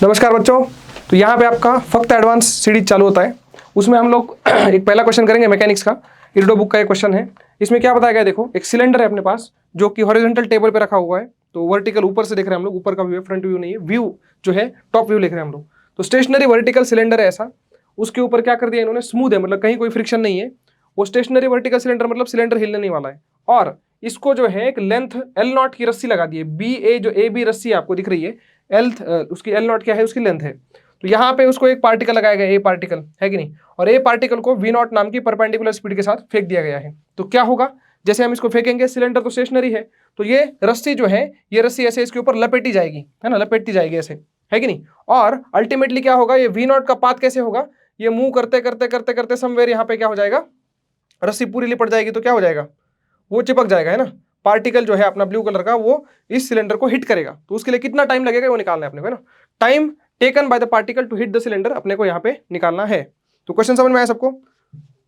नमस्कार बच्चों। तो यहाँ पे आपका फक्त एडवांस सीरीज चालू होता है। उसमें हम लोग एक पहला क्वेश्चन करेंगे मैकेनिक्स का। इरडो बुक का एक क्वेश्चन है। इसमें क्या बताया गया, देखो एक सिलेंडर है अपने पास जो कि हॉरिजॉन्टल टेबल पे रखा हुआ है। तो वर्टिकल ऊपर से देख रहे हैं हम लोग, ऊपर का व्यू है, फ्रंट व्यू नहीं है, व्यू जो है टॉप व्यू लिख रहे हैं हम लोग। तो स्टेशनरी वर्टिकल सिलेंडर है ऐसा, उसके ऊपर क्या कर दिया इन्होंने, स्मूथ है, मतलब कहीं कोई फ्रिक्शन नहीं है। वो स्टेशनरी वर्टिकल सिलेंडर मतलब सिलेंडर हिलने नहीं वाला है। और इसको जो है एक लेंथ L0 की रस्सी लगा दी है। बी ए जो ए बी रस्सी आपको दिख रही है, उसकी L0 क्या है, उसकी लेंथ है। तो यहाँ पे उसको एक पार्टिकल लगाया गया, ए पार्टिकल है कि नहीं, और ए पार्टिकल को V0 नाम की परपेंडिकुलर स्पीड के साथ फेंक दिया गया है। तो क्या होगा, जैसे हम इसको फेंकेंगे, सिलेंडर तो स्टेशनरी है, तो ये रस्सी जो है, ये रस्सी ऐसे इसके ऊपर लपेटी जाएगी, है ना, लपेटती जाएगी ऐसे, है कि नहीं। और अल्टीमेटली क्या होगा, ये V0 का पाथ कैसे होगा, ये मूव करते करते करते करते समवेयर यहाँ पे क्या हो जाएगा, रस्सी पूरी लिपट जाएगी। तो क्या हो जाएगा, वो चिपक जाएगा, है ना। पार्टिकल जो है अपना ब्लू कलर का, वो इस सिलेंडर को हिट करेगा। तो उसके लिए कितना टाइम लगेगा वो निकालना है अपने को, है ना। Time taken by the particle to hit the cylinder अपने को यहाँ पे निकालना है। तो क्वेश्चन समझ में आया सबको।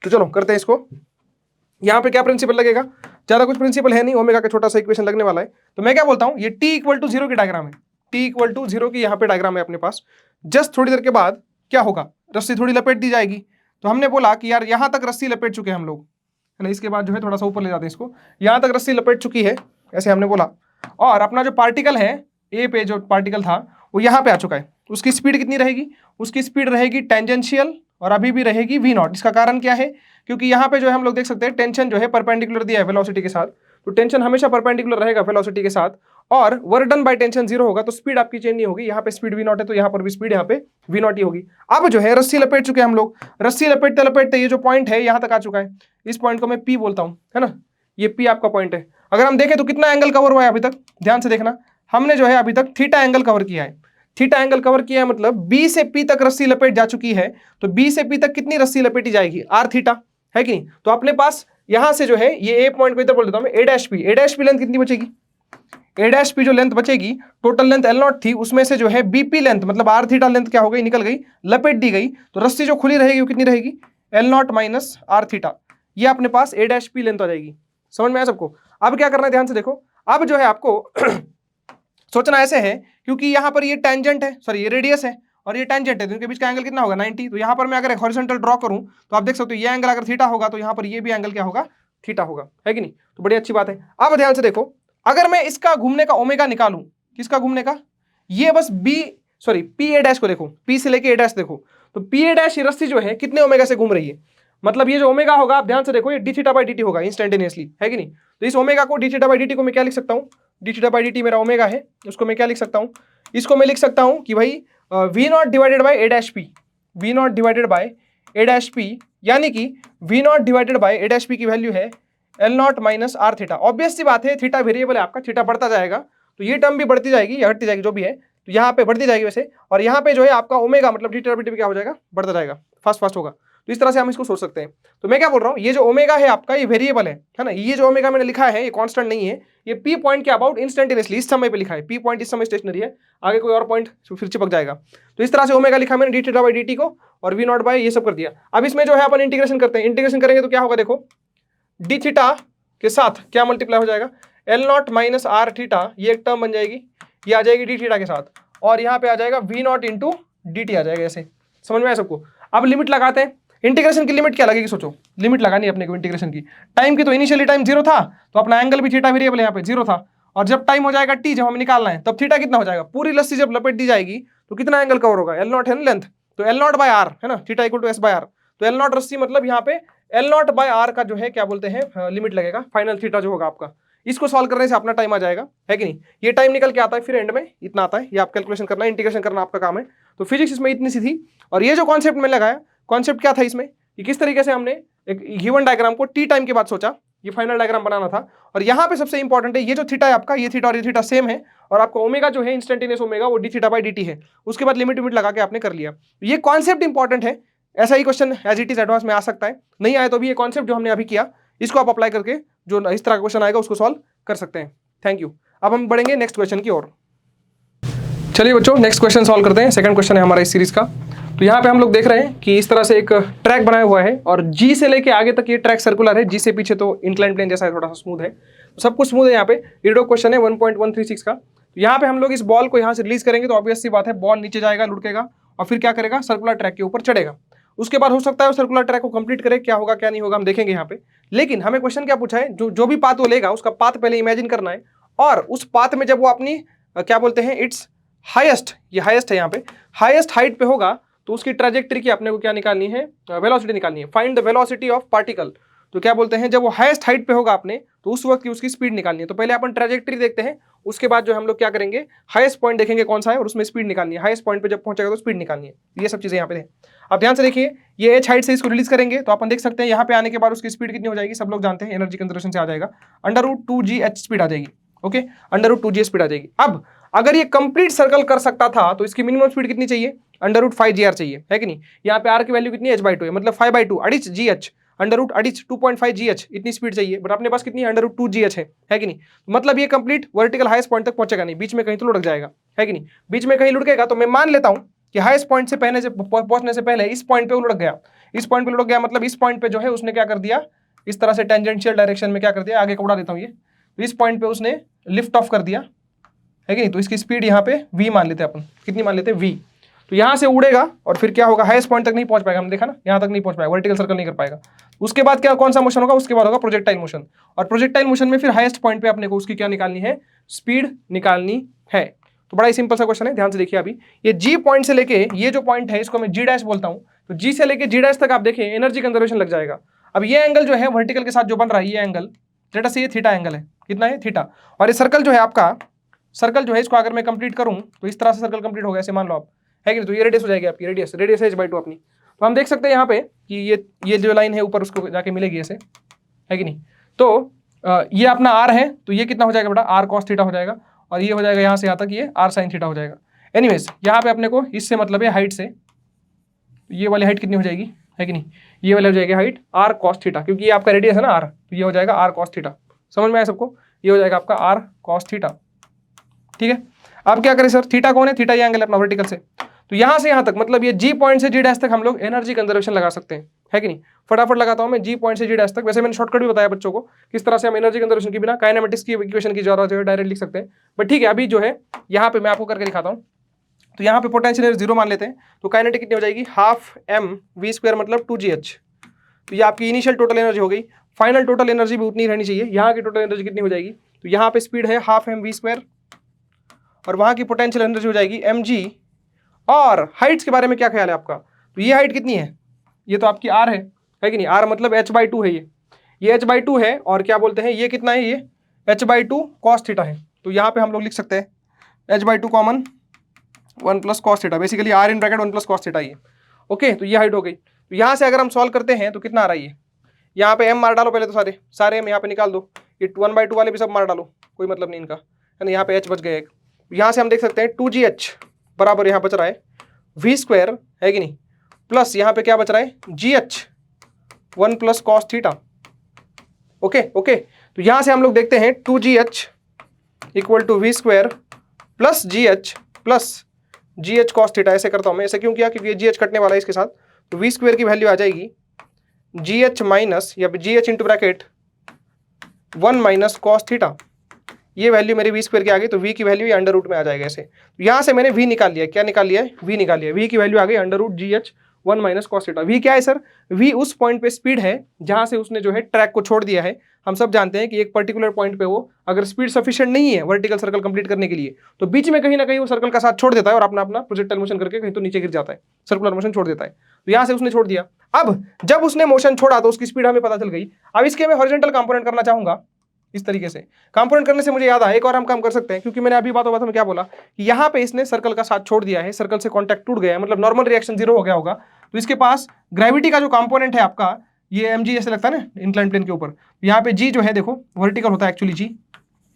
तो चलो करते हैं इसको। यहाँ पे क्या प्रिंसिपल लगेगा, ज्यादा कुछ प्रिंसिपल है नहीं, ओमेगा का छोटा सा इक्वेशन लगने वाला है। तो मैं क्या बोलता हूँ, ये t=0 की डायग्राम है, t=0 की यहाँ पे डायग्राम है अपने पास। जस्ट थोड़ी देर के बाद क्या होगा, रस्सी थोड़ी लपेट दी जाएगी। तो हमने बोला कि यार यहाँ तक रस्सी लपेट चुके हैं हम लोग, है ना। इसके बाद जो है थोड़ा सा ऊपर ले जाते हैं इसको, यहाँ तक रस्सी लपेट चुकी है, ऐसे हमने बोला। और अपना जो पार्टिकल है, ए पे जो पार्टिकल था वो यहाँ पे आ चुका है। उसकी स्पीड कितनी रहेगी, उसकी स्पीड रहेगी टेंजेंशियल, और अभी भी रहेगी V0। इसका कारण क्या है, क्योंकि यहाँ पे जो है हम लोग देख सकते हैं टेंशन जो है परपेंडिकुलर दिया है वेलोसिटी के साथ। तो टेंशन हमेशा परपेंडिकुलर रहेगा वेलोसिटी के साथ, और वर्क डन बाय टेंशन 0 होगा, तो स्पीड आपकी चेंज नहीं होगी। यहाँ पे स्पीड V0 है, तो यहाँ पर भी स्पीड यहाँ पे V0 ही होगी। अब जो है रस्सी लपेट चुके हैं हम लोग, रस्सी लपेटते लपेटते ये जो पॉइंट है यहाँ तक आ चुका है। इस पॉइंट को मैं P बोलता हूँ, है ना। ये P आपका पॉइंट है। अगर हम देखें तो कितना एंगल कवर हुआ है अभी तक, ध्यान से देखना। हमने जो है अभी तक थीटा एंगल कवर किया है। थीटा एंगल कवर किया है मतलब B से P तक रस्सी लपेट जा चुकी है। तो B से P तक कितनी रस्सी लपेटी जाएगी, R थीटा, है कि नहीं। तो अपने पास यहां से जो है ये ए पॉइंट को इधर बोल देता हूं मैं, A'P लेंथ कितनी बचेगी, A'P जो लेंथ बचेगी, टोटल लेंथ L0 थी, उसमें से जो है BP लेंथ मतलब R थीटा लेंथ क्या हो गई, निकल गई, लपेट दी गई। तो रस्सी जो खुली रहेगी वो कितनी रहेगी, L0 माइनस R थीटा। ये अपने पास A'P लेंथ आ जाएगी। समझ में आया सबको। अब क्या करना है, ध्यान से देखो। अब जो है आपको सोचना ऐसे है, क्योंकि यहाँ पर ये टेंजेंट है, सॉरी ये रेडियस है और ये टेंजेंट है, तो इनके बीच का एंगल कितना होगा, 90। तो यहाँ पर मैं अगर एक हॉरिजॉन्टल ड्रॉ करूं तो आप देख सकते हो ये एंगल अगर थीटा होगा तो यहाँ पर ये भी एंगल क्या होगा, थीटा होगा, है कि नहीं। तो बड़ी अच्छी बात है। अब ध्यान से देखो, अगर मैं इसका घूमने का ओमेगा निकालूं, किसका घूमने का, ये बस PA' को देखो, P से लेके A' देखो। तो PA' रस्सी जो है कितने ओमेगा से घूम रही है, मतलब ये जो ओमेगा होगा, आप ध्यान से देखो, ये d θ/dt होगा इंस्टेंटेनियसली, है कि नहीं। तो इस ओमेगा को d θ/dt को मैं क्या लिख सकता हूँ, d θ/dt मेरा ओमेगा है, उसको मैं क्या लिख सकता हूँ, इसको मैं लिख सकता हूँ कि भाई V0 divided by A'P, V0 divided by A'P, यानी कि V0 डिवाइडेड बाय A'P की वैल्यू है L0 माइनस R थीटा। ऑब्वियस सी बात है, थीटा वेरिएबल है आपका, थीटा बढ़ता जाएगा, तो ये टर्म भी बढ़ती जाएगी या घटती जाएगी जो भी है, तो यहाँ पे बढ़ती जाएगी वैसे, और यहाँ पे जो है आपका ओमेगा मतलब d θ/dt क्या हो जाएगा, बढ़ता जाएगा, फास्ट होगा। तो इस तरह से हम इसको सोच सकते हैं। तो मैं क्या बोल रहा हूँ, ये जो ओमेगा है आपका, ये वेरिएबल है ना। ये जो ओमेगा मैंने लिखा है ये कांस्टेंट नहीं है। ये P पॉइंट के अबाउट इंस्टेंटेनियसली इस समय पे लिखा है। P पॉइंट इस समय स्टेशनरी है, आगे कोई और पॉइंट फिर चिपक जाएगा। तो इस तरह से ओमेगा लिखा मैंने d θ/dt को, और V0 बाय ये सब कर दिया। अब इसमें जो है अपन इंटीग्रेशन करते हैं, इंटीग्रेशन करेंगे तो क्या होगा, देखो d थीटा के साथ क्या मल्टीप्लाई हो जाएगा, L0 माइनस R थीटा, ये एक टर्म बन जाएगी, ये आ जाएगी d थीटा के साथ, और यहाँ पे आ जाएगा V0 इंटू dt आ जाएगा ऐसे। समझ में आया सबको। अब लिमिट लगाते हैं। इंटीग्रेशन की लिमिट क्या लगेगी, सोचो, लिमिट लगानी है अपने को इंटीग्रेशन की। टाइम की तो इनिशियली टाइम 0 था, तो अपना एंगल भी थीटा वेरिएबल यहाँ पे 0 था, और जब टाइम हो जाएगा t, जब हमें निकालना है, तब थीटा कितना हो जाएगा, पूरी लस्सी जब लपेट दी जाएगी तो कितना एंगल कवर होगा, L0 है ना लेंथ, तो L0 बाय R, है ना, थीटा इक्वल टू S/R। तो L0 रस्सी मतलब यहाँ पे L0 बाय R का जो है क्या बोलते हैं लिमिट लगेगा, फाइनल थीटा जो होगा आपका। इसको सॉल्व करने से अपना टाइम आ जाएगा, है कि नहीं। ये टाइम निकल के आता है, फिर एंड में इतना आता है, ये आप कैलकुलेशन करना, इंटीग्रेशन करना आपका काम है। तो फिजिक्स इसमें इतनी सी थी। और ये जो कॉन्सेप्ट में लगाया, कॉन्सेप्ट क्या था इसमें, कि किस तरीके से हमने एक गिवन डायग्राम को t टाइम के बाद सोचा, ये फाइनल डायग्राम बनाना था। और यहाँ पे सबसे इंपॉर्टेंट है, ये जो थीटा है आपका, ये थीटा और ये थीटा सेम है, और आपका ओमेगा जो है इंस्टेंटेनियस ओमेगा, वो d θ/dt है। उसके बाद लिमिट लगा के आपने कर लिया। ये कॉन्सेप्ट इंपॉर्टेंट है, ऐसा ही question as it is advance में आ सकता है, नहीं आए तो भी ये कॉन्सेप्ट जो हमने अभी किया, इसको आप अप्लाई करके जो इस तरह का क्वेश्चन आएगा उसको सॉल्व कर सकते हैं। Thank you. अब हम बढ़ेंगे नेक्स्ट क्वेश्चन की ओर। चलिए बच्चों, नेक्स्ट क्वेश्चन सॉल्व करते हैं। सेकंड क्वेश्चन है हमारा इस सीरीज का। तो यहाँ पे हम लोग देख रहे हैं कि इस तरह से एक ट्रैक बनाया हुआ है, और G से लेके आगे तक ये ट्रैक सर्कुलर है, G से पीछे तो इंक्लाइन प्लेन जैसा है, थोड़ा सा स्मूथ है, तो सब कुछ स्मूथ है। यहाँ पे इरडो क्वेश्चन है 1.136 का। तो यहाँ पे हम लोग इस बॉल को यहाँ से रिलीज करेंगे तो ऑब्वियस सी बात है बॉल नीचे जाएगा, लुढ़केगा और फिर क्या करेगा, सर्कुलर ट्रैक के ऊपर चढ़ेगा। उसके बाद हो सकता है वो सर्कुलर ट्रैक को कंप्लीट करे, क्या होगा क्या नहीं होगा हम देखेंगे यहाँ पे। लेकिन हमें क्वेश्चन क्या पूछा है, जो भी पाथ वो लेगा उसका पाथ पहले इमेजिन करना है, और उस पाथ में जब वो अपनी क्या बोलते हैं इट्स हाईएस्ट, ये हाईएस्ट है यहाँ पे, हाईएस्ट हाइट पे होगा तो उसकी ट्रैजेक्टरी की अपने को क्या निकालनी है, वेलोसिटी निकालनी है। Find the velocity of particle, तो क्या बोलते हैं जब वो हाईएस्ट हाइट पे होगा आपने तो उस वक्त की उसकी स्पीड निकालनी है। तो पहले अपन ट्रैजेक्टरी देखते हैं, उसके बाद जो हम लोग क्या करेंगे हाईएस्ट पॉइंट देखेंगे कौन सा है और उसमें स्पीड निकालनी है, हाईएस्ट पॉइंट पे जब पहुंचेगा तो स्पीड निकालनी है। ये सब चीजें यहाँ पे है। अब ध्यान से देखिए, ये h हाइट से इसको रिलीज करेंगे तो अपन देख सकते हैं यहाँ पे आने के बाद उसकी स्पीड कितनी हो जाएगी, सब लोग जानते हैं एनर्जी कंजर्वेशन से आ जाएगा, √2gh स्पीड आ जाएगी। ओके, √2g स्पीड आ जाएगी। अब अगर ये कंप्लीट सर्कल कर सकता था तो इसकी मिनिमम स्पीड कितनी चाहिए, √5gr चाहिए, है कि नहीं। यहाँ पे r की वैल्यू कितनी h/2 है, मतलब 5/2 अड़िच gh, √2.5 2.5gh इतनी स्पीड चाहिए, बट अपने पास कितनी है, √2gh है कि नहीं। मतलब ये कंप्लीट वर्टिकल हाईएस्ट पॉइंट तक पहुंचेगा नहीं, बीच में कहीं तो लुढ़क जाएगा, है कि नहीं। बीच में कहीं लुढ़केगा तो मैं मान लेता हूं कि हाईएस्ट पॉइंट से पहुंचने से पहले इस पॉइंट पे लुढ़क गया, इस पॉइंट पे लुढ़क गया, मतलब इस पॉइंट पे जो है उसने क्या कर दिया, इस तरह से टेंजेंशियल डायरेक्शन में क्या कर दिया, आगे का उड़ा देता हूं ये, तो इस पॉइंट पे उसने लिफ्ट ऑफ कर दिया, है कि नहीं। तो इसकी स्पीड यहाँ पे v मान लेते हैं अपन, कितनी मान लेते हैं v। तो यहाँ से उड़ेगा और फिर क्या होगा, हाईएस्ट पॉइंट तक नहीं पहुंच पाएगा, हमने देखा ना, यहाँ तक नहीं पहुंच पाएगा, वर्टिकल सर्कल नहीं कर पाएगा। उसके बाद क्या, कौन सा मोशन होगा, उसके बाद होगा प्रोजेक्टाइल मोशन, और प्रोजेक्टाइल मोशन में फिर हाईएस्ट पॉइंट पे अपने को उसकी क्या निकालनी है, स्पीड निकालनी है। तो बड़ा ही सिंपल सा क्वेश्चन है, ध्यान से देखिए। अभी ये जी पॉइंट से लेके ये जो पॉइंट है इसको मैं जी डैश बोलता हूँ, तो जी से लेके जी डैश तक आप देखें एनर्जी कंजर्वेशन लग जाएगा। अब ये एंगल जो है वर्टिकल के साथ जो बन रहा है, ये एंगल लेट अस से ये थीटा एंगल है, कितना है थीटा, और ये सर्कल जो है आपका, सर्कल जो है इसको अगर मैं कंप्लीट करूं तो इस तरह से सर्कल कंप्लीट हो गया, ऐसे मान लो आप, है कि नहीं। तो ये रेडियस हो जाएगी आपकी, रेडियस है h/2 अपनी। तो हम देख सकते हैं यहाँ पे कि ये जो लाइन है ऊपर उसको जाके मिलेगी ऐसे, है कि नहीं। तो ये अपना r है, तो ये कितना हो जाएगा बेटा, r cos थीटा हो जाएगा, और ये हो जाएगा यहाँ से यहाँ तक ये r sin थीटा हो जाएगा। एनीवेज यहाँ पे अपने को इससे मतलब है हाइट से, ये वाली हाइट कितनी हो जाएगी, है कि नहीं, ये वाली हो जाएगी हाइट r cos थीटा, क्योंकि ये आपका रेडियस है ना r, तो ये हो जाएगा r cos थीटा। समझ में आया सबको, ये हो जाएगा आपका r cos थीटा, ठीक है। अब क्या करें सर, थीटा कौन है, थीटा ये एंगल है अपना वर्टिकल से। तो यहां से यहां तक मतलब ये जी पॉइंट से जी डैश तक हम लोग एनर्जी कंजर्वेशन लगा सकते हैं, है कि नहीं। फटाफट लगाता हूं मैं, जी पॉइंट से जी डैश तक। वैसे मैंने शॉर्टकट भी बताया बच्चों को किस तरह से हम एनर्जी कंजर्वेशन के बिना काइनेमेटिक्स की इक्वेशन की जरूरत जो है डायरेक्ट लिख सकते हैं, बट ठीक है। अभी जो है यहाँ पे मैं आपको करके दिखाता हूँ। तो यहाँ पे पोटेंशियल एनर्जी 0 मान लेते हैं, तो काइनेटिक कितनी हो जाएगी, ½ मतलब 2gh। तो ये आपकी इनिशियल टोटल एनर्जी हो गई, फाइनल टोटल एनर्जी भी उतनी रहनी चाहिए। यहाँ की टोटल एनर्जी कितनी हो जाएगी, तो यहाँ पे स्पीड है ½ और वहाँ की पोटेंशियल एनर्जी हो जाएगी mg। और हाइट्स के बारे में क्या ख्याल है आपका, तो ये हाइट कितनी है, ये तो आपकी r है कि नहीं, r मतलब h/2 है, ये h/2 है, और क्या बोलते हैं ये कितना है, ये h/2 cos थीटा है। तो यहाँ पे हम लोग लिख सकते हैं h/2 common 1 + cos theta, basically r in bracket 1 + cos theta ये। ओके, तो ये हाइट हो गई। तो यहाँ से अगर हम सॉल्व करते हैं तो कितना आ रहा है, ये यहाँ पे m मार डालो पहले, तो सारे m यहाँ पे निकाल दो, ये 1/2 वाले भी सब मार डालो, कोई मतलब नहीं इनका, है ना। यहाँ पे h बच गया एक, यहाँ से हम देख सकते हैं 2gh बराबर यहाँ बच रहा है v², है कि नहीं, प्लस यहाँ पे क्या बच रहा है gh 1 + cos थीटा। ओके, तो यहाँ से हम लोग देखते हैं 2gh = v² plus gh cos theta. ऐसे करता हूँ मैं, ऐसे क्यों किया, क्योंकि gh कटने वाला है इसके साथ, तो v² की वैल्यू आ जाएगी gh माइनस या gh into bracket 1 - cos theta. ये वैल्यू मेरी v² की आ गई, तो v की वैल्यू ये √ में आ जाएगा ऐसे। तो यहाँ से मैंने v निकाल लिया, क्या निकाल लिया है, v निकाल लिया। v की वैल्यू आ गई √gh 1 - cos थीटा। v क्या है सर, v उस पॉइंट पे स्पीड है जहां से उसने जो है ट्रैक को छोड़ दिया है। हम सब जानते हैं कि एक पर्टिकुलर पॉइंट पे वो अगर स्पीड सफिशिएंट नहीं है वर्टिकल सर्कल कंप्लीट करने के लिए, तो बीच में कहीं ना कहीं वो सर्कल का साथ छोड़ देता है और अपना प्रोजेक्टाइल मोशन करके कहीं तो नीचे गिर जाता है, सर्कुलर मोशन छोड़ देता है। तो यहाँ से उसने छोड़ दिया। अब जब उसने मोशन छोड़ा तो उसकी स्पीड हमें पता चल गई। अब इसके मैं हॉरिजॉन्टल कंपोनेंट करना चाहूंगा इस तरीके से। कंपोनेंट करने से मुझे याद आया, एक और हम काम कर सकते हैं, क्योंकि मैंने अभी बातों में क्या बोला कि यहाँ पे इसने सर्कल का साथ छोड़ दिया है, सर्कल से कांटेक्ट टूट गया है, मतलब नॉर्मल रिएक्शन 0 हो गया होगा। तो इसके पास ग्रेविटी का जो कंपोनेंट है आपका, ये mg ऐसे लगता है ना इंक्लाइन प्लेन के ऊपर, यहाँ पे g जो है देखो वर्टिकल होता है एक्चुअली g,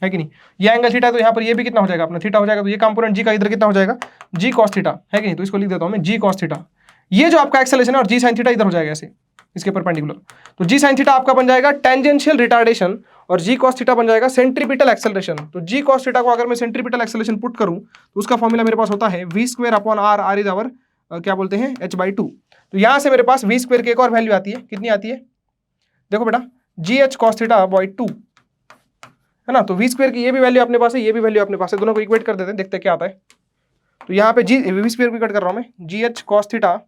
है कि नहीं। ये एंगल थीटा, तो यहाँ पर ये भी कितना हो जाएगा अपना थीटा हो जाएगा। तो ये कंपोनेंट g का इधर कितना हो जाएगा, g cos थीटा, है कि नहीं। तो इसको लिख देता हूँ मैं g cos थीटा। ये जो आपका एक्सेलरेशन है और g sin थीटा इधर हो जाएगा ऐसे इसके परपेंडिकुलर। तो g sin थीटा आपका बन जाएगा टेंजेंशियल रिटार्डेशन और g cos थीटा बन जाएगा सेंट्रीपिटल एक्सेलरेशन। तो g cos थीटा को अगर मैं सेंट्रीपिटल एक्सेलरेशन पुट करूं तो उसका फॉर्मूला मेरे पास होता है v²/r, r इज आवर क्या बोलते हैं h/2। तो यहां से मेरे पास v² की एक और वैल्यू आती है, कितनी आती है देखो बेटा, gh cos थीटा/2, है ना। तो वी स्क्वायर की ये भी वैल्यू अपने पास है, ये भी वैल्यू अपने पास है, दोनों को इक्वेट कर देते हैं, देखते हैं क्या आता है। तो यहाँ पे जी वी स्क्वायर को इक्वेट कर रहा हूँ मैं, जी एच कॉस थीटा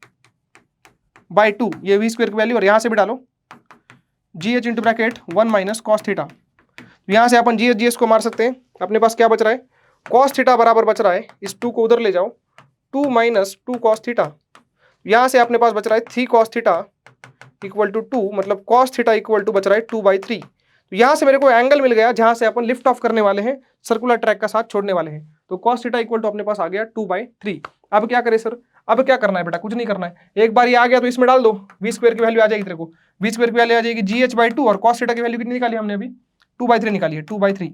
बाई 2, ये वी स्क्वायर की वैल्यू, और यहाँ से भी डालो जी H into bracket 1 minus cos theta. यहाँ से अपन जी एच को मार सकते हैं, अपने पास क्या बच रहा है, कॉस थीटा बराबर बच रहा है, इस 2 को उधर ले जाओ, 2 माइनस 2 कॉस थीटा। यहाँ से अपने पास बच रहा है 3 कॉस थीटा इक्वल टू 2, मतलब कॉस थीटा इक्वल टू बच रहा है 2/3। तो यहाँ से मेरे को एंगल मिल गया जहाँ से अपन लिफ्ट ऑफ करने वाले हैं, सर्कुलर ट्रैक का साथ छोड़ने वाले हैं। तो कॉस थीटा इक्वल टू अपने पास आ गया 2/3। अब क्या करें सर, अब क्या करना है बेटा, कुछ नहीं करना है, एक बार ये आ गया तो इसमें डाल दो, वी स्क्वायर की वैल्यू आ जाएगी तेरे को, वी स्क्वायर की वैल्यू आ जाएगी GH/2, और कॉस थीटा की वैल्यू कितनी निकाली हमने अभी, 2/3 निकाली है, 2/3। तो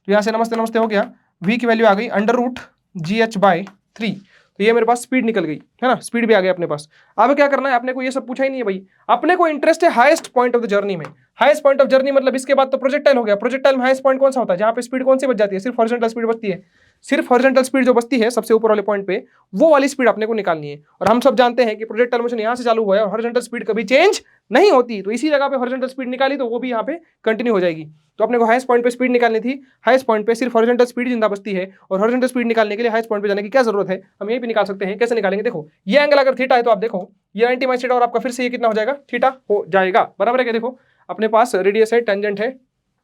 यहाँ से नमस्ते नमस्ते हो गया, वी की वैल्यू आ गई √GH/3। तो ये मेरे पास स्पीड निकल गई है ना, स्पीड भी आ गया अपने पास। अब क्या करना है, अपने को ये सब पूछा ही नहीं है भाई, अपने को इंटरेस्ट है highest point of the journey में। हाईएस्ट पॉइंट ऑफ जर्नी मतलब इसके बाद तो प्रोजेक्टाइल हो गया, प्रोजेक्टाइल में हाईएस्ट पॉइंट कौन सा होता है, जहां पे स्पीड कौन सी बच जाती है, सिर्फ हॉरिजॉन्टल स्पीड बचती है, सिर्फ हॉरिजॉन्टल स्पीड जो बचती है सबसे ऊपर वाले पॉइंट पे, वो वाली स्पीड अपने को निकालनी है। और हम सब जानते हैं कि प्रोजेक्टाइल मोशन यहां से चालू हुआ है और हॉरिजॉन्टल स्पीड कभी चेंज नहीं होती, तो इसी जगह पे हॉरिजॉन्टल स्पीड निकाली तो वो भी यहाँ पे कंटिन्यू हो जाएगी। तो अपने को हाईएस्ट पॉइंट पे स्पीड निकालनी थी, हाईएस्ट पॉइंट पे सिर्फ हॉरिजॉन्टल स्पीड जिंदा बचती है, और हॉरिजॉन्टल स्पीड निकालने के लिए हाईएस्ट पॉइंट पे जाने की क्या जरूरत है, हम यही पे निकाल सकते हैं। कैसे निकालेंगे, देखो ये एंगल अगर थीटा है तो आप देखो ये 90 माइनस थीटा, और आपका फिर से ये कितना हो जाएगा, थीटा हो जाएगा, बराबर है क्या, देखो अपने पास रेडियस है, टेंजेंट है,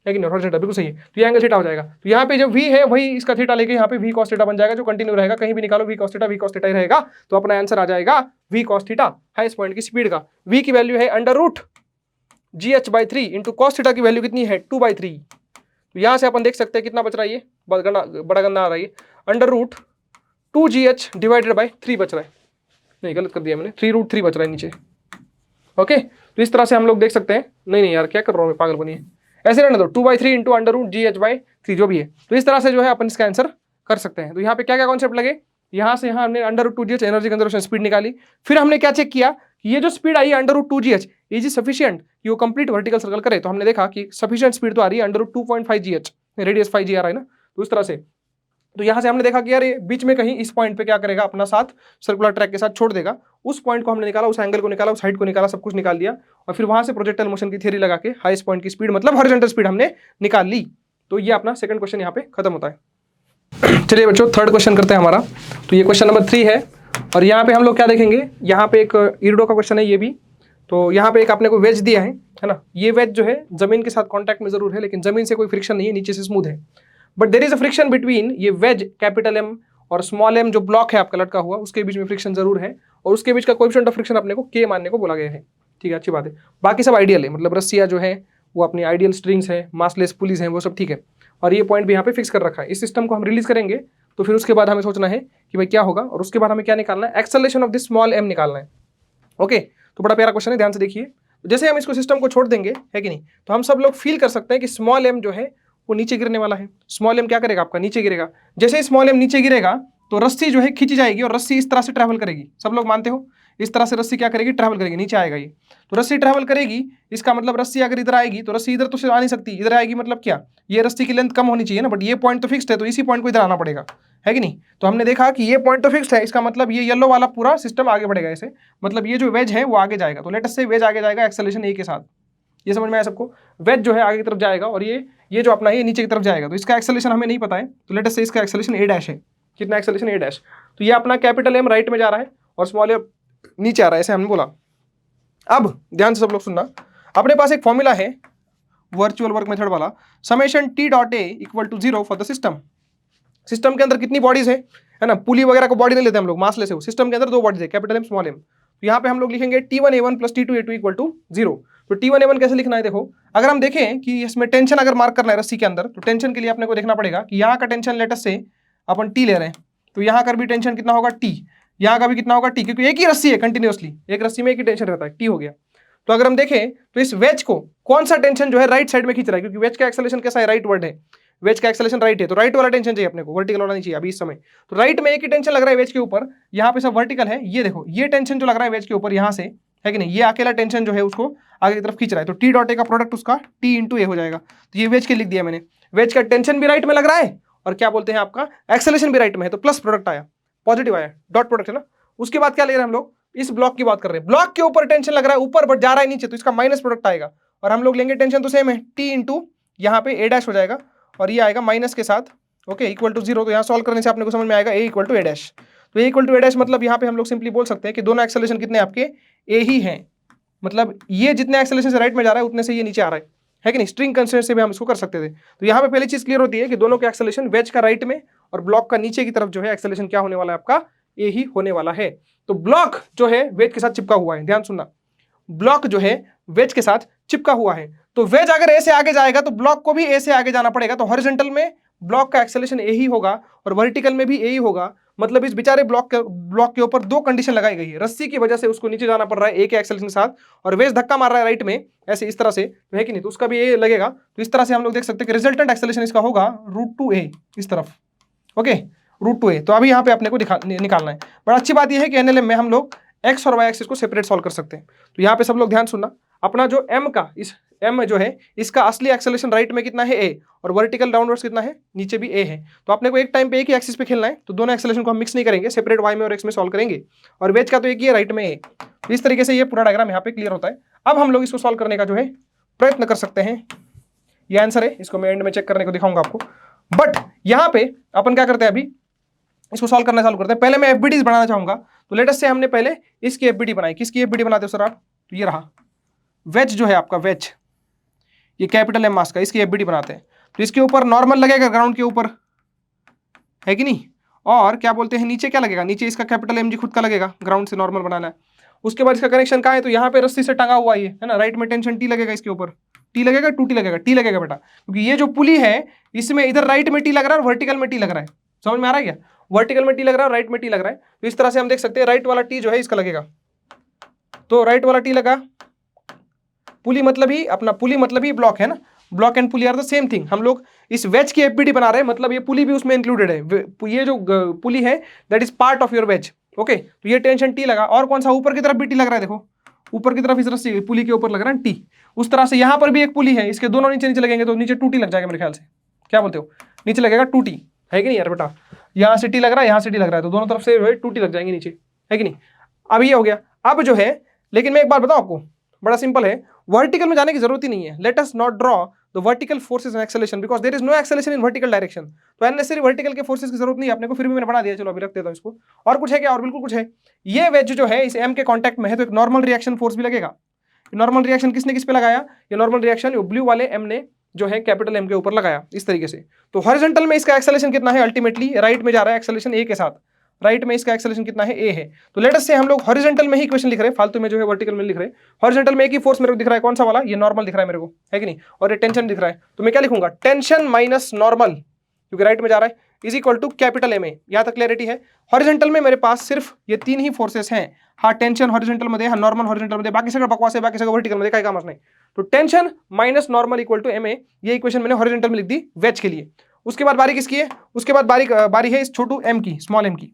लेकिन हॉरिजॉन्टल बिल्कुल सही है, तो ये एंगल थीटा हो जाएगा। तो यहाँ पे जो v है वही इसका थीटा लेके यहाँ पे v cos थीटा बन जाएगा, जो कंटिन्यू रहेगा, कहीं भी निकालो v cos थीटा ही रहेगा। तो अपना आंसर आ जाएगा v cos theta, highest point की स्पीड का। v की वैल्यू है √GH/3 इंटू कॉस थीटा की वैल्यू कितनी है 2/3। तो यहाँ से अपन देख सकते हैं कितना बच रहा है, ये बड़ा गंदा आ रहा है, √2GH डिवाइडेड बाई 3 बच रहा है, नहीं गलत कर दिया मैंने, 3√3 बच रहा है नीचे। ओके, तो इस तरह से हम लोग देख सकते हैं, नहीं यार क्या कर रहा हूँ मैं, पागल बनिए, ऐसे रहने दो, 2/3 इंटू √GH/3 जो भी है। तो इस तरह से जो है अपन इसका आंसर कर सकते हैं। तो यहाँ पे क्या क्या कॉन्सेप्ट लगे, यहाँ से यहाँ हमने √2GH एनर्जी कंजर्वेशन स्पीड निकाली, फिर हमने क्या चेक किया कि ये जो स्पीड आई है √2GH इज सफिशिएंट कि वो कंप्लीट वर्टिकल सर्कल करे। तो हमने देखा कि सफिशिएंट स्पीड तो आ रही है √2.5GH, रेडियस 5G आ रहा है ना, तो इस तरह से। तो यहाँ से हमने देखा कि यार ये बीच में कहीं इस पॉइंट पे क्या करेगा, अपना साथ सर्कुलर ट्रैक के साथ छोड़ देगा, उस पॉइंट को हमने निकाला, उस एंगल को निकाला, उस हाइट को निकाला, सब कुछ निकाल दिया, और फिर वहां से प्रोजेक्टाइल मोशन की थ्योरी लगा के हाईएस्ट पॉइंट की स्पीड मतलब हॉरिजॉन्टल स्पीड हमने निकाल ली। तो ये अपना सेकंड क्वेश्चन यहाँ पे खत्म होता है। चलिए बच्चों थर्ड क्वेश्चन करते हैं हमारा। तो ये क्वेश्चन नंबर 3 है, और यहाँ पे हम लोग क्या देखेंगे, यहाँ पे एक इरिडो का क्वेश्चन है ये भी। तो यहाँ पे एक आपने को वेज दिया है ना, ये वेज जो है जमीन के साथ कॉन्टैक्ट में जरूर है, लेकिन जमीन से कोई फ्रिक्शन नहीं है, नीचे से स्मूथ है, but there is a friction between ये वेज कैपिटल M और स्मॉल m जो ब्लॉक है आपका लटका हुआ, उसके बीच में फ्रिक्शन जरूर है, और उसके बीच का कोएफिशिएंट ऑफ फ्रिक्शन अपने को K मानने को बोला गया है। ठीक है, अच्छी बात है, बाकी सब आइडियल है, मतलब रस्सियाँ जो है वो अपनी आइडियल स्ट्रिंग्स है, मासलेस पुलीज हैं, वो सब ठीक है, और ये पॉइंट भी यहाँ पे फिक्स कर रखा है। इस सिस्टम को हम रिलीज करेंगे तो फिर उसके बाद हमें सोचना है कि भाई क्या होगा, और उसके बाद हमें क्या निकालना है, acceleration of this small m निकालना है। ओके, तो बड़ा प्यारा क्वेश्चन है, ध्यान से देखिए। जैसे हम इसको सिस्टम को छोड़ देंगे है कि नहीं, तो हम सब लोग फील कर सकते हैं कि स्मॉल m जो है वो नीचे गिरने वाला है। स्मॉल m क्या करेगा, आपका नीचे गिरेगा। जैसे स्मॉल m नीचे गिरेगा तो रस्सी जो है खींची जाएगी, और रस्सी इस तरह से ट्रैवल करेगी, सब लोग मानते हो, इस तरह से रस्सी क्या करेगी, ट्रैवल करेगी, नीचे आएगा ये। तो रस्सी ट्रैवल करेगी, इसका मतलब रस्सी अगर इधर आएगी तो रस्सी इधर तो आ नहीं सकती, इधर आएगी मतलब क्या, ये रस्सी की लेंथ कम होनी चाहिए ना, बट ये पॉइंट तो फिक्स्ड है, तो इसी पॉइंट को इधर आना पड़ेगा, है कि नहीं। तो हमने देखा कि ये पॉइंट तो फिक्स्ड है, इसका मतलब ये येलो वाला पूरा सिस्टम आगे बढ़ेगा ऐसे, मतलब ये जो वेज है वो आगे जाएगा। तो लेट अस से वेज आगे जाएगा एक्सेलरेशन A के साथ, ये समझ में आया सबको, वेज जो है आगे की तरफ जाएगा, और ये जो अपना ये नीचे की तरफ जाएगा। तो इसका एक्सेलरेशन हमें नहीं पता है, तो लेट अस से इसका एक्सेलरेशन A' है, कितना एक्सेलरेशन A'। तो ये अपना कैपिटल M राइट में जा रहा है और स्मॉल m नीचे आ रहा है, ऐसे हमने बोला। अब ध्यान से सब लोग सुनना, अपने पास एक फॉर्मूला है वर्चुअल वर्क मेथड वाला, summation T.A = 0 for the system. System के अंदर कितनी बॉडीज है ना, पुली वगैरह को बॉडी नहीं लेते हम लोग, मास लेस है। सिस्टम के अंदर 2 बॉडीज है, कैपिटल M स्मॉल m। तो यहाँ पे हम लोग लिखेंगे T1A1 + T2A2 = 0। तो T1A1 कैसे लिखना है, देखो अगर हम देखें कि इसमें टेंशन अगर मार्क करना है रस्सी के अंदर, तो टेंशन के लिए अपने को देखना पड़ेगा कि यहाँ का टेंशन लेट अस से अपन T ले रहे हैं, तो यहाँ का भी टेंशन कितना होगा T, यहाँ का भी कितना होगा T, क्योंकि एक ही रस्सी है कंटिन्यूअसली, एक रस्सी में एक ही टेंशन रहता है, T हो गया। तो अगर हम देखें तो इस वेज को कौन सा टेंशन जो है राइट साइड में खींच रहा है, क्योंकि वेज का एक्सेलरेशन कैसा है, राइट वर्ड है, वेज का एक्सेलरेशन राइट है, तो राइट वाला टेंशन चाहिए अपने को, वर्टिकल वाला नहीं चाहिए अभी इस समय। तो राइट में एक ही टेंशन लग रहा है वेज के ऊपर, यहाँ पे सब वर्टिकल है। ये देखो ये टेंशन जो लग रहा है वेज के ऊपर यहाँ से, है कि नहीं, ये अकेला टेंशन जो है उसको आगे की तरफ खींच रहा है। तो T.A का प्रोडक्ट उसका T × A हो जाएगा। तो ये वेज के लिख दिया मैंने, वेज का टेंशन भी राइट में लग रहा है और क्या बोलते हैं आपका एक्सेलरेशन भी राइट में है, तो प्लस प्रोडक्ट आया, पॉजिटिव आया, डॉट प्रोडक्ट है ना। उसके बाद क्या ले रहे हैं हम लोग, इस ब्लॉक की बात कर रहे हैं, ब्लॉक के ऊपर टेंशन लग रहा है ऊपर बट जा रहा है नीचे, तो इसका माइनस प्रोडक्ट आएगा, और हम लोग लेंगे टेंशन तो सेम है T × यहाँ पे A' हो जाएगा, और ये आएगा माइनस के साथ, ओके, इक्वल टू 0। तो यहाँ सॉल्व करने से अपने को समझ में आएगा a equal to a dash. तो a equal to a dash मतलब यहाँ पे हम लोग सिंपली बोल सकते हैं कि दोनों एक्सेलरेशन कितने आपके a ही हैं, मतलब ये जितने एक्सेलरेशन से राइट में जा रहा है उतने से ये नीचे आ रहा है कि नहीं। स्ट्रिंग कंस्ट्रेंट से भी हम इसको कर सकते थे। तो यहाँ पे पहली चीज क्लियर होती है कि दोनों के एक्सेलरेशन वेज का राइट में और ब्लॉक का नीचे की तरफ जो है एक्सेलरेशन क्या होने वाला है, आपका a ही होने वाला है। तो ब्लॉक जो है वेज के साथ चिपका हुआ है, ध्यान सुनना, ब्लॉक जो है वेज के साथ चिपका हुआ है। तो वेज अगर ए से आगे जाएगा तो ब्लॉक को भी ए से आगे जाना पड़ेगा। तो हॉरिजॉन्टल में ब्लॉक का एक्सेलरेशन ए ही होगा और वर्टिकल में भी ए ही होगा। मतलब इस बेचारे ब्लॉक के ऊपर दो कंडीशन लगाई गई है। रस्सी की वजह से उसको नीचे जाना पड़ रहा है ए के एक्सेलरेशन के साथ, और वेज धक्का मार रहा है राइट में ऐसे इस तरह से, तो है कि नहीं, तो उसका भी ए लगेगा। तो इस तरह से हम लोग देख सकते हैं कि रिजल्टेंट एक्सेलरेशन इसका होगा √2a इस तरफ, ओके, √2a। तो अभी यहाँ पे अपने को निकालना है। बड़ा अच्छी बात यह है कि एनएलएम में हम लोग एक्स और वाई एक्सिस को सेपरेट सॉल्व कर सकते हैं। तो यहाँ पे सब लोग ध्यान सुनना, अपना जो m का इस m जो है इसका असली एक्सेलरेशन राइट में कितना है a, और वर्टिकल डाउनवर्ड्स कितना है, नीचे भी a है। तो अपने को एक टाइम पे एक ही एक्सिस पे खेलना है, तो दोनों एक्सेलरेशन को हम मिक्स नहीं करेंगे, सेपरेट y में और x में सॉल्व करेंगे। और वेज का तो एक ही है, राइट में a। तो इस तरीके से ये पूरा डायग्राम यहाँ पे क्लियर होता है। अब हम लोग इसको सॉल्व करने का जो है प्रयत्न कर सकते हैं। ये आंसर है, इसको मैं एंड में चेक करने को दिखाऊंगा आपको। बट यहाँ पे अपन क्या करते हैं, अभी इसको सॉल्व करना चालू करते हैं। पहले मैं एफबीडीज बनाना चाहूंगा। तो लेट अस से हमने पहले इसकी एफबीडी बनाई। किसकी एफबीडी बनाते हो सर आप? तो ये रहा वेज जो है आपका, वेज, ये कैपिटल एम मास का, इसकी एफबीडी बनाते हैं। तो इसके ऊपर नॉर्मल लगेगा ग्राउंड के ऊपर, है कि नहीं, और क्या बोलते हैं नीचे क्या लगेगा, नीचे इसका कैपिटल एम जी खुद का लगेगा, ग्राउंड से नॉर्मल बनाना है। उसके बाद इसका कनेक्शन कहाँ है, तो यहाँ पे रस्सी से टंगा हुआ ये है ना, राइट में टेंशन टी लगेगा, इसके ऊपर टी लगेगा, 2t लगेगा, टी लगेगा बेटा, क्योंकि ये जो पुली है इसमें इधर राइट में टी लग रहा है और वर्टिकल में टी लग रहा है। समझ में आ रहा है क्या? वर्टिकल में टी लग रहा है, राइट में टी लग रहा है। तो इस तरह से हम देख सकते हैं राइट वाला टी जो है इसका लगेगा, तो राइट वाला टी लगा। पुली मतलब ही अपना, पुली मतलब ही ब्लॉक है ना, block and pulley are the same thing. हम लोग इस वेज की एफबीडी बना रहे हैं, मतलब ये पुली भी उसमें इंक्लूडेड है। ये जो पुली है that is part of your ways, okay. तो ये टेंशन टी लगा, और कौन सा ऊपर की तरफ भी टी लग रहा है, देखो ऊपर की तरफ इस रस्सी पुली के ऊपर लग रहा है टी। उस तरह से यहाँ पर भी एक पुली है, इसके दोनों नीचे नीचे लगेंगे तो नीचे 2t लग जाएगा मेरे ख्याल से। क्या बोलते हो? नीचे लगेगा 2t, है कि नहीं यार बेटा? यहाँ से टी लग रहा है, यहाँ से टी लग रहा है, तो दोनों तरफ से 2t लग जाएंगे नीचे, है कि नहीं? अब ये हो गया। अब जो है, लेकिन मैं एक बात बताऊं आपको, बड़ा सिंपल है, वर्टिकल में जाने की जरूरत ही नहीं है। Let us not draw the vertical forces and acceleration because there is no acceleration in vertical direction. तो अननेसेसरी वर्टिकल के फोर्सेस की जरूरत नहीं है अपने को, फिर भी मैंने बना दिया। चलो अभी रख देता हूं इसको। और कुछ है क्या? और बिल्कुल कुछ है। ये वेज जो है इस एम के कांटेक्ट में है, तो एक नॉर्मल रिएक्शन फोर्स भी लगेगा। नॉर्मल रिएक्शन किसने किस पे लगाया? ये नॉर्मल रिएक्शन ब्लू वाले एम ने जो है कैपिटल एम के ऊपर लगाया इस तरीके से। तो हॉरिजॉन्टल में इसका एक्सेलरेशन कितना है? अल्टीमेटली राइट में जा रहा है एक्सेलरेशन ए के साथ, राइट में इसका एक्सेलरेशन कितना है? ए है। तो लेट अस से हम लोग हॉरिजॉन्टल में ही इक्वेशन लिख रहे हैं, फालतू में जो है वर्टिकल में लिख रहे हैं। हॉरिजॉन्टल में एक ही फोर्स मेरे को दिख रहा है, कौन सा वाला? ये नॉर्मल दिख रहा है मेरे को, है कि नहीं, और ये टेंशन दिख रहा है। तो मैं क्या लिखूंगा? टेंशन माइनस नॉर्मल, क्योंकि राइट में जा रहा है, is equal to capital M A. यहां तक क्लैरिटी है? हॉरिजॉन्टल में मेरे पास सिर्फ ये 3 ही फोर्सेस हैं। हाँ टेंशन हॉरिजॉन्टल मध्ये, हाँ नॉर्मल हॉरिजॉन्टल मध्ये, बाकी सगळं बकवास है, बाकी सगळं वर्टिकल मध्ये, काय कामच नाही। तो tension minus normal equal to M A, ये इक्वेशन मैंने हॉरिजॉन्टल में लिख दी वेज के लिए। उसके बाद बारी किसकी है? उसके बाद बारी है इस छोटू एम की, स्मॉल एम की।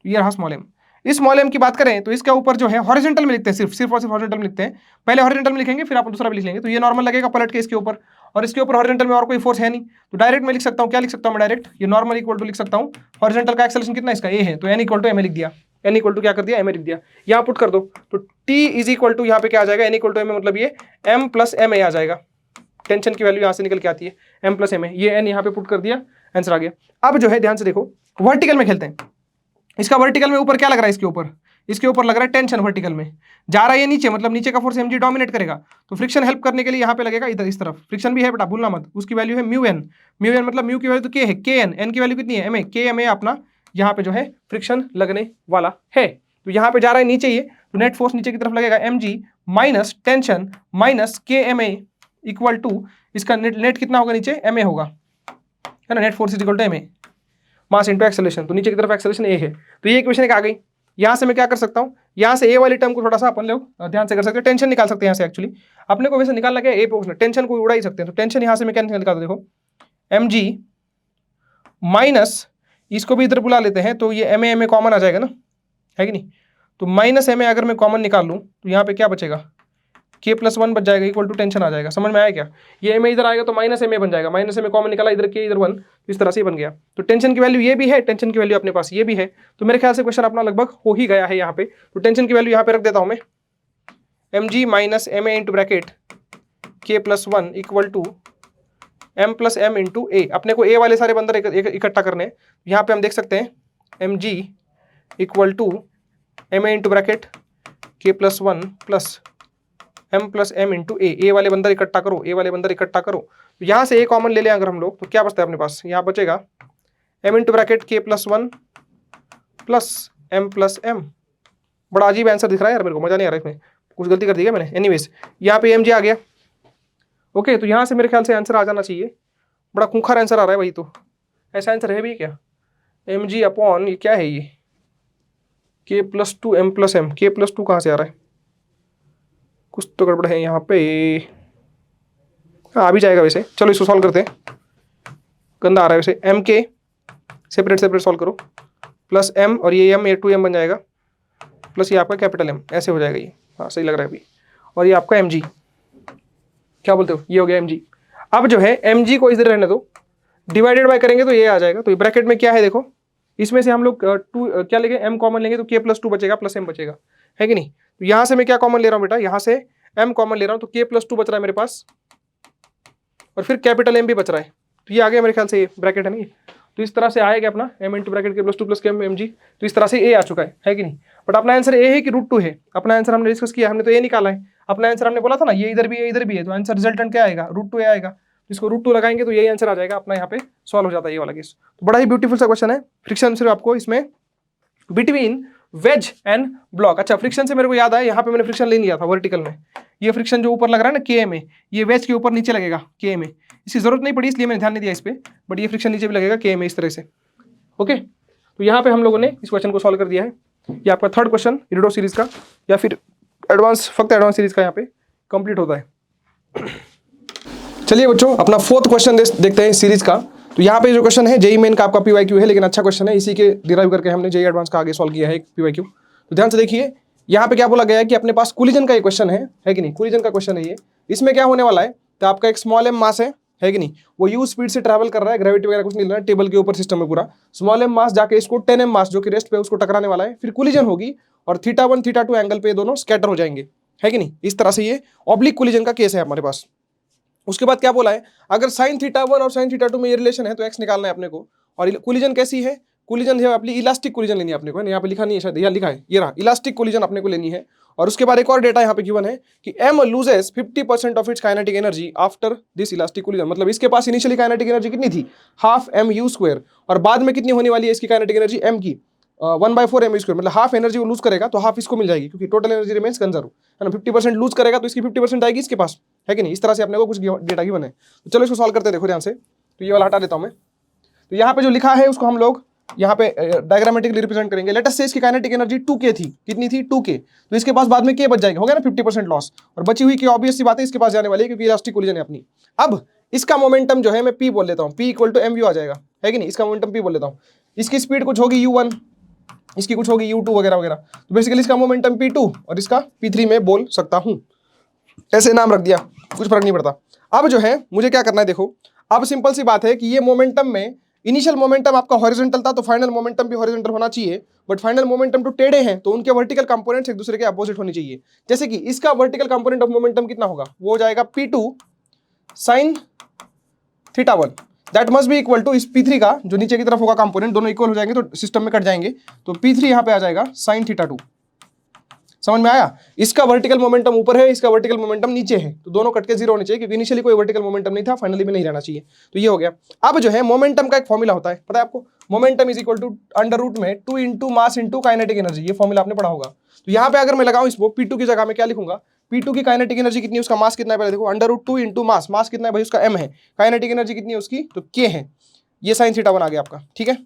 ये रहा स्मॉल एम। इस स्मॉल एम की बात करें तो इसका ऊपर जो है हॉरिजॉन्टल में लिखते हैं, सिर्फ और सिर्फ हॉरिजॉन्टल में लिखते हैं। पहले हॉरिजॉन्टल में लिखेंगे, फिर आप दूसरा भी लिख लेंगे। तो ये नॉर्मल लगेगा पलट के इसके ऊपर, और इसके ऊपर हॉरिजॉन्टल में और कोई फोर्स है नहीं, तो डायरेक्ट मैं लिख सकता हूँ। क्या लिख सकता हूँ मैं? डायरेक्ट ये नॉर्मल इक्वल टू लिख सकता हूँ, हॉरिजॉन्टल का एक्सेलरेशन कितना इसका? ए है, तो N equal to M A लिख दिया। एन इक्वल टू क्या कर दिया? एम ए लिख दिया। यहाँ पुट कर दो, तो टी इज इक्वल टू यहाँ पे क्या आ जाएगा? N equal to M A, मतलब ये एम प्लस एम ए आ जाएगा। टेंशन की वैल्यू यहाँ से निकल के आती है एम प्लस एम ए। ये एन यहाँ पे पुट कर दिया, आंसर आ गया। अब जो है ध्यान से देखो, वर्टिकल में खेलते हैं। इसका वर्टिकल में ऊपर क्या लग रहा है? इसके ऊपर लग रहा है टेंशन, वर्टिकल में जा रहा है ये नीचे, मतलब नीचे का फोर्स एमजी डोमिनेट करेगा। तो फ्रिक्शन हेल्प करने के लिए यहाँ पे लगेगा इधर, इस तरफ फ्रिक्शन भी है बेटा, भूलना मत। उसकी वैल्यू है म्यू एन। म्यू एन मतलब म्यू की वैल्यू तो के है, के एन, एन की वैल्यू कितनी है? M A. के एम ए अपना यहाँ पे जो है फ्रिक्शन लगने वाला है। तो यहाँ पे जा रहा है नीचे ये, तो नेट फोर्स नीचे की तरफ लगेगा M G minus tension minus K M A equal to, इसका नेट कितना होगा? नीचे एम ए होगा, है ना। Net force is equal to M A mass into acceleration. तो नीचे की तरफ एक्सेलरेशन ए है। तो ये इक्वेशन एक आ गई। यहाँ से मैं क्या कर सकता हूँ? यहाँ से ए वाली टर्म को थोड़ा सा अपन लोग ध्यान से कर सकते हैं, टेंशन निकाल सकते हैं यहाँ से। एक्चुअली अपने को वैसे निकालना क्या है? ए पे टेंशन को उड़ा ही सकते हैं। तो टेंशन यहाँ से मैं क्या निकाल दो, देखो एम जी माइनस, इसको भी इधर बुला लेते हैं, तो ये एम ए कॉमन आ जाएगा ना, है कि नहीं। तो माइनस एम ए अगर मैं कॉमन निकाल लूँ तो यहाँ पे क्या बचेगा? के प्लस 1 बच जाएगा, इक्वल टू टेंशन आ जाएगा। समझ में आया क्या? ये एम ए इधर आएगा तो माइनस एम ए बन जाएगा, माइनस एम ए कॉमन निकाला, इधर के इधर 1, इस तरह से बन गया। तो टेंशन की वैल्यू ये भी है, टेंशन की वैल्यू अपने पास ये भी है। तो मेरे ख्याल से क्वेश्चन अपना लगभग हो ही गया है यहाँ पे। तो टेंशन की वैल्यू यहाँ पे रख देता हूँ मैं, M G minus M A into bracket के plus 1 equal to m plus M into A. अपने को ए वाले सारे बंदर इकट्ठा करने हैं। यहाँ पे हम देख सकते हैं M G equal to M A into bracket के plus one plus M plus M into A वाले बंदर इकट्ठा करो, ए वाले बंदर इकट्ठा करो। यहाँ से ए कॉमन ले लें अगर हम लोग, तो क्या बचता है अपने पास, यहाँ बचेगा एम इंटू ब्रैकेट के plus one plus M plus M. बड़ा अजीब आंसर दिख रहा है यार मेरे को, मजा नहीं आ रहा इसमें, कुछ गलती कर दी क्या मैंने। एनीवेज यहाँ पे एम जी आ गया। ओके, तो यहाँ से मेरे ख्याल से आंसर आ जाना चाहिए। बड़ा खूंखार आंसर आ रहा है भाई, तो ऐसा आंसर है भी क्या, एम जी अपॉन ये क्या है, ये K plus two M plus M. K plus two कहाँ से आ रहा है, कुछ तो गड़बड़ है यहाँ पे। हाँ, आ भी जाएगा वैसे, चलो इसको सॉल्व करते हैं। गंदा आ रहा है वैसे। एम के सेपरेट सेपरेट सॉल्व करो, प्लस एम और ये एम, ये टू एम बन जाएगा, प्लस ये आपका कैपिटल एम, ऐसे हो जाएगा ये। हाँ सही लग रहा है अभी। और ये आपका एम जी, क्या बोलते हो, ये हो गया एम जी। अब जो है एम जी को इधर रहने दो, डिवाइडेड बाय करेंगे तो ये आ जाएगा। तो ये ब्रैकेट में क्या है देखो, इसमें से हम लोग टू क्या लेंगे, एम कॉमन लेंगे तो के प्लस टू बचेगा प्लस एम बचेगा, है कि नहीं। तो यहाँ से मैं क्या कॉमन ले रहा हूँ बेटा, यहाँ से एम कॉमन ले रहा हूँ, तो के प्लस टू बच रहा है मेरे पास, और फिर कैपिटल एम भी बच रहा है। तो ये आ गया मेरे ख्याल से, ये ब्रैकेट है नहीं। तो इस तरह से आएगा अपना एम इंटू ब्रैकेट के प्लस टू प्लस के एम जी। तो इस तरह से ए आ चुका है कि नहीं। बट अपना आंसर ए है कि रूट टू है, अपना आंसर हमने डिस्कस किया, हमने तो ए निकाला है। अपना आंसर हमने बोला था ना, ये इधर भी है इधर भी है, तो आंसर रिजल्टेंट क्या आएगा, रूट टू ए आएगा। इसको रूट टू लगाएंगे तो यही आंसर आ जाएगा अपना, यहाँ पे सॉल्व हो जाता है ये वाला केस। तो बड़ा ही ब्यूटीफुल सा क्वेश्चन है। फ्रिक्शन सिर्फ आपको इसमें बिटवीन वेज एंड ब्लॉक। अच्छा, फ्रिक्शन से मेरे को याद आया, यहाँ पे मैंने फ्रिक्शन ले लिया था वर्टिकल में। ये फ्रिक्शन जो ऊपर लग रहा है ना के में, ये वेज के ऊपर नीचे लगेगा के में। इसकी जरूरत नहीं पड़ी इसलिए मैंने ध्यान नहीं दिया इस पे, बट ये फ्रिक्शन नीचे भी लगेगा के में इस तरह से। ओके, तो यहाँ पे हम लोगों ने इस क्वेश्चन को सॉल्व कर दिया है। ये आपका थर्ड क्वेश्चन इरिडो सीरीज का, या फिर एडवांस, फक्त एडवांस सीरीज का यहाँ पे कंप्लीट होता है। चलिए बच्चों, अपना फोर्थ क्वेश्चन देखते हैं सीरीज का। तो यहाँ पे जो क्वेश्चन है जेई मेन का आपका पीवाईक्यू है, लेकिन अच्छा क्वेश्चन है, इसी के डिराइव करके हमने जेई एडवांस का आगे सॉल्व किया है एक पीवाईक्यू। तो ध्यान से देखिए, यहाँ पे क्या बोला गया है कि अपने पास कोलिजन का एक क्वेश्चन है कि नहीं, कोलिजन का क्वेश्चन है ये। इसमें क्या होने वाला है, तो आपका एक स्मॉल एम मास है कि नहीं, वो यू स्पीड से ट्रैवल कर रहा है, ग्रेविटी वगैरह कुछ नहीं लेना, टेबल के ऊपर सिस्टम में पूरा स्मॉल एम मास जाके इसको 10 एम मास जो कि रेस्ट पे उसको टकराने वाला है, फिर कोलिजन होगी और थीटा 1 थीटा 2 एंगल पे दोनों स्कैटर हो जाएंगे, है कि नहीं। इस तरह से ये ऑब्लिक कोलिजन का केस है हमारे पास। उसके बाद क्या बोला है, अगर साइन थीटा 1 और साइन थीटा 2 में ये रिलेशन है तो एक्स निकालना है अपने को। और कोलिजन कैसी है, कोलिजन है अपनी इलास्टिक कोलिजन लेनी है अपने को, यहाँ पे लिखा नहीं है शायद, यहाँ लिखा है, ये रहा, इलास्टिक कोलिजन अपने को लेनी है। और उसके बाद एक और डेटा यहाँ पे गिवन है कि m loses 50% of its kinetic energy after this elastic collision. मतलब इसके पास इनिशियली काइनेटिक एनर्जी कितनी थी, हाफ एम यू स्क्वायर, और बाद में कितनी होने वाली है इसकी काइनेटिक एनर्जी m की 1/4 एम स्क्वायर। मतलब हाफ एनर्जी वो लूज करेगा तो हाफ इसको मिल जाएगी, क्योंकि टोटल एनर्जी रिमेंस कंजर्व है ना। 50% लूज करेगा तो इसकी 50% आएगी इसके पास, है कि नहीं। इस तरह से अपने को कुछ डेटा गिवन है। तो चलो इसको सॉल्व करते हैं, देखो ध्यान से। तो ये वाला हटा देता हूँ मैं। तो यहाँ पे जो लिखा है उसको हम लोग यहाँ पे डायग्रामेटिकली रिप्रेजेंट करेंगे। लेट अस से इसकी काइनेटिक एनर्जी 2k थी, कितनी थी 2k, तो इसके पास बाद में k बच जाएगा, हो गया ना 50% लॉस, और बची हुई k ऑब्वियस सी बात है इसके पास जाने वाली है, क्योंकि इलास्टिक कोलिजन है अपनी। अब इसका मोमेंटम जो है मैं p बोल लेता हूँ, p equal to M U आ जाएगा, है कि नहीं। इसका मोमेंटम p बोल लेता हूँ। इसकी स्पीड कुछ होगी u1, इसकी कुछ होगी u2 वगैरह वगैरह। तो बेसिकली इसका मोमेंटम p2 और इसका p3 में बोल सकता हूँ, ऐसे नाम रख दिया, कुछ फर्क नहीं पड़ता। अब जो है मुझे क्या करना है, देखो अब सिंपल सी बात है कि ये मोमेंटम में इनिशियल मोमेंटम आपका हॉरिजॉन्टल था, तो फाइनल मोमेंटम भी हॉरिजॉन्टल होना चाहिए। बट फाइनल मोमेंटम तो टेढ़े हैं, तो उनके वर्टिकल कंपोनेंट्स एक दूसरे के अपोजिट होनी चाहिए। जैसे कि इसका वर्टिकल कंपोनेंट ऑफ मोमेंटम कितना होगा, वो हो जाएगा p2 sin theta 1, that must be equal to इस p3 का जो नीचे की तरफ होगा कंपोनेंट, दोनों इक्वल हो जाएंगे तो सिस्टम में कट जाएंगे, तो p3 यहाँ पे आ जाएगा sin थीटा 2। समझ में आया। इसका वर्टिकल मोमेंटम ऊपर है, इसका वर्टिकल मोमेंटम नीचे है, तो दोनों कट के जीरो होने चाहिए, क्योंकि इनिशियली कोई वर्टिकल मोमेंटम नहीं था, फाइनली भी नहीं रहना चाहिए। तो ये हो गया। अब जो है मोमेंटम का एक फॉर्मूला होता है, पता है आपको, momentum is equal to under root में 2 into mass into kinetic energy. ये फॉर्मूला आपने पढ़ा होगा। तो यहाँ पे अगर मैं लगाऊं इसको p2 की जगह में क्या लिखूंगा, p2 की काइनेटिक एनर्जी कितनी है, उसका मास कितना है, पहले देखो, अंडर रूट 2 इंटू मास, मास कितना है भाई उसका m है, काइनेटिक एनर्जी कितनी है उसकी, तो k है, ये साइन थीटा 1 आ गया आपका, ठीक है,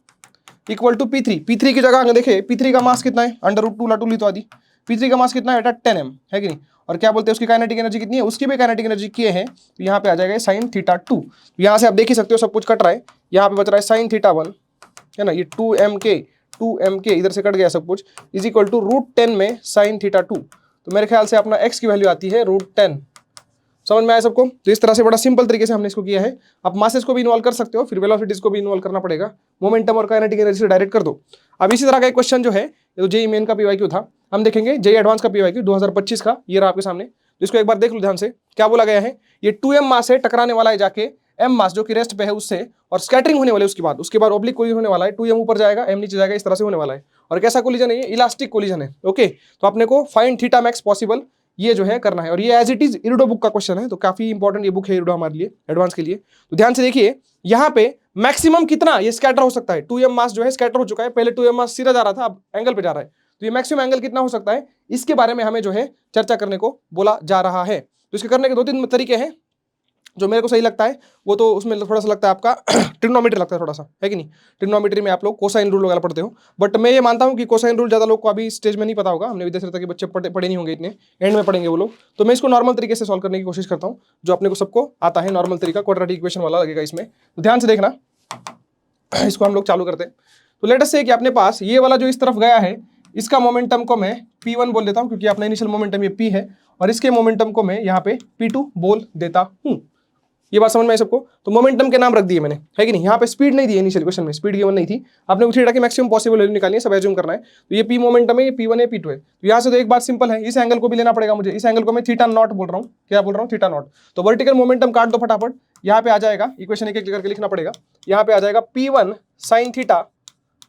इक्वल टू p3 की जगह देखे p3 का मास कितना है, अंडर रूट 2 लाटू ली तो आदि, p3 का मास कितना है बेटा 10m, है कि नहीं। और क्या बोलते हैं उसकी काइनेटिक एनर्जी कितनी है, उसकी भी काइनेटिक एनर्जी k है, तो यहाँ पे आ जाएगा sin थीटा 2। तो यहाँ से आप देख ही सकते हो सब कुछ कट रहा है, यहाँ पे बच रहा है sin थीटा 1, है ना, ये 2mk इधर से कट गया सब कुछ, इज इक्वल टू √10 में sin थीटा 2। तो मेरे ख्याल से अपना x की वैल्यू आती है √10। समझ में आया सबको। तो इस तरह से बड़ा सिंपल तरीके से हमने इसको किया है। आप मासेस को भी इन्वॉल्व कर सकते हो, फिर वेलोसिटीज को भी इन्वॉल्व करना पड़ेगा, मोमेंटम और काइनेटिक एनर्जी से डायरेक्ट कर दो। अब इसी तरह का एक क्वेश्चन जो है, जो जेई मेन का पीवाईक्यू था, हम देखेंगे जेई एडवांस का पीवाईक्यू 2025 का, ये रहा आपके सामने। तो इसको एक बार देख लो ध्यान से, क्या बोला गया है, ये 2m मास है, टकराने वाला है जाके m मास जो कि रेस्ट पे है उससे, और स्कैटरिंग होने वाले उसके बाद ऑब्लिक कोलिजन होने वाला है, 2m ऊपर जाएगा m नीचे जाएगा, इस तरह से होने वाला है। और कैसा कोलिजन है ये? इलास्टिक कोलिजन है। ओके, तो अपने को फाइंड थीटा मैक्स पॉसिबल ये जो है करना है, और ये एज इट इज इरिडो बुक का क्वेश्चन है, तो काफी इंपॉर्टेंट ये बुक है इरिडो हमारे लिए एडवांस के लिए। तो ध्यान से देखिए यहाँ पे मैक्सिमम कितना ये स्कैटर हो सकता है, 2m मास जो है स्कैटर हो चुका है, पहले 2m मास सीधा जा रहा था, अब एंगल पे जा रहा है, तो ये मैक्सिमम एंगल कितना हो सकता है, इसके बारे में हमें जो है चर्चा करने को बोला जा रहा है। तो इसके करने के 2-3 तरीके हैं, जो मेरे को सही लगता है वो तो उसमें थोड़ा सा लगता है आपका ट्रिग्नोमेट्री लगता है थोड़ा सा, है कि नहीं। ट्रिग्नोमेट्री में आप लोग कोसाइन रूल वगैरह पढ़ते हो, बट मैं ये मानता हूँ कि कोसाइन रूल ज़्यादा लोग को अभी स्टेज में नहीं पता होगा, हमने विद्यार्थी तक के बच्चे पढ़े नहीं होंगे इतने, एंड में पढ़ेंगे वो लोग। तो मैं इसको नॉर्मल तरीके से सॉल्व करने की कोशिश करता हूँ, जो अपने को सबको आता है नॉर्मल तरीका, क्वाड्रेटिक इक्वेशन वाला लगेगा इसमें। तो ध्यान से देखना, इसको हम लोग चालू करते हैं। तो लेट अस से कि अपने पास ये वाला जो इस तरफ गया है, इसका मोमेंटम को मैं P1 बोल देता हूँ, क्योंकि अपना इनिशियल मोमेंटम ये P है, और इसके मोमेंटम को मैं यहाँ पे P2 बोल देता हूँ। ये बात समझ में आई सबको? तो मोमेंटम के नाम रख दिए मैंने, है कि नहीं। यहाँ पे स्पीड नहीं दी इनिशियल क्वेश्चन में, स्पीड गिवन नहीं थी, आपने थीटा की मैक्सिमम पॉसिबल वैल्यू निकालनी है, सब एज्यूम करना है। तो ये P मोमेंटम है, ये P1 है, P2 है। तो यहाँ से तो एक बात सिंपल है, इस एंगल को भी लेना पड़ेगा मुझे, इस एंगल को मैं थीटा नॉट बोल रहा हूँ। क्या बोल रहा हूँ? Theta naught. तो वर्टिकल मोमेंटम काट दो फटाफट, यहाँ पे आ जाएगा, इक्वेशन एक एक करके लिखना पड़ेगा। यहाँ पे आ जाएगा P1 साइन थीटा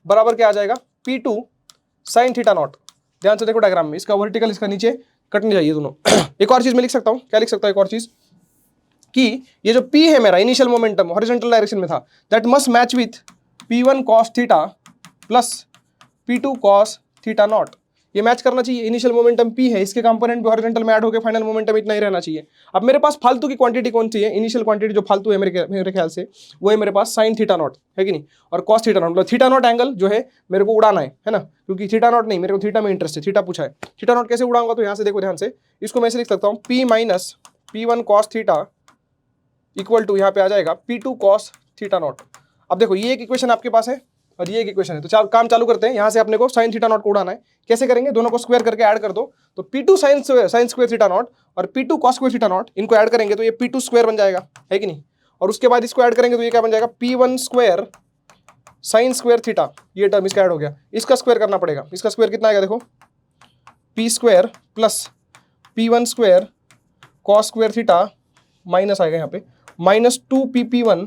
बराबर क्या आ जाएगा, P2 साइन थीटा नॉट। ध्यान से देखो डायग्राम में, इसका वर्टिकल इसका नीचे कटने चाहिए दोनों। एक और चीज मैं लिख सकता हूँ, क्या लिख सकता हूँ एक और चीज, कि ये जो P है मेरा इनिशियल मोमेंटम हॉरिजॉन्टल डायरेक्शन में था, that must match with P1 cos theta plus P2 cos theta naught. ये मैच करना चाहिए, इनिशियल मोमेंटम P है, इसके कंपोनेंट भी हॉरिजॉन्टल में ऐड होकर फाइनल मोमेंटम इतना ही रहना चाहिए। अब मेरे पास फालतू की क्वांटिटी कौन सी है, इनिशियल क्वांटिटी जो फालतू है मेरे ख्याल से वो है मेरे पास साइन थीटा नॉट, है कि नहीं, और कॉस थीटा नॉट। मतलब थीटा नॉट एंगल जो है मेरे को उड़ाना है ना, क्योंकि थीटा नॉट नहीं, मेरे को थीटा में इंटरेस्ट है, थीटा पूछा है। थीटा नॉट कैसे उड़ाऊंगा, तो यहाँ से देखो ध्यान से, इसको मैं ऐसे लिख सकता हूँ, P minus P1 cos theta equal to यहाँ पे आ जाएगा P2 cos थीटा नॉट। अब देखो ये एक इक्वेशन आपके पास है और ये एक इक्वेशन है, तो काम चालू करते हैं। यहाँ से अपने को साइन थीटा नॉट को उड़ाना है, कैसे करेंगे, दोनों को स्क्वायर करके ऐड कर दो, तो P2 sine square theta naught और P2 cos square theta naught, इनको ऐड करेंगे तो ये P2 स्क्वायर बन जाएगा, है कि नहीं। और उसके बाद इसको ऐड करेंगे तो ये क्या बन जाएगा, P1 square sine square theta, ये टर्म इसका ऐड हो गया, इसका स्क्वायर करना पड़ेगा। इसका स्क्वायर कितना आएगा देखो, P square plus P1 square cos square theta minus आएगा यहाँ पे minus 2PP1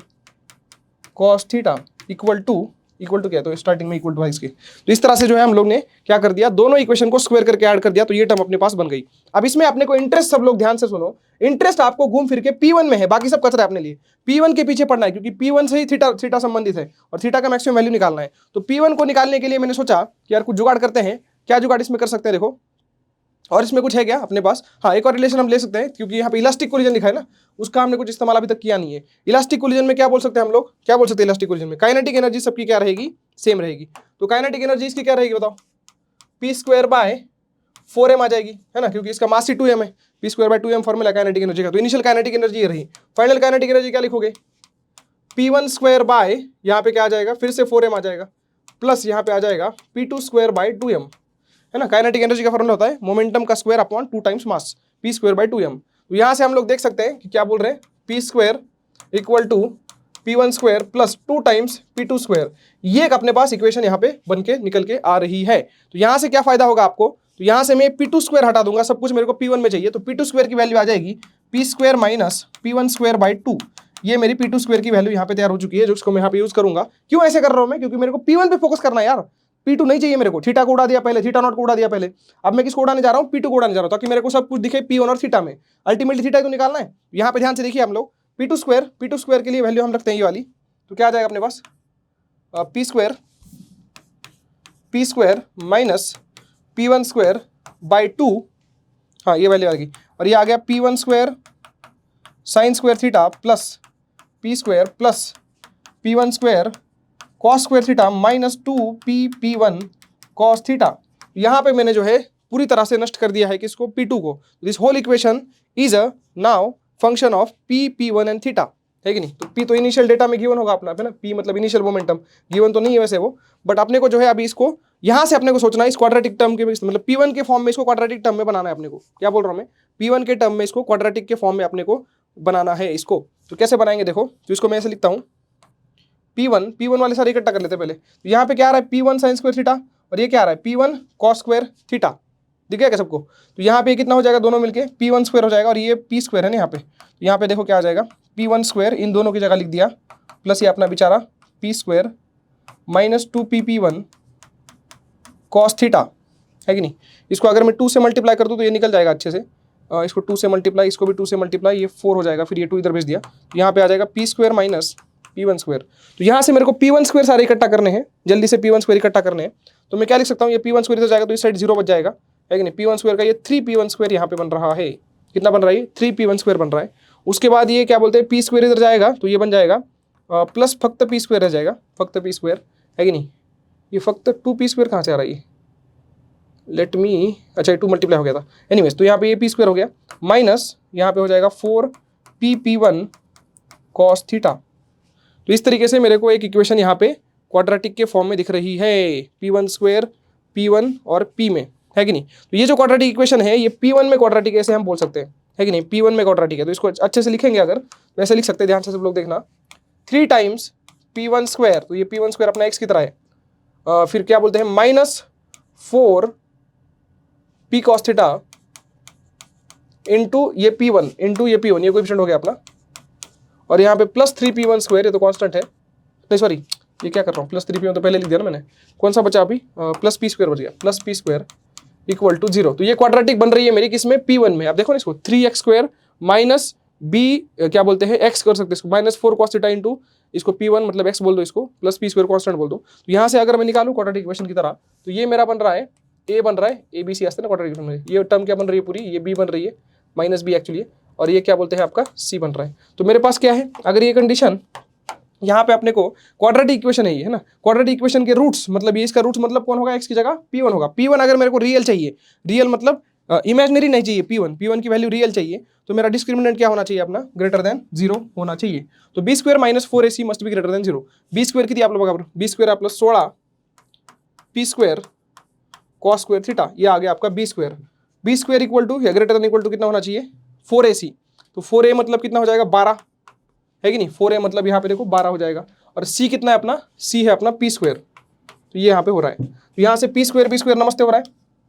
cos theta equal to क्या, तो स्टार्टिंग में इक्वल टू है इसके। तो इस तरह से जो है हम लोग ने क्या कर दिया, दोनों इक्वेशन को स्क्वायर करके ऐड कर दिया, तो ये टर्म अपने पास बन गई। अब इसमें अपने को इंटरेस्ट, सब लोग ध्यान से सुनो, इंटरेस्ट आपको घूम फिर के P1 में है, बाकी सब कचरा है अपने लिए। P1 के पीछे पड़ना है, क्योंकि P1 से ही थीटा संबंधित है और थीटा का मैक्सिमम वैल्यू निकालना है। तो P1 को निकालने के लिए मैंने सोचा कि यार कुछ जुगाड़ करते हैं। क्या जुगाड़ इसमें कर सकते हैं देखो, और इसमें कुछ है क्या अपने पास, हाँ एक और रिलेशन हम ले सकते हैं, क्योंकि यहाँ पे इलास्टिक कोलिजन लिखा है ना, उसका हमने कुछ इस्तेमाल अभी तक किया नहीं है। इलास्टिक कोलिजन में क्या बोल सकते हैं हम लोग, क्या बोल सकते हैं इलास्टिक कोलिजन में, काइनेटिक एनर्जी सबकी क्या रहेगी, सेम रहेगी। तो काइनेटिक एनर्जी इसकी क्या रहेगी बताओ, P स्क्वायर बाय 4m आ जाएगी, है ना, क्योंकि इसका मास ही 2m है, P square by 2m formula kinetic energy का। तो इनिशियल काइनेटिक एनर्जी ये रही, फाइनल काइनेटिक एनर्जी क्या लिखोगे, P1 स्क्वायर बाय यहाँ पे क्या आ जाएगा, फिर से 4m आ जाएगा, प्लस यहाँ पे आ जाएगा P2 स्क्वायर बाय 2m, है ना। काइनेटिक एनर्जी का फॉर्मूला होता है मोमेंटम का square upon 2 times mass, P square by 2m। तो यहाँ से हम लोग देख सकते हैं कि क्या बोल रहे हैं, P square equal to P1 square plus 2 times P2 square. ये एक अपने पास इक्वेशन यहाँ पे बन के निकल के आ रही है। तो यहाँ से क्या फायदा होगा आपको, तो यहाँ से मैं P2 स्क्वायर हटा दूंगा, सब कुछ मेरे को P1 में चाहिए, तो P2 स्क्वायर की वैल्यू आ जाएगी P square minus P1 square by 2। ये मेरी P2 स्क्वायर की वैल्यू यहाँ पे तैयार हो चुकी है, जो उसको मैं यहाँ पे यूज करूंगा। क्यों ऐसे कर रहा हूँ मैं, क्योंकि मेरे को P1 पे फोकस करना है यार, P2 नहीं चाहिए मेरे को। थीटा को उड़ा दिया पहले, थीटा नॉट को उड़ा दिया पहले, अब मैं किसको उड़ाने जा रहा हूँ, P2 को उड़ाने जा रहा हूँ, ताकि मेरे को सब कुछ दिखे P1 और थीटा में। अल्टीमेटली थीटा तो निकालना है। यहाँ पे ध्यान से देखिए हम लोग, P2 स्क्वायर के लिए वैल्यू हम रखते हैं ये वाली, तो क्या आ जाएगा अपने पास, P square minus P1 square by 2, हाँ ये वैल्यू आ गई, और ये आ गया P1 square sine square theta plus P square plus P1 square cos square theta minus 2PP1 cos theta. यहाँ पे मैंने जो है पूरी तरह से नष्ट कर दिया है किसको, P2 को। This whole equation is a now function of P1 and theta, है कि नहीं। तो P तो इनिशियल डेटा में गिवन होगा अपना, है ना, P मतलब इनिशियल मोमेंटम, गिवन तो नहीं है वैसे वो, बट अपने को जो है अभी इसको यहाँ से अपने को सोचना है इस क्वाड्रेटिक टर्म के, मतलब P1 के फॉर्म में इसको क्वाड्रेटिक टर्म में बनाना है अपने को। क्या बोल रहा हूँ मैं, P1 के टर्म में इसको क्वाड्रेटिक के फॉर्म में अपने को बनाना है इसको। तो कैसे बनाएंगे देखो, तो इसको मैं ऐसे लिखता हूँ, P1 वाले सारे इकट्ठा कर लेते हैं पहले। तो यहाँ पे क्या आ रहा है, P1 साइन स्क्वायर थीटा, और ये क्या आ रहा है, P1 cos स्क्वायर थीटा, दिख गया क्या सबको। तो यहाँ पे कितना हो जाएगा, दोनों मिलके P1 स्क्वायर हो जाएगा, और ये P स्क्वायर है ना यहाँ पे। तो यहाँ पे देखो क्या आ जाएगा, P1 स्क्वायर इन दोनों की जगह लिख दिया, प्लस ये अपना बेचारा P square minus 2PP1 cos theta, है कि नहीं। इसको अगर मैं 2 से मल्टीप्लाई कर दूँ तो ये निकल जाएगा अच्छे से, इसको 2 से मल्टीप्लाई, इसको भी 2 से मल्टीप्लाई, ये 4 हो जाएगा, फिर ये 2 इधर भेज दिया, तो यहाँ पे आ जाएगा P square minus P1 square. तो यहाँ से मेरे को P1 स्क्वायर सारे इकट्ठा करने हैं, जल्दी से P1 स्क्वायर इकट्ठा करने हैं, तो मैं क्या लिख सकता हूँ, ये P1 स्क्वायर इधर जाएगा तो इस साइड 0 बच जाएगा, है कि नहीं। P1 स्क्वायर का ये 3P1 स्क्वायर यहाँ पे बन रहा है, कितना बन रहा है, 3P1 स्क्वायर बन रहा है। उसके बाद ये क्या बोलते हैं, P स्क्वायर इधर जाएगा तो ये बन जाएगा प्लस फक्त P स्क्वायर रह जाएगा, फक्त P स्क्वायर, है कि नहीं। ये फक्त 2P स्क्वायर कहाँ से आ रहा है, लेट मी, अच्छा 2 मल्टीप्लाई हो गया था, एनीवेज, तो यहाँ पे ये P स्क्वायर हो गया माइनस यहाँ पे हो जाएगा 4PP1 कॉस थीटा। तो इस तरीके से मेरे को एक इक्वेशन यहाँ पे क्वाड्रेटिक के फॉर्म में दिख रही है, P1 स्क्वायर P1 और P में, है कि नहीं। तो ये जो क्वाड्रेटिक इक्वेशन है ये P1 में क्वाड्रेटिक ऐसे हम बोल सकते हैं, है कि नहीं, P1 में क्वाड्रेटिक है। तो इसको अच्छे से लिखेंगे अगर, वैसे लिख सकते हैं, ध्यान से सब लोग देखना, 3 टाइम्स P1 स्क्वायर, तो ये P1 स्क्वायर अपना x की तरह है, फिर क्या बोलते हैं minus 4P cos theta into ये P1 इंटू ये P1, ये कोएफिशिएंट हो गया अपना, और यहाँ पे प्लस 3P1 स्क्वायर, ये तो कांस्टेंट है, नहीं सॉरी ये क्या कर रहा हूँ, प्लस 3P1 तो पहले लिख दिया ना मैंने, कौन सा बचा अभी, प्लस P स्क्वायर बच गया, plus P square equal to 0। तो ये क्वाड्रेटिक बन रही है मेरी किसमें, P1 में। आप देखो ना इसको, 3x स्क्वायर माइनस b क्या बोलते हैं x कर सकते हैं इसको, माइनस 4 कॉस थीटा इंटू इसको P1 मतलब x बोल दो, इसको प्लस P स्क्वायर कांस्टेंट बोल दो। तो यहाँ से अगर मैं निकालूँ क्वाड्रेटिक इक्वेशन की तरह, तो ये मेरा बन रहा है a बन रहा है, ABC आते हैं ना क्वाड्रेटिक इक्वेशन में, ये टर्म क्या बन रही है पूरी, ये b बन रही है माइनस b एक्चुअली, और ये क्या बोलते हैं आपका c बन रहा है। तो मेरे पास क्या है, अगर ये कंडीशन यहाँ पे अपने को क्वाड्रेटिक इक्वेशन है ये, है ना, क्वाड्रेटिक इक्वेशन के रूट्स मतलब ये, इसका रूट्स मतलब कौन होगा, x की जगह P1 होगा। P1 अगर मेरे को रियल चाहिए, रियल मतलब इमेजिनरी नहीं चाहिए, P1 की वैल्यू रियल चाहिए, तो मेरा डिस्क्रिमिनेंट क्या होना चाहिए अपना, ग्रेटर देन 0 होना चाहिए। तो b square minus 4ac must be greater then 0। b square कितनी आप लोग बराबर, b square plus 16 P square cos square theta, ये आ गया आपका b स्क्वायर इक्वल टू या ग्रेटर देन इक्वल टू कितना होना चाहिए, 4ac। तो 4a मतलब कितना हो जाएगा 12, है कि नहीं, 4a मतलब यहाँ पे देखो 12 हो जाएगा, और c कितना है अपना, c है अपना P स्क्वायर, तो ये यहाँ पे हो रहा है। तो यहाँ से P स्क्वायर नमस्ते हो रहा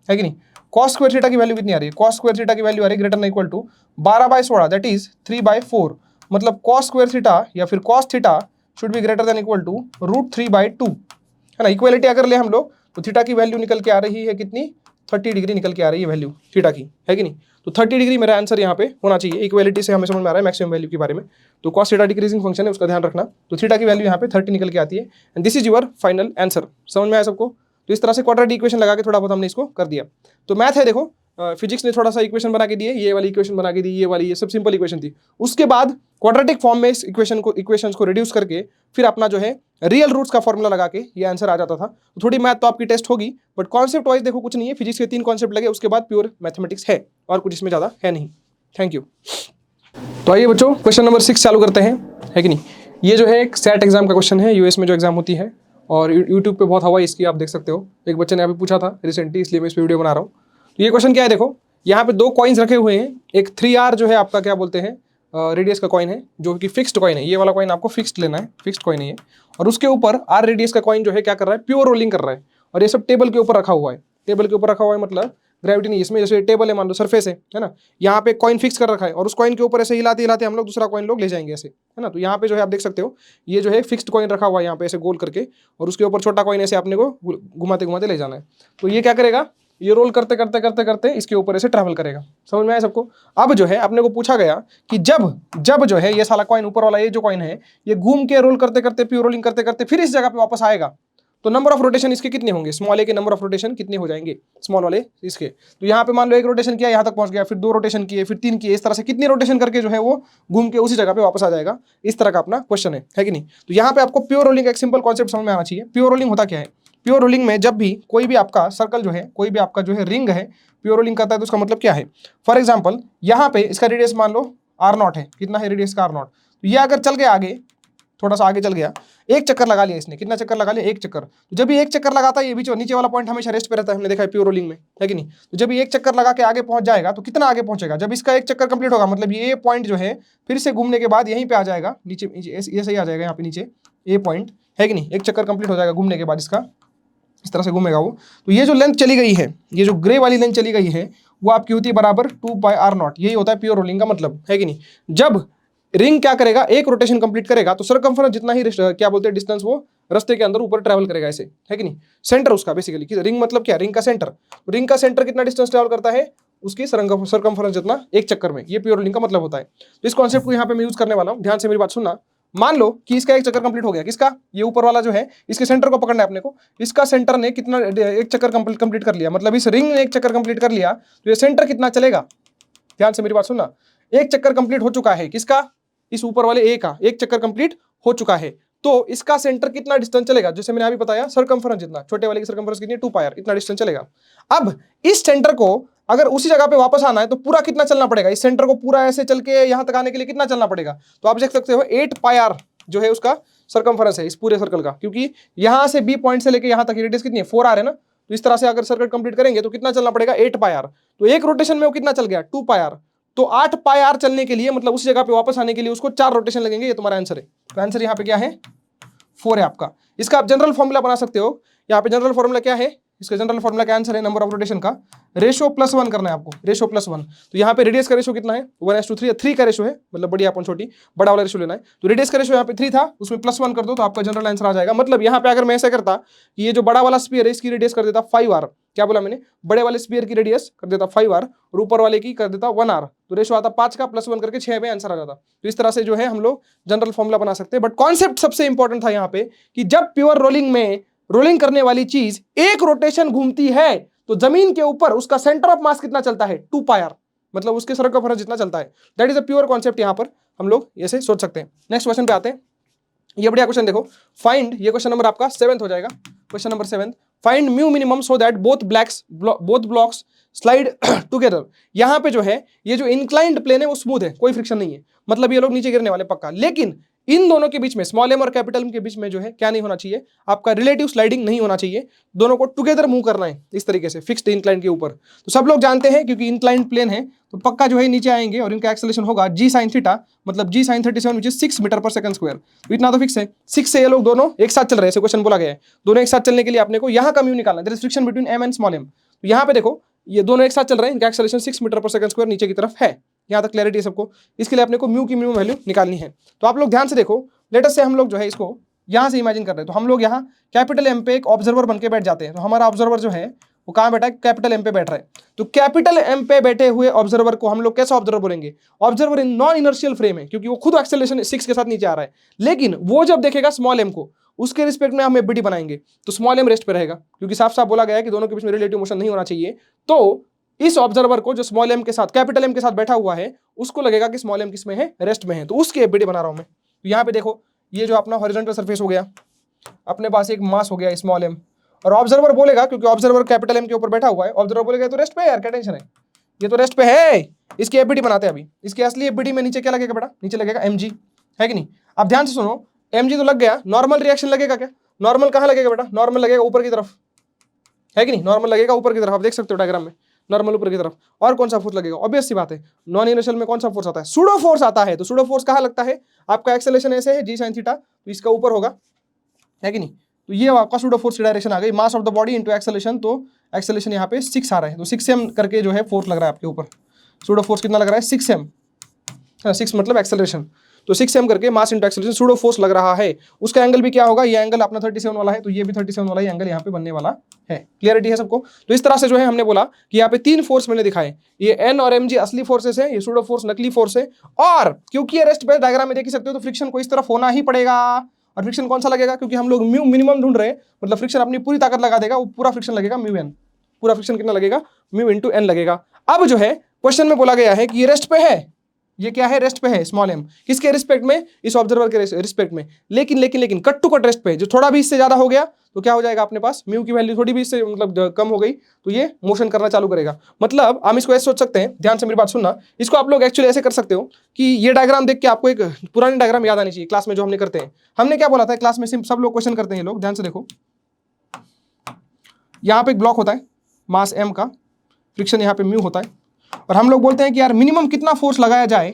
है कि नहीं। कॉस स्क्वायर थीटा की वैल्यू कितनी आ रही है, कॉस स्क्वायर थीटा की वैल्यू आ रही है greater than equal to 12/16 that is 3/4, मतलब कॉस स्क्वायर थीटा या फिर cos theta should be greater than equal to √3/2, है ना। इक्वलिटी अगर ले हम लोग तो थीटा की वैल्यू निकल के आ रही है कितनी, 30 डिग्री निकल के आ रही है वैल्यू थीटा की, है कि नहीं। तो 30 डिग्री मेरा आंसर यहाँ पे होना चाहिए। इक्वलिटी से हमें समझ में आ रहा है मैक्सिमम वैल्यू के बारे में। तो कॉस थीटा डिक्रीजिंग फंक्शन है, उसका ध्यान रखना। तो थीटा की वैल्यू यहाँ पे 30 निकल के आती है, and this is your final answer. समझ में आया सबको। तो इस तरह से क्वाड्रेटिक इक्वेशन लगा के थोड़ा बहुत हमने इसको कर दिया। तो मैथ है देखो, फिजिक्स ने थोड़ा सा इक्वेशन बना के दिए, ये वाली इक्वेशन बना के दी, ये वाली, ये सब सिंपल इक्वेशन थी। उसके बाद क्वाड्रेटिक फॉर्म में इस इक्वेशंस को रिड्यूस करके फिर अपना जो है रियल रूट्स का फॉर्मूला लगा के ये आंसर आ जाता था। तो थोड़ी मैथ तो आपकी टेस्ट होगी, बट कॉन्सेप्ट वाइज देखो कुछ नहीं है। फिजिक्स के 3 कॉन्सेप्ट लगे, उसके बाद प्योर मैथमेटिक्स है, और कुछ इसमें ज़्यादा है नहीं। Thank you. तो आइए बच्चों, क्वेश्चन नंबर 6 चालू करते हैं, है कि नहीं। ये जो है एक सेट एग्जाम का क्वेश्चन है, यूएस में जो एग्जाम होती है, और यूट्यूब पे बहुत हवा इसकी, आप देख सकते हो। एक बच्चे ने अभी पूछा था रिसेंटली, इसलिए मैं इस पर वीडियो बना रहा हूँ। तो ये क्वेश्चन क्या है देखो, यहाँ पे 2 कॉइन्स रखे हुए हैं। एक 3R जो है आपका क्या बोलते हैं रेडियस का कॉइन है, जो कि फिक्स्ड कॉइन है। ये वाला कॉइन आपको फिक्स्ड लेना है, फिक्स्ड कॉइन है ये। और उसके ऊपर R रेडियस का कॉइन जो है क्या कर रहा है, प्योर रोलिंग कर रहा है। और ये सब टेबल के ऊपर रखा हुआ है। टेबल के ऊपर रखा हुआ है मतलब ग्रेविटी नहीं, इसमें जैसे टेबल है, मान लो सरफेस है ना। यहाँ पे कॉइन फिक्स कर रखा है, और उस कॉइन के ऊपर ऐसे हिलाते हिलाते हम लोग दूसरा कॉइन लोग ले जाएंगे ऐसे, है ना। तो यहाँ पे जो है आप देख सकते हो, ये जो है फिक्स्ड कॉइन रखा हुआ है यहाँ पे ऐसे गोल करके, और उसके ऊपर छोटा कॉइन ऐसे अपने को घुमाते घुमाते ले जाना है। तो ये क्या करेगा, ये रोल करते करते करते करते इसके ऊपर ऐसे ट्रैवल करेगा। समझ में आया सबको। अब जो है अपने को पूछा गया कि जब जो है ये साला कॉइन ऊपर वाला, ये जो कॉइन है, ये घूम के रोल करते करते प्योर रोलिंग करते करते फिर इस जगह पे वापस आएगा, तो नंबर ऑफ रोटेशन इसके कितने होंगे, स्मॉल ए के नंबर ऑफ रोटेशन कितने हो जाएंगे, स्मॉल वाले इसके। तो यहाँ पे मान लो 1 रोटेशन किया, यहाँ तक पहुंच गया, फिर 2 रोटेशन किए, फिर 3 किए, इस तरह से कितने रोटेशन करके जो है वो घूम के उसी जगह पे वापस आ जाएगा। इस तरह का अपना क्वेश्चन है कि नहीं। तो यहाँ पे आपको प्योर रोलिंग का एक सिंपल कॉन्सेप्ट समझ में आना चाहिए। प्योर रोलिंग होता क्या है, प्योर रोलिंग में जब भी कोई भी आपका सर्कल जो है, कोई भी आपका जो है रिंग है, प्योर रोलिंग करता है, तो उसका मतलब क्या है। फॉर एग्जाम्पल यहाँ पे इसका रेडियस मान लो R0 है, कितना है रेडियस का R0। तो ये अगर चल गया आगे, थोड़ा सा आगे चल गया, 1 चक्कर लगा लिया इसने, कितना चक्कर लगा लिया, 1 चक्कर। तो जब भी 1 चक्कर लगाता है, ये बीच नीचे वाला पॉइंट हमेशा रेस्ट पे रहता है, हमने देखा है प्योर रोलिंग में, है कि नहीं। तो जब ये 1 चक्कर लगा के आगे पहुंच जाएगा, तो कितना आगे पहुंचेगा, जब इसका 1 चक्कर कंप्लीट होगा, मतलब ये पॉइंट जो है फिर से घूमने के बाद यहीं पे आ जाएगा, नीचे ये सही आ जाएगा यहाँ पे नीचे ये पॉइंट, है कि नहीं। 1 चक्कर कंप्लीट हो जाएगा घूमने के बाद इसका, इस तरह से घूमेगा वो। तो ये जो लेंथ चली गई है, ये जो ग्रे वाली लेंथ चली गई है, वो आपकी होती है बराबर 2πr0। यही होता है प्योर रोलिंग का मतलब, है कि नहीं। जब रिंग क्या करेगा, एक रोटेशन कंप्लीट करेगा तो सर्कमफरेंस जितना ही क्या बोलते हैं डिस्टेंस वो रास्ते के अंदर ऊपर ट्रैवल करेगा, ऐसे है कि नहीं। सेंटर उसका बेसिकली, रिंग मतलब क्या, रिंग का सेंटर, रिंग का सेंटर कितना डिस्टेंस ट्रैवल करता है, उसकी सर्कमफरेंस जितना एक चक्कर में, ये प्योर रिंग का मतलब होता है। तो इस कॉन्सेप्ट को यहाँ पे मैं यूज करने वाला हूँ, ध्यान से मेरी बात सुनना। मान लो कि इसका एक चक्कर कंप्लीट हो गया, किसका, ये ऊपर वाला जो है, इसके सेंटर को पकड़ना है अपने को, इसका सेंटर ने कितना एक चक्कर कंप्लीट कर लिया, मतलब इस रिंग ने एक चक्कर कंप्लीट कर लिया, तो ये सेंटर कितना चलेगा, ध्यान से मेरी बात सुनना। एक चक्कर कंप्लीट हो चुका है, किसका, इस ऊपर वाले ए का एक चक्कर कंप्लीट हो चुका है, तो इसका सेंटर कितना डिस्टेंस चलेगा, जैसे मैंने अभी बताया सर्कमफरेंस जितना, छोटे वाले की सर्कमफरेंस कितनी है 2 पाई r, इतना डिस्टेंस चलेगा। अब इस सेंटर को अगर उसी जगह पे वापस आना है तो पूरा कितना चलना पड़ेगा, इस सेंटर को पूरा ऐसे चल के यहां तक आने के लिए कितना चलना पड़ेगा, तो आप देख सकते हो 8 पाई r जो है उसका सर्कमफरेंस है इस पूरे सर्कल का, क्योंकि यहां से बी पॉइंट से लेके यहां तक रेडियस कितनी है 4 r है ना, तो इस तरह से अगर सर्कल कंप्लीट करेंगे तो कितना चलना पड़ेगा 8 पाई r, तो एक रोटेशन में वो कितना चल गया 2 पाई r, तो 8 पाई r चलने के लिए मतलब उस जगह पे वापस आने के लिए उसको 4 रोटेशन लगेंगे, ये तुम्हारा आंसर है। तो आंसर यहाँ पे क्या है 4 है आपका। इसका आप जनरल फॉर्मूला बना सकते हो, यहाँ पे जनरल फॉर्मूला क्या है, इसका जनरल फॉर्मूला का आंसर है नंबर ऑफ रोटेशन का रेशो +1 करना है आपको, रेशो +1। तो यहाँ पे रेडियस का रेशो कितना है 1:3, 3 का रेशो है, मतलब बड़ी अपन छोटी बड़ा वाला रेशो लेना है, तो रेडियस का रेशो यहाँ पे 3 था, उसमें +1 कर दो तो आपका जनरल आंसर आ जाएगा। मतलब यहाँ पे अगर मैं ऐसा करता कि ये जो बड़ा वाला स्फीयर है इसकी रेडियस कर देता 5 r, क्या बोला मैंने, बड़े वाले स्फीयर की रेडियस कर देता 5 r और ऊपर वाले की कर देता 1 r, तो रेशो आता 5 का +1 करके 6 में आंसर आ जाता। तो इस तरह से जो है हम लोग जनरल फॉर्मूला बना सकते हैं, बट कॉन्सेप्ट सबसे इंपॉर्टेंट था यहाँ पे कि जब प्योर रोलिंग में रोलिंग करने वाली चीज एक रोटेशन घूमती है तो जमीन के ऊपर उसका सेंटर ऑफ मास कितना चलता है 2 पाई r, मतलब उसके सर्कमफरेंस जितना चलता है। That is a pure concept, यहाँ पर हम लोग ऐसे सोच सकते हैं। नेक्स्ट क्वेश्चन पे आते हैं, ये बढ़िया क्वेश्चन देखो, फाइंड, ये क्वेश्चन नंबर आपका 7th हो जाएगा, question number 7, find mu minimum so that both blocks slide together. यहाँ पे जो है ये जो इंक्लाइंड प्लेन है वो स्मूथ है, कोई फ्रिक्शन नहीं है, मतलब ये लोग नीचे गिरने वाले पक्का, लेकिन इन दोनों के बीच में स्मॉल एम और कैपिटल एम के बीच में जो है क्या नहीं होना चाहिए, आपका रिलेटिव स्लाइडिंग नहीं होना चाहिए, दोनों को टुगेदर मूव करना है इस तरीके से फिक्स्ड इंक्लाइन के ऊपर। तो सब लोग जानते हैं क्योंकि इंक्लाइंड प्लेन है तो पक्का जो है नीचे आएंगे और इनका एक्सेलरेशन होगा g sin थीटा, मतलब g sin 37 which is 6 metre पर सेकंड स्क्वायर, तो इतना तो फिक्स है। 6 से ये लोग दोनों एक साथ चल रहे हैं, ऐसे क्वेश्चन बोला गया है, दोनों एक साथ चलने के लिए आपने को यहाँ का म्यू निकालना है, there is friction between m and small m। तो यहाँ पे देखो ये दोनों एक साथ चल रहे हैं, इनका एक्सेलरेशन 6 मीटर पर सेकंड स्क्वायर नीचे की तरफ है, यहाँ तक क्लैरिटी है सबको। इसके लिए अपने को म्यू की मिनिमम वैल्यू निकालनी है, तो आप लोग ध्यान से देखो, लेट अस से हम लोग जो है इसको यहाँ से इमेजिन कर रहे हैं, तो हम लोग यहाँ कैपिटल एम पे एक ऑब्जर्वर बन के बैठ जाते हैं, तो हमारा ऑब्जर्वर जो है वो कहाँ बैठा है, कैपिटल एम पे बैठ रहा है। तो कैपिटल एम पे बैठे हुए ऑब्जर्वर को हम लोग कैसा ऑब्जर्वर बोलेंगे, observer in non inertial frame है, क्योंकि वो खुद एक्सेलरेशन 6 के साथ नीचे आ रहा है, लेकिन वो जब देखेगा स्मॉल एम को उसके रिस्पेक्ट में हम एफबीडी बनाएंगे तो स्मॉल एम रेस्ट पे रहेगा, क्योंकि साफ साफ बोला गया है कि दोनों के बीच में रिलेटिव मोशन नहीं होना चाहिए। तो इस ऑब्जर्वर को जो स्मॉल एम के साथ कैपिटल एम के साथ बैठा हुआ है उसको लगेगा कि स्मॉल एम किसमें है, रेस्ट में है, तो उसकी एफबीडी बना रहा हूं मैं। तो यहाँ पे देखो ये जो अपना हॉरिजॉन्टल सरफेस हो गया, अपने पास एक मास हो गया स्मॉल एम, और ऑब्जर्वर बोलेगा क्योंकि ऑब्जर्वर कैपिटल एम के ऊपर बैठा हुआ है, ऑब्जर्वर बोलेगा तो रेस्ट पे है यार, क्या टेंशन है, ये तो रेस्ट पे है, इसकी एफबीडी बनाते हैं अभी। इसकी असली एफबीडी में नीचे क्या लगेगा बेटा, नीचे लगेगा mg, है कि नहीं। अब ध्यान से सुनो, mg तो लग गया, नॉर्मल रिएक्शन लगेगा क्या, नॉर्मल कहाँ लगेगा बेटा, नॉर्मल लगेगा ऊपर की तरफ, है कि नहीं, नॉर्मल लगेगा ऊपर की तरफ, आप देख सकते हो डायग्राम में, नॉर्मल ऊपर की तरफ। और कौन सा फोर्स लगेगा, ऑब्वियस सी बात है, नॉन इनर्शियल में कौन सा फोर्स आता है, सूडो फोर्स आता है। तो सूडो फोर्स कहाँ लगता है, आपका एक्सेलरेशन ऐसे है g sin थीटा, तो इसका ऊपर होगा, है कि नहीं, तो ये आपका सूडो फोर्स की डायरेक्शन आ गई, mass of the body into acceleration, तो एक्सेलरेशन यहाँ पे 6 आ रहा है, तो 6m करके जो है फोर्स लग रहा है आपके ऊपर, सूडो फोर्स कितना लग रहा है 6m, 6 मतलब एक्सेलरेशन, तो 6m करके मास इंटू एक्सेलरेशन सूडो फोर्स लग रहा है। उसका एंगल भी क्या होगा, ये एंगल अपना 37 वाला है, तो ये भी 37 वाला ही एंगल यहाँ पे बनने वाला है। क्लियरिटी है सबको। तो इस तरह से जो है हमने बोला कि यहाँ पे 3 फोर्स मैंने दिखाए, ये n और mg असली फोर्सेस है, ये सूडो फोर्स नकली फोर्स है, और क्योंकि ये रेस्ट पे डायग्राम में देख ही सकते हो तो फ्रिक्शन को इस तरफ होना ही पड़ेगा। और फ्रिक्शन कौन सा लगेगा, क्योंकि हम लोग म्यू मिनिमम ढूंढ रहे हैं, मतलब फ्रिक्शन अपनी पूरी ताकत लगा देगा, वो पूरा फ्रिक्शन लगेगा म्यू एन, पूरा फ्रिक्शन कितना लगेगा म्यू इंटू एन लगेगा। अब जो है क्वेश्चन में बोला गया है कि ये रेस्ट पे है, ये क्या है, रेस्ट पे है स्मॉल एम, किसके रिस्पेक्ट में, इस ऑब्जर्वर के रिस्पेक्ट में, लेकिन लेकिन लेकिन कट टू कट रेस्ट पे, जो थोड़ा भी इससे ज्यादा हो गया तो क्या हो जाएगा अपने पास, म्यू की वैल्यू थोड़ी भी इससे मतलब कम हो गई तो ये मोशन करना चालू करेगा। मतलब हम इसको ऐसे सोच सकते हैं, ध्यान से मेरी बात सुनना, इसको आप लोग एक्चुअली ऐसे कर सकते हो कि ये डायग्राम देख के आपको एक पुरानी डायग्राम याद आनी चाहिए क्लास में जो हमने करते हैं। हमने क्या बोला था क्लास में, सब लोग क्वेश्चन करते हैं लोग, ध्यान से देखो, यहाँ पे एक ब्लॉक होता है मास एम का, फ्रिक्शन यहाँ पे म्यू होता है, और हम लोग बोलते हैं कि यार मिनिमम कितना फोर्स लगाया जाए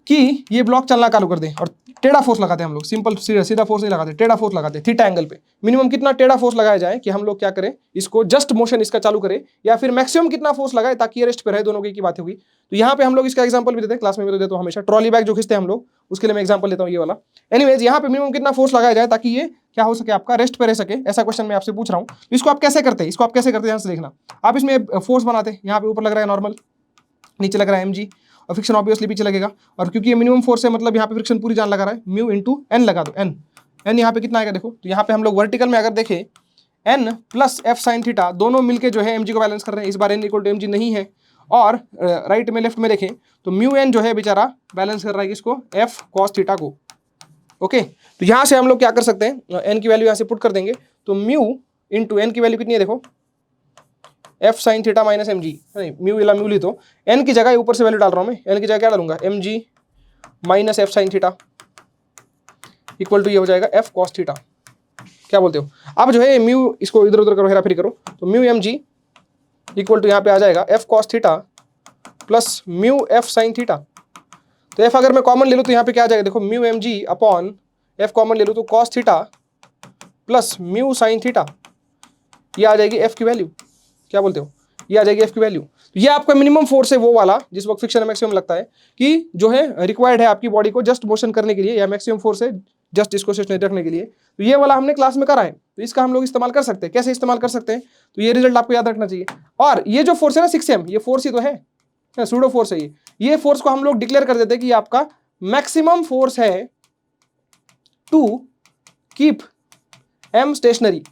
कि ये ब्लॉक चलना चालू कर दे और टेढ़ा फोर्स लगाते हैं हम लोग, सिंपल सीधा फोर्स नहीं लगाते, टेढ़ा फोर्स लगाते हैं थीटा एंगल पे। मिनिमम कितना टेढ़ा फोर्स लगाया जाए कि हम लोग क्या करें, इसको जस्ट मोशन इसका चालू करें, या फिर मैक्सिमम कितना फोर्स लगाए ताकि ये रेस्ट पे रहे, दोनों की बात होगी। तो यहाँ पे हम लोग इसका एग्जांपल भी देते हैं, क्लास में भी तो देता हूँ हमेशा, ट्रॉली बैग जो खींचते हैं हम लोग, उसके लिए मैं एग्जांपल लेता हूँ ये वाला। एनीवेज यहाँ पे मिनिमम कितना फोर्स लगाया जाए ताकि ये क्या हो सके, आपका रेस्ट पे रह सके, ऐसा क्वेश्चन मैं आपसे पूछ रहा हूँ। इसको आप कैसे करते हैं, इसको आप कैसे करते हैं ध्यान से देखना। आप इसमें फोर्स बनाते हैं, यहाँ पे ऊपर लग रहा है नॉर्मल, नीचे लग रहा है mg, और फ्रिक्शन ऑब्वियसली पीछे लगेगा, और क्योंकि ये मिनिमम फोर्स है मतलब यहाँ पे फ्रिक्शन पूरी जान लगा रहा है, म्यू इंटू एन लगा दो, एन यहाँ पे कितना आएगा देखो। तो यहाँ पे हम लोग वर्टिकल में अगर देखें N plus F sine theta दोनों मिलके जो है mg को बैलेंस कर रहे हैं। इस बार एन इक्वल टू mg नहीं है, और राइट में लेफ्ट में देखें तो म्यू एन जो है बेचारा बैलेंस कर रहा है किसको, एफ कॉस थीटा को। ओके, तो यहाँ से हम लोग क्या कर सकते हैं, एन की वैल्यू यहाँ से पुट कर देंगे, तो म्यू इंटू एन की वैल्यू कितनी है देखो, F sine theta minus M G, नहीं म्यू ली तो एन की जगह ऊपर से वैल्यू डाल रहा हूँ मैं, एन की जगह क्या डालूंगा, M G minus F sine theta equal to ये हो जाएगा एफ कॉस थीटा। क्या बोलते हो? अब जो है म्यू इसको इधर उधर करो, हेरा फेरी करो, तो mu M G equal to यहाँ पे आ जाएगा F cos theta plus mu F sine theta. तो एफ अगर मैं कॉमन ले लूँ तो यहाँ पे क्या आ जाएगा देखो, mu M G upon F common ले लूँ तो cos theta plus mu sine theta, ये आ जाएगी एफ की वैल्यू। क्या बोलते हो? ये आ जाएगी एफ की वैल्यू। तो ये आपका मिनिमम फोर्स है वो वाला जिस वक्त फ्रिक्शन मैक्सिमम लगता है, कि जो है रिक्वायर्ड है आपकी बॉडी को जस्ट मोशन करने के लिए, या मैक्सिमम फोर्स है जस्ट इसको स्टेशनरी रखने के लिए। तो ये वाला हमने क्लास में करा है, तो इसका हम लोग इस्तेमाल कर सकते हैं। कैसे इस्तेमाल कर सकते हैं, तो ये रिजल्ट आपको याद रखना चाहिए। और ये जो फोर्स है ना 6m, ये फोर्स ही तो है, सूडो फोर्स है ये फोर्स को हम लोग डिक्लेयर कर देते हैं कि ये आपका मैक्सिमम फोर्स है टू कीप एम स्टेशनरी,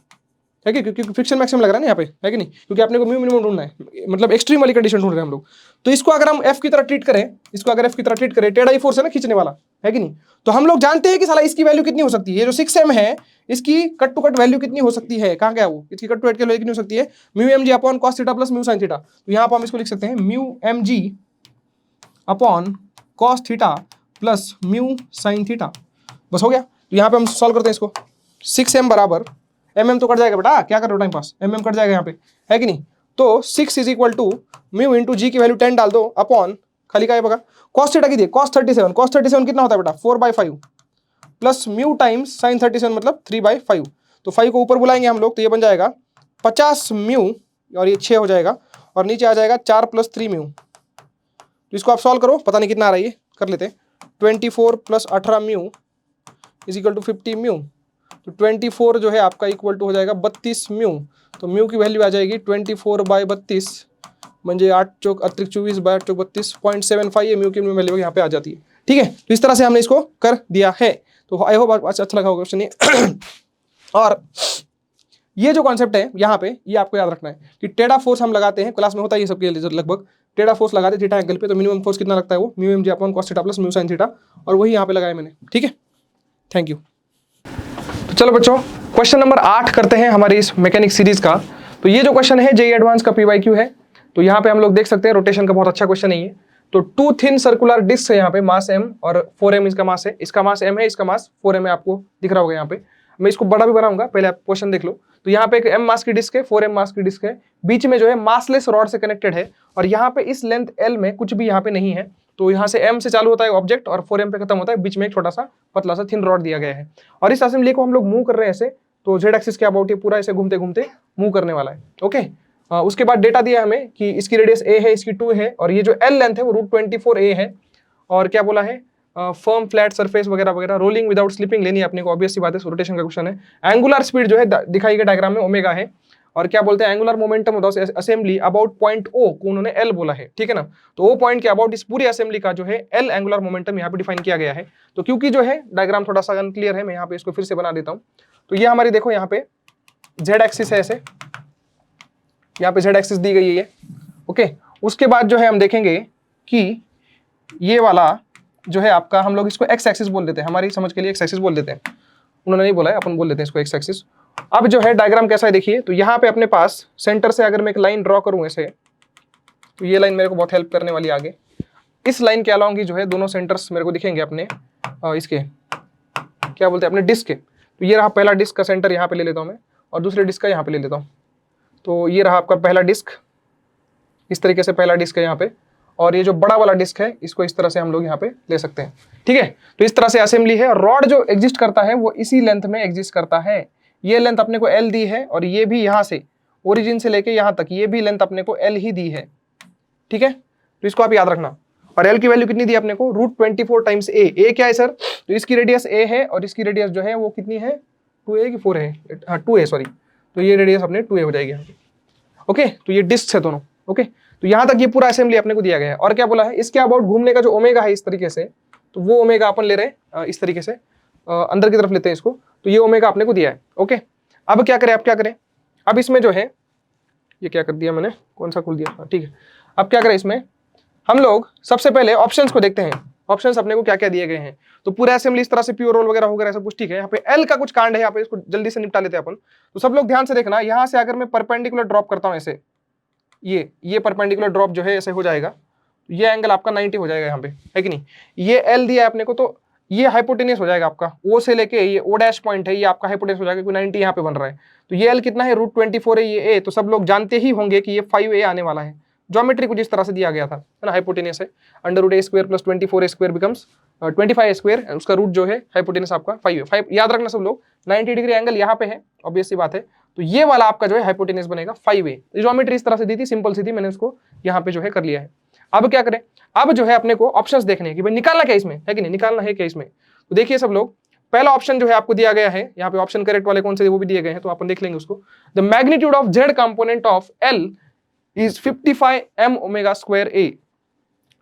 है कि, क्योंकि फ्रिक्शन मैक्सिमम लग रहा है ना यहाँ पे, है कि नहीं, क्योंकि अपने को म्यू मिनिमम ढूंढना है, मतलब एक्सट्रीम वाली कंडीशन ढूंढ रहे हैं हम लोग। तो इसको अगर हम एफ की तरह ट्रीट करें, इसको अगर एफ की तरह ट्रीट करें, टेढ़ा ही फोर्स है ना खींचने वाला, है कि नहीं, तो हम लोग जानते हैं कि साला इसकी वैल्यू कितनी हो सकती है, ये जो 6m है इसकी कट टू कट वैल्यू कितनी हो सकती है, कहाँ गया वो, इसकी कट टू कट की वैल्यू कितनी हो सकती है, mu M G upon cos theta plus mu sine theta. तो यहाँ पर हम इसको लिख सकते हैं mu M G upon cos theta plus mu sine theta, बस हो गया। तो यहाँ पे हम सॉल्व करते हैं इसको, 6m बराबर mm तो कट जाएगा बेटा, क्या कर रहे हो टाइम पास, mm कट जाएगा यहाँ पे, है कि नहीं। तो 6 is equal to mu into G की वैल्यू 10 डाल दो अपॉन खाली का बगा कॉस थीटा की दी कॉस 37, कॉस 37 कितना होता है बेटा 4/5 प्लस म्यू टाइम्स साइन 37 मतलब 3/5। तो 5 को ऊपर बुलाएंगे हम लोग तो ये बन जाएगा 50 म्यू, और ये 6 हो जाएगा, और नीचे आ जाएगा 4 + 3 म्यू। तो इसको आप सॉल्व करो, पता नहीं कितना आ रहा है, ये कर लेते हैं। 24 + 18 mu is equal to 50 mu. तो 24 जो है आपका इक्वल टू हो जाएगा 32 म्यू। तो म्यू की वैल्यू आ जाएगी 24/32 म्हणजे 8 चौक अतिरिक्त 24 / 8 चौक 32.75, ये म्यू की वैल्यू यहाँ पे आ जाती है। ठीक है, तो इस तरह से हमने इसको कर दिया है। तो आई होप अच्छा लगा होगा क्वेश्चन ये। और ये जो कॉन्सेप्ट है यहाँ पे, ये आपको याद रखना है कि टेढ़ा फोर्स हम लगाते हैं, क्लास में होता है ये सबके लगभग, टेढ़ा फोर्स लगाते हैं थीटा एंगल पे, तो मिनिमम फोर्स कितना लगता है वो mu M G upon cos theta plus mu sine theta, और वही यहाँ पे लगाया मैंने। ठीक है, थैंक यू। तो चलो बच्चों, क्वेश्चन नंबर 8 करते हैं हमारी इस मैकेनिक सीरीज का। तो ये जो क्वेश्चन है जेईई एडवांस का पीवाईक्यू है। तो यहाँ पे हम लोग देख सकते हैं रोटेशन का बहुत अच्छा क्वेश्चन है ये। तो 2 थिन सर्कुलर डिस्क है यहाँ पे, मास m और 4m इसका मास है, इसका मास m है, इसका मास 4m है, आपको दिख रहा होगा यहाँ पे। मैं इसको बड़ा भी बनाऊंगा, पहले आप क्वेश्चन देख लो। तो यहाँ पे एक m मास की डिस्क है, 4m मास की डिस्क है, बीच में जो है मासलेस रॉड से कनेक्टेड है, और यहाँ पे इस लेंथ l में कुछ भी यहाँ पे नहीं है। तो यहाँ से m से चालू होता है ऑब्जेक्ट और 4m पे खत्म होता है, बीच में एक छोटा सा पतला सा थिन रॉड दिया गया है। और इस असेंबली को हम लोग मूव कर रहे हैं ऐसे, तो जेड एक्सिस के अबाउट ये पूरा ऐसे घूमते घूमते मूव करने वाला है। ओके, उसके बाद डेटा दिया हमें कि इसकी रेडियस a है, इसकी 2 है, और ये जो l लेंथ है वो √24a है। और क्या बोला है, फर्म फ्लैट सरफेस वगैरह वगैरह, रोलिंग विदाउट स्लिपिंग लेनी है अपने को, ऑब्वियस सी बात है, रोटेशन का क्वेश्चन है। एंगुलर स्पीड जो है दिखाई गई डायग्राम में ओमेगा है, और क्या बोलते हैं angular momentum of the assembly about point O को उन्होंने L बोला है। ठीक है ना, तो O पॉइंट के अबाउट इस पूरी असेंबली का जो है L एंगुलर मोमेंटम यहाँ पे डिफाइन किया गया है। तो क्योंकि जो है डायग्राम थोड़ा सा अनक्लियर है, मैं यहाँ पे इसको फिर से बना देता हूँ। तो ये हमारी देखो यहाँ पे जेड एक्सिस है ऐसे, यहाँ पे जेड एक्सिस दी गई है ये। ओके, उसके बाद जो है हम देखेंगे कि ये वाला जो है आपका, हम लोग इसको एक्स एक्सिस बोल देते हैं, हमारी समझ के लिए एक्स एक्सिस बोल देते हैं, उन्होंने नहीं बोला है, अपन बोल देते हैं इसको एक्स एक्सिस। अब जो है डायग्राम कैसा है देखिए, तो यहाँ पे अपने पास सेंटर से अगर मैं एक लाइन ड्रॉ करूँ ऐसे, तो ये लाइन मेरे को बहुत हेल्प करने वाली है आगे। इस लाइन के अलाउंग ही जो है दोनों सेंटर्स मेरे को दिखेंगे अपने इसके क्या बोलते हैं अपने डिस्क के। तो ये रहा पहला डिस्क का सेंटर, यहाँ पे ले लेता हूँ मैं, और दूसरे डिस्क का यहाँ पे ले लेता हूँ। तो ये रहा आपका पहला डिस्क, इस तरीके से पहला डिस्क है यहाँ पे, और ये जो बड़ा वाला डिस्क है इसको इस तरह से हम लोग यहाँ पे ले सकते हैं। ठीक है, तो इस तरह से असेंबली है। रॉड जो एग्जिस्ट करता है वो इसी लेंथ में एग्जिस्ट करता है। ये लेंथ अपने को L दी है और ये भी यहाँ से ओरिजिन से लेके यहाँ तक ये भी लेंथ अपने को L ही दी है। ठीक है, तो इसको आप याद रखना। और L की वैल्यू कितनी दी अपने को, √24 टाइम्स A क्या है सर, तो इसकी रेडियस A है और इसकी रेडियस जो है वो कितनी है, 2A कि 4 है, हाँ 2A सॉरी, तो ये रेडियस अपने 2A हो जाएगी यहाँ पे। ओके, तो ये डिस्क है दोनों। ओके, तो यहाँ तक ये पूरा असेंबली अपने को दिया गया है। और क्या बोला है, इसके अबाउट घूमने का जो ओमेगा है इस तरीके से, तो वो ओमेगा अपन ले रहे हैं इस तरीके से अंदर की तरफ लेते हैं इसको, तो ये ओमेगा अपने को दिया है। ओके, अब क्या करें, अब क्या करें, अब इसमें जो है ये क्या कर दिया मैंने, कौन सा खोल दिया, ठीक है। अब क्या करें, इसमें हम लोग सबसे पहले ऑप्शंस को देखते हैं। ऑप्शंस अपने को क्या क्या दिए गए हैं, तो पूरा असेंबली इस तरह से प्योर रोल वगैरह वगैरह सब कुछ ठीक है। यहाँ पे एल का कुछ कांड है, यहाँ पे इसको जल्दी से निपटा लेते हैं अपन। तो सब लोग ध्यान से देखना, यहाँ से अगर मैं परपेंडिकुलर ड्रॉप करता हूँ ऐसे, ये परपेंडिकुलर ड्रॉप जो है ऐसे हो जाएगा, ये एंगल आपका 90 हो जाएगा यहाँ पे, है कि नहीं। ये एल दिया है अपने को, तो ये हाइपोटेनियस हो जाएगा आपका, ओ से लेके ये ओ डैश पॉइंट है, ये आपका हाइपोटेनियस हो जाएगा, क्योंकि 90 यहाँ पे बन रहा है। तो ये एल कितना है, √24 है, ये ए, तो सब लोग जानते ही होंगे कि ये 5A आने वाला है। ज्योमेट्री कुछ इस तरह से दिया गया था, है ना, हाइपोटेनियस है, √A² + 24A² बिकम्स 25A², उसका रूट जो है हाइपोटेनियस आपका 5A। 5 याद रखना सब लोग, 90 डिग्री एंगल यहाँ पे है, ऑब्वियस सी बात है, तो ये वाला आपका जो है हाइपोटेनियस बनेगा 5A। ज्योमेट्री इस तरह से दी थी, सिंपल सी थी, मैंने उसको यहाँ पे जो है कर लिया है। अब क्या करें, अब जो है अपने को ऑप्शंस देखने हैं कि भाई निकालना क्या इसमें, है कि नहीं, निकालना है क्या इसमें। तो देखिए सब लोग, पहला ऑप्शन जो है आपको दिया गया है, यहाँ पे ऑप्शन करेक्ट वाले कौन से वो भी दिए गए हैं, तो अपन देख लेंगे उसको। The magnitude of Z component of L is 55 m²A,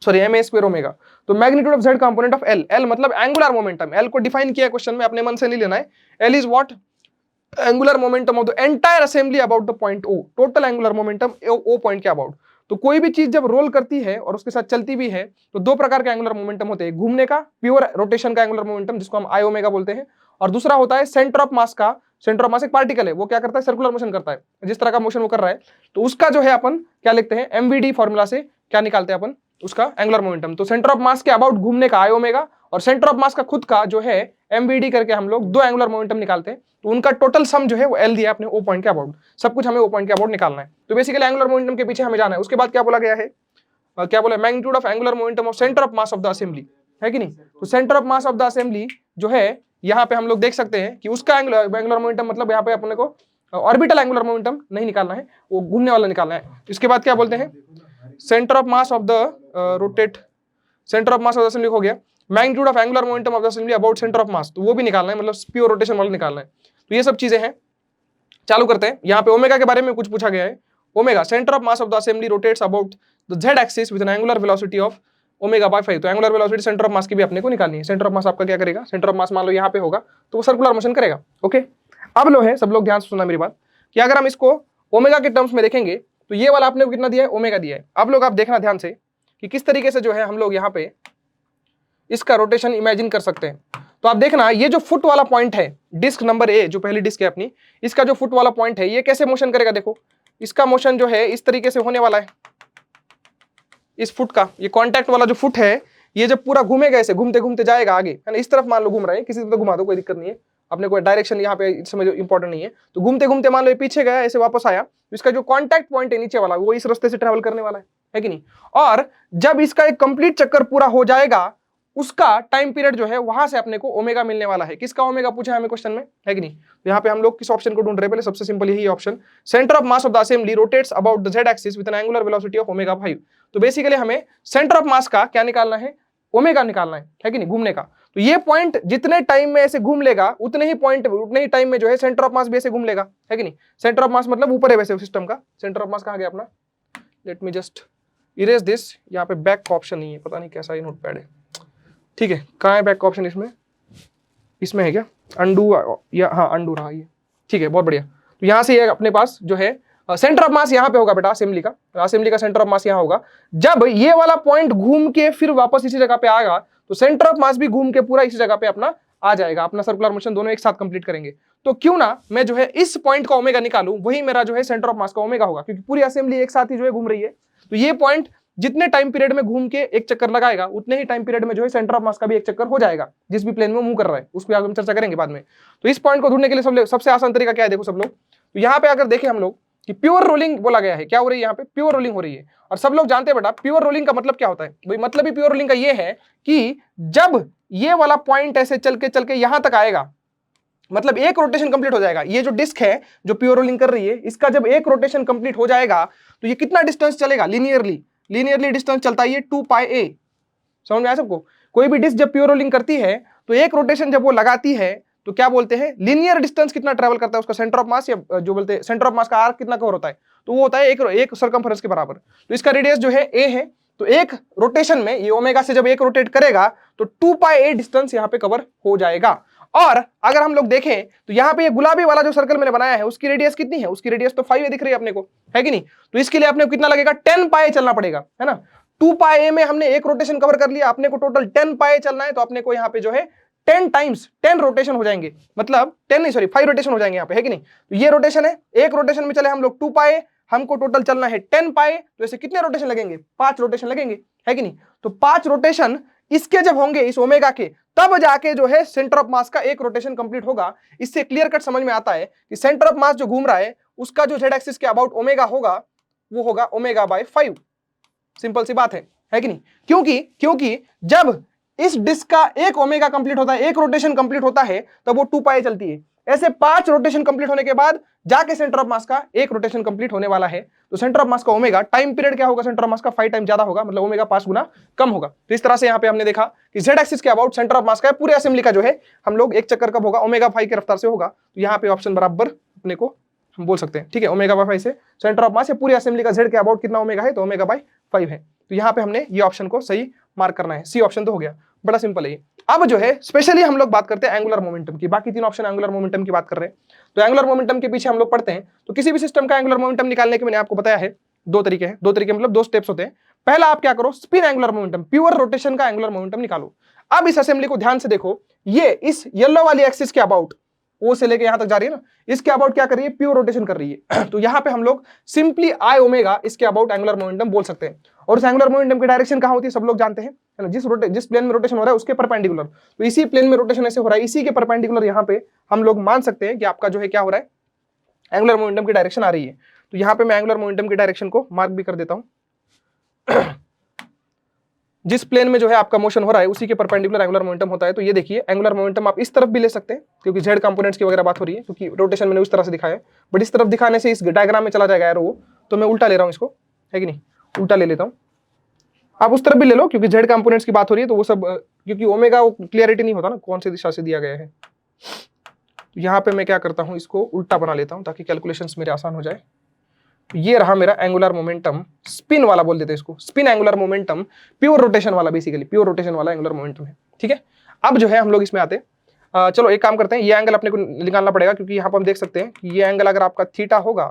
sorry ma² omega. तो magnitude of Z component of L मतलब एंगुलर मोमेंटम, L को डिफाइन किया है क्वेश्चन में, अपने मन से नहीं लेना है। L is what, angular momentum of the entire assembly about the point O, total angular momentum O point के अबाउट। तो कोई भी चीज जब रोल करती है और उसके साथ चलती भी है, तो दो प्रकार के एंगुलर मोमेंटम होते हैं, घूमने का प्योर रोटेशन का एंगुलर मोमेंटम जिसको हम I ओमेगा बोलते हैं, और दूसरा होता है सेंटर ऑफ मास का। सेंटर ऑफ मास एक पार्टिकल है, वो क्या करता है, सर्कुलर मोशन करता है, जिस तरह का मोशन वो कर रहा है, तो उसका जो है अपन क्या लिखते हैं, MVD फॉर्मूला से क्या निकालते हैं अपन, उसका एंगुलर मोमेंटम। तो सेंटर ऑफ मास के अबाउट घूमने का I ओमेगा, और सेंटर ऑफ मास का खुद का जो है MVD करके हम लोग दो एंगुलर मोमेंटम निकालते हैं, तो उनका टोटल सम जो है वो L दिया अपने O पॉइंट के अबाउट। सब कुछ हमें O पॉइंट के अबाउट निकालना है, तो बेसिकली एंगुलर मोमेंटम के पीछे हमें जाना है। उसके बाद क्या बोला गया है, क्या बोला, magnitude of angular momentum of centre of mass of the assembly, है कि नहीं। तो centre of mass of the assembly जो है यहाँ पे हम लोग देख सकते हैं कि उसका एंगुलर मोमेंटम, मतलब यहाँ पे अपने को ऑर्बिटल एंगुलर मोमेंटम नहीं निकालना है, वो घूमने वाला निकालना है। इसके बाद क्या बोलते हैं, centre of mass of the rotate, centre of mass of the assembly हो गया, magnitude of angular momentum of the assembly about centre of मास, तो वो भी निकालना है, मतलब प्योर रोटेशन वाला निकालना है। तो ये सब चीजें हैं, चालू करते हैं। यहाँ पे ओमेगा के बारे में कुछ पूछा गया है। Omega, centre of mass of the assembly rotates about the Z axis with N angular velocity of omega by 5। तो एंगुलर वेलोसिटी सेंटर ऑफ मास की भी अपने को निकालनी है। सेंटर ऑफ मास आपका क्या करेगा, सेंटर ऑफ मास मान लो यहाँ पे होगा, तो वो सर्कुलर मोशन करेगा। ओके, अब लो है सब लोग ध्यान से सुनना मेरी बात, कि अगर हम इसको ओमेगा के टर्म्स में देखेंगे, तो ये वाला आपने को कितना दिया है, ओमेगा दिया है। अब लोग आप देखना ध्यान से कि किस तरीके से जो है हम लोग यहाँ पे इसका रोटेशन इमेजिन कर सकते हैं। तो आप देखना, ये जो फुट वाला पॉइंट है, डिस्क नंबर A जो पहली डिस्क है अपनी, इसका जो फुट वाला पॉइंट है, ये कैसे मोशन करेगा, देखो इसका मोशन जो है इस तरीके से होने वाला है। इस फुट का ये कांटेक्ट वाला जो फुट है, ये जब पूरा घूमेगा ऐसे घूमते घूमते जाएगा आगे, है ना, इस तरफ मान लो घूम रहा है, किसी तरफ घुमा दो कोई दिक्कत नहीं है, अपने को डायरेक्शन यहाँ पे इस समय इंपॉर्टेंट नहीं है। तो घूमते घूमते मान लो ये पीछे गया, ऐसे वापस आया, तो इसका जो कांटेक्ट पॉइंट है नीचे वाला, वो इस रास्ते से ट्रेवल करने वाला है कि नहीं। और जब इसका एक कंप्लीट चक्कर पूरा हो जाएगा, उसका टाइम पीरियड जो है वहां से अपने को ओमेगा मिलने वाला है। किसका ओमेगा पूछा है हमें क्वेश्चन में, है कि नहीं। तो यहाँ पे हम लोग किस ऑप्शन को ढूंढ रहे हैं, पहले सबसे सिंपल यही option, centre of mass of the assembly rotates about the Z axis with N angular velocity of omega 5। तो बेसिकली हमें सेंटर ऑफ मास का क्या निकालना है, ओमेगा निकालना है कि नहीं, घूमने का। तो ये पॉइंट जितने टाइम में ऐसे घूम लेगा, उतने ही टाइम में जो है सेंटर ऑफ मास भी ऐसे घूम लेगा, है कि नहीं। सेंटर ऑफ मास मतलब ऊपर है वैसे सिस्टम का, सेंटर ऑफ मास कहाँ गया अपना, let me just erase this, यहाँ पे बैक का ऑप्शन नहीं है, पता नहीं कैसा ये नोटपैड है, ठीक है, कहाँ है बैक का ऑप्शन, इसमें है क्या, अंडू, या हाँ अंडू रहा ये, ठीक है, बहुत बढ़िया। तो यहाँ से ये अपने पास जो है सेंटर ऑफ मास यहाँ पे होगा बेटा, असेंबली का सेंटर ऑफ मास यहाँ होगा। जब ये वाला पॉइंट घूम के फिर वापस इसी जगह पे आएगा, तो सेंटर ऑफ मास भी घूम के पूरा इसी जगह पे अपना आ जाएगा, अपना सर्कुलर मोशन दोनों एक साथ कंप्लीट करेंगे। तो क्यों ना मैं जो है इस पॉइंट का ओमेगा निकालूं, वही मेरा जो है सेंटर ऑफ मास का ओमेगा होगा, क्योंकि पूरी असेंबली एक साथ ही जो है घूम रही है। तो ये पॉइंट जितने टाइम पीरियड में घूम के एक चक्कर लगाएगा, उतने ही टाइम पीरियड में जो है सेंटर ऑफ मास का भी एक चक्कर हो जाएगा, जिस भी प्लेन में मूव कर रहा है, उस पर हम चर्चा करेंगे बाद में। तो इस पॉइंट को ढूंढने के लिए सबसे आसान तरीका क्या है, देखो सब लोग, तो यहाँ पे अगर देखें हम लोग कि प्योर रोलिंग बोला गया है। क्या हो रही है यहाँ पे? प्योर रोलिंग हो रही है। और सब लोग जानते हैं बेटा प्योर रोलिंग का मतलब क्या होता है भाई? मतलब ही प्योर रोलिंग का ये है कि जब ये वाला पॉइंट ऐसे चल के यहां तक आएगा, मतलब एक रोटेशन कंप्लीट हो जाएगा। ये जो डिस्क है जो प्योर रोलिंग कर रही है, इसका जब एक रोटेशन कंप्लीट हो जाएगा तो ये कितना डिस्टेंस चलेगा? लीनियरली डिस्टेंस चलता है ये 2 पाई a। समझ में आया सबको? कोई भी डिस्क जब प्योर रोलिंग करती है तो एक रोटेशन जब वो लगाती है तो क्या बोलते हैं? लीनियर डिस्टेंस कितना ट्रेवल करता है उसका सेंटर ऑफ मास, या जो बोलते हैं सेंटर ऑफ मास का आर्क कितना कवर होता है, तो वो होता है एक सर्कमफेरेंस के बराबर। तो इसका रेडियस जो है a है, तो एक रोटेशन में ये ओमेगा से जब एक रोटेट करेगा तो 2 पाई a डिस्टेंस यहाँ पे कवर हो जाएगा। और अगर हम लोग देखें तो यहाँ पे ये गुलाबी वाला जो सर्कल मैंने बनाया है उसकी रेडियस कितनी है? उसकी रेडियस तो 5 दिख रही है अपने को, है कि नहीं? तो इसके लिए अपने को कितना लगेगा? 10 पाई चलना पड़ेगा, है ना? 2 पाई में हमने एक रोटेशन कवर कर लिया, अपने को टोटल 10 पाई चलना है, तो अपने को यहाँ पे जो है 10 टाइम्स 10 रोटेशन हो जाएंगे, मतलब 10 नहीं सॉरी 5 रोटेशन हो जाएंगे यहाँ पे, है कि नहीं? तो ये रोटेशन है, एक रोटेशन में चले हम लोग 2 पाई, हमको टोटल चलना है 10 पाई, तो ऐसे कितने रोटेशन लगेंगे? 5 रोटेशन लगेंगे, है कि नहीं? तो 5 रोटेशन इसके जब होंगे इस ओमेगा के, तब जाके जो है सेंटर ऑफ मास का एक रोटेशन कंप्लीट होगा। इससे क्लियर कट समझ में आता है कि सेंटर ऑफ मास जो घूम रहा है उसका जो जेड एक्सिस के अबाउट ओमेगा होगा वो होगा ओमेगा बाय 5। सिंपल सी बात है कि नहीं? क्योंकि जब इस डिस्क का एक ओमेगा कंप्लीट होता है, एक रोटेशन कंप्लीट होता है, तब वो 2 पाई चलती है। ऐसे 5 रोटेशन कंप्लीट होने के बाद जाके सेंटर ऑफ मास का एक रोटेशन कंप्लीट होने वाला है, तो सेंटर ऑफ मास का ओमेगा टाइम पीरियड क्या होगा? सेंटर ऑफ मास का 5 टाइम ज्यादा होगा, मतलब ओमेगा 5 गुना कम होगा। तो इस तरह से यहाँ पे हमने देखा कि जेड एक्सिस के अबाउट सेंटर ऑफ मास का पूरे असेंबली का जो है हम लोग एक चक्कर कब होगा? ओमेगा 5 की रफ्तार से होगा। तो यहाँ पे ऑप्शन बराबर अपने को हम बोल सकते हैं, ठीक है? ओमेगा बाय 5 से सेंटर ऑफ मास या पूरी असेंबली का जेड के अबाउट कितना ओमेगा है? तो ओमेगा बाय 5 है। तो यहाँ पे हमने ये ऑप्शन को सही मार्क करना है, सी ऑप्शन तो हो गया, बड़ा सिंपल है। अब जो है स्पेशली हम लोग बात करते हैं एंगुलर मोमेंटम की, बाकी 3 ऑप्शन एंगुलर मोमेंटम की बात कर रहे हैं। तो एंगुलर मोमेंटम के पीछे हम लोग पढ़ते हैं, तो किसी भी सिस्टम का एंगुलर मोमेंटम निकालने के मैंने आपको बताया है 2 तरीके हैं, 2 तरीके मतलब 2 स्टेप्स होते हैं। पहला आप क्या करो? Spin angular momentum, pure rotation का एंगुलर मोमेंटम निकालो। अब इस असेंबली को ध्यान से देखो, ये इस येलो वाली एक्सिस के अबाउट ओ से लेके यहां तक जा रही है ना, इसके अबाउट क्या कर रही है? प्योर रोटेशन कर रही है। तो यहाँ पे हम लोग सिंपली आई ओमेगा इसके अबाउट एंगुलर मोमेंटम बोल सकते हैं। और उस एंगुलर मोमेंटम की डायरेक्शन कहां होती है? सब लोग जानते हैं, है ना? जिस प्लेन में रोटेशन हो रहा है उसके परपेंडिकुलर, तो इसी प्लेन में रोटेशन ऐसे हो रहा है, इसी के परपेंडिकुलर यहाँ पे हम लोग मान सकते हैं कि आपका जो है क्या हो रहा है? एंगुलर मोमेंटम की डायरेक्शन आ रही है। तो यहाँ पे मैं एंगुलर मोमेंटम की डायरेक्शन को मार्क भी कर देता हूं। जिस प्लेन में जो है आपका मोशन हो रहा है उसी के परपेंडिकुलर एंगुलर मोमेंटम होता है। तो ये देखिए एंगुलर मोमेंटम आप इस तरफ भी ले सकते हैं, क्योंकि जेड कंपोनेंट्स की वगैरह बात हो रही है, क्योंकि रोटेशन मैंने उस तरह से दिखाया है, बट इस तरफ दिखाने से इस डायग्राम में चला जाएगा एरो वो, तो मैं उल्टा ले रहा हूँ इसको, है कि नहीं? उल्टा ले लेता हूँ। आप उस तरफ भी ले लो, क्योंकि जेड कंपोनेंट्स की बात हो रही है, तो वो सब क्योंकि ओमेगा क्लियरिटी नहीं होता ना कौन सी दिशा से दिया गया है। तो यहाँ पे मैं क्या करता हूँ, इसको उल्टा बना लेता हूँ ताकि कैलकुलेशंस मेरे आसान हो जाए। ये रहा मेरा एंगुलर मोमेंटम, स्पिन वाला बोल देते हैं इसको, spin angular momentum, pure rotation वाला, बेसिकली प्योर रोटेशन वाला एंगुलर मोमेंटम है, ठीक है? अब जो है हम लोग इसमें आते हैं, चलो एक काम करते हैं, ये एंगल अपने को निकालना पड़ेगा, क्योंकि यहाँ पर हम देख सकते हैं कि ये एंगल अगर आपका थीटा होगा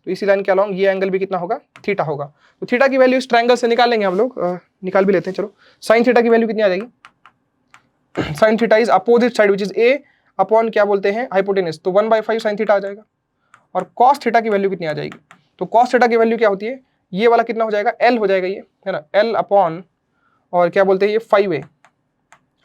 तो इसी लाइन के अलॉन्ग ये एंगल भी कितना होगा? थीटा होगा। तो थीटा की वैल्यू इस ट्रायंगल से निकालेंगे हम लोग, निकाल भी लेते हैं। चलो साइन थीटा की वैल्यू कितनी आ जाएगी? Sine theta is opposite side which is a upon क्या बोलते हैं? हाइपोटेनस, तो 1/5 साइन थीटा आ जाएगा। और कॉस थीटा की वैल्यू कितनी आ जाएगी? तो कॉस थीटा की वैल्यू क्या होती है? ये वाला कितना हो जाएगा? एल हो जाएगा, ये है ना, एल अपॉन और क्या बोलते हैं ये 5a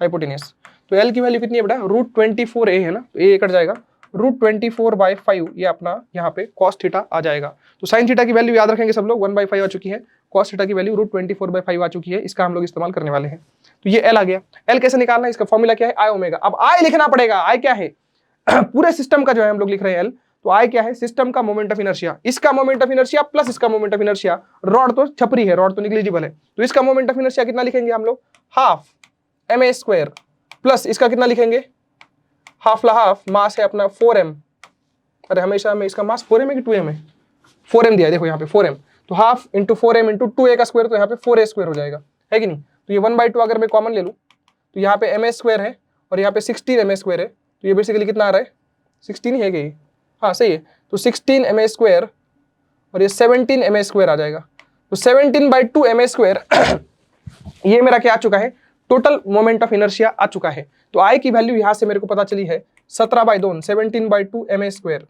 हाइपोटेनस। तो एल की वैल्यू कितनी है बेटा? √24a है ना, तो ए कट जाएगा, √24/5 ये अपना यहाँ पे कॉस थीटा आ जाएगा। तो साइन थीटा की वैल्यू याद रखेंगे सब लोग, 1/5 आ चुकी है, कॉस थीटा की वैल्यू √24/5 आ चुकी है, इसका हम लोग इस्तेमाल करने वाले हैं। तो ये एल आ गया। एल कैसे निकालना है? इसका फॉर्मूला क्या है? आई ओमेगा। अब आई लिखना पड़ेगा। आई क्या है? पूरे सिस्टम का जो है हम लोग लिख रहे हैं एल, तो आई क्या है? सिस्टम का मोमेंट ऑफ इनर्शिया, इसका मोमेंट ऑफ इनर्शिया प्लस इसका मोमेंट ऑफ इनर्शिया। रॉड तो छपरी है, रॉड तो निग्लिजिबल है, तो इसका मोमेंट ऑफ इनर्शिया कितना लिखेंगे हम लोग? हाफ ma² प्लस इसका कितना लिखेंगे? हाफ ला हाफ, मास है अपना 4m। अरे हमेशा में इसका मास 4m है कि 2m है? 4m दिया है, देखो यहाँ पे 4m, तो half into 4m into 2a का स्क्वायर, तो यहाँ पे 4a² हो जाएगा, है कि नहीं? तो ये 1/2 अगर मैं कॉमन ले लूँ तो यहाँ पे ma² है और यहाँ पे 16 ma² है, तो ये बेसिकली कितना आ रहा है? 16 ही है कि? हाँ सही है, तो 16 ma² और ये 17 ma² आ जाएगा। तो 17/2 ma² ये मेरा क्या आ चुका है? टोटल मोमेंट ऑफ इनर्शिया आ चुका है। तो आई की वैल्यू यहाँ से मेरे को पता चली है 17/2 17/2 ma²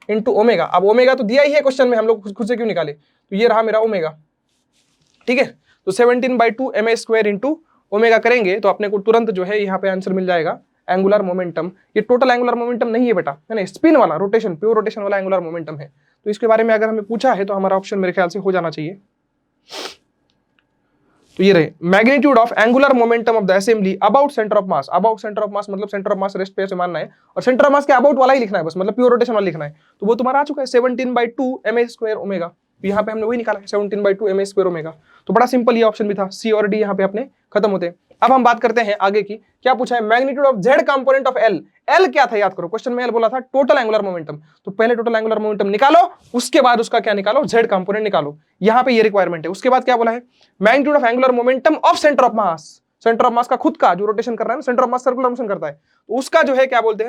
इंटू ओमेगा। अब ओमेगा तो दिया ही है क्वेश्चन में, हम लोग खुद से क्यों निकाले? तो ये रहा मेरा ओमेगा, ठीक है? तो 17/2 ma² इंटू ओमेगा करेंगे तो अपने को तुरंत जो है यहाँ पे आंसर मिल जाएगा एंगुलर मोमेंटम। ये टोटल एंगुलर मोमेंटम नहीं है बेटा, है ना, स्पिन वाला रोटेशन, प्योर रोटेशन वाला एंगुलर मोमेंटम है। तो इसके बारे में अगर हमें पूछा है तो हमारा ऑप्शन मेरे ख्याल से हो जाना चाहिए। तो ये रहे magnitude of angular momentum of the assembly about centre of mass. About centre of मास मतलब सेंटर ऑफ मास रेस्ट पे ऐसे मानना है, और सेंटर ऑफ मास के अबाउट वाला ही लिखना है बस, मतलब प्योर रोटेशन वाला लिखना है। तो वो तुम्हारा आ चुका है 17/2 ma² ओमेगा। तो यहाँ पे हमने वही निकाला है 17/2 ma² ओमेगा। तो बड़ा सिंपल ये ऑप्शन भी था, सी और डी यहाँ पे अपने खत्म होते हैं। अब हम बात करते हैं आगे की, क्या पूछा है, magnitude of Z component of L. L क्या था याद करो, क्वेश्चन में एल बोला था टोटल एंगुलर मोमेंटम। तो पहले टोटल एंगुलर मोमेंटम निकालो, उसके बाद उसका क्या निकालो, जेड कंपोनेंट निकालो। यहाँ पे ये रिक्वायरमेंट है। उसके बाद क्या बोला है, magnitude of angular momentum of centre of mass. Centre of mass का खुद का जो रोटेशन कर रहा है ना, centre of mass circular motion करता है, तो उसका जो है क्या बोलते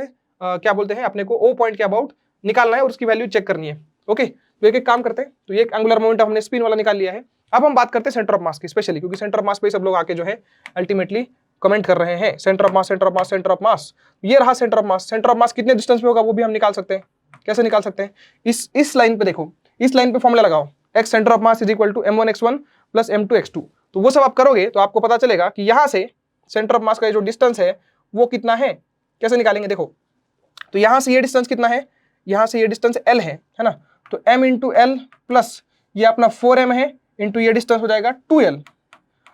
हैं अपने को ओ पॉइंट के अबाउट निकालना है और उसकी वैल्यू चेक करनी है। ओके, तो एक एक काम करते हैं। तो ये एंगुलर मोमेंटम हमने स्पिन वाला निकाल लिया है। अब हम बात करते हैं सेंटर ऑफ मास की, स्पेशली क्योंकि सेंटर ऑफ मास पे सब लोग आके जो है अल्टीमेटली कमेंट कर रहे हैं, centre of mass, centre of mass, centre of मास। ये रहा centre of mass. Centre of मास कितने डिस्टेंस पे होगा वो भी हम निकाल सकते हैं। कैसे निकाल सकते हैं, इस लाइन पे देखो, इस लाइन पे फॉर्मूला लगाओ, x centre of mass is equal to m1x1 plus m2x2। तो वो सब आप करोगे तो आपको पता चलेगा कि यहां से सेंटर ऑफ मास का जो डिस्टेंस है वो कितना है। कैसे निकालेंगे देखो, तो यहां से ये डिस्टेंस कितना है, यहां से ये डिस्टेंस l है ना, तो m इंटू एल प्लस ये अपना 4m है इंटू ये डिस्टेंस हो जाएगा 2l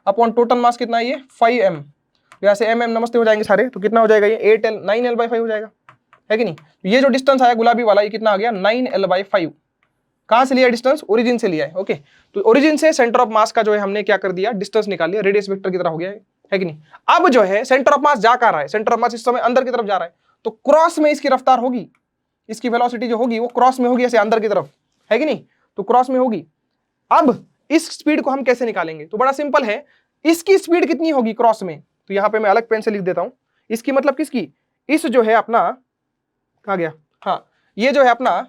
अपॉन टोटल मास कितना है ये 5m। यहाँ से m नमस्ते हो जाएंगे सारे, तो कितना हो जाएगा ये 8l 9l/5 हो जाएगा, है कि नहीं। तो ये जो डिस्टेंस आया गुलाबी वाला, ये कितना आ गया 9l/5। कहां से लिया डिस्टेंस, ओरिजिन से लिया है। ओके, तो ओरिजिन से सेंटर ऑफ मास का जो है हमने क्या कर दिया, डिस्टेंस निकाल लिया, रेडियस वेक्टर की तरह हो गया है कि नहीं। अब जो है सेंटर ऑफ मास जा कहां रहा है, सेंटर ऑफ मास इस समय अंदर की तरफ जा रहा है, तो क्रॉस में इसकी रफ्तार होगी, इसकी वेलोसिटी जो होगी वो क्रॉस में होगी, ऐसे अंदर की तरफ, है कि नहीं, तो क्रॉस में होगी। अब इस स्पीड को हम कैसे निकालेंगे, तो बड़ा सिंपल है, इसकी स्पीड कितनी होगी क्रॉस में, तो यहां पे मैं अलग पेन से लिख देता हूं। इसकी मतलब किसकी, इस जो है अपना, कहां गया, हाँ, ये जो है अपना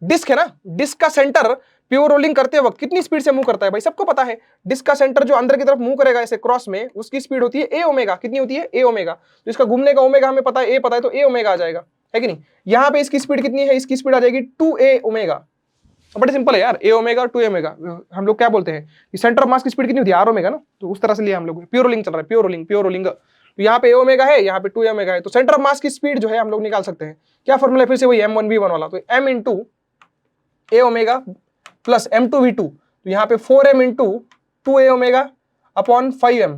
डिस्क है ना, डिस्क का सेंटर प्योर रोलिंग करते वक्त कितनी स्पीड से मूव करता है, भाई सबको पता है। डिस्क का सेंटर जो अंदर की तरफ मूव करेगा ऐसे क्रॉस में, उसकी स्पीड होती है ए ओमेगा। कितनी होती है, ए ओमेगा। तो इसका घूमने का ओमेगा हमें पता है, ए पता है, तो ए ओमेगा आ जाएगा, है कि नहीं। यहां पे इसकी स्पीड कितनी है, इसकी स्पीड आ जाएगी 2a ओमेगा। बड़े सिंपल है यार, ए ओमेगा 2a ओमेगा। हम लोग क्या बोलते हैं कि सेंटर ऑफ मास की स्पीड कितनी होती है, आर ओमेगा ना, तो उस तरह से लिया हम लोग, प्योर रोलिंग चल रहा है, प्योर रोलिंग। तो यहाँ पे ए ओमेगा है, यहाँ पे 2a ओमेगा है, तो सेंटर ऑफ मास की स्पीड जो है हम लोग निकाल सकते हैं। क्या फॉर्मूला फिर से वही m1v1 वाला, तो m इंटू ए ओमेगा प्लस m2v2, तो यहाँ पे 4m into 2a omega upon 5m।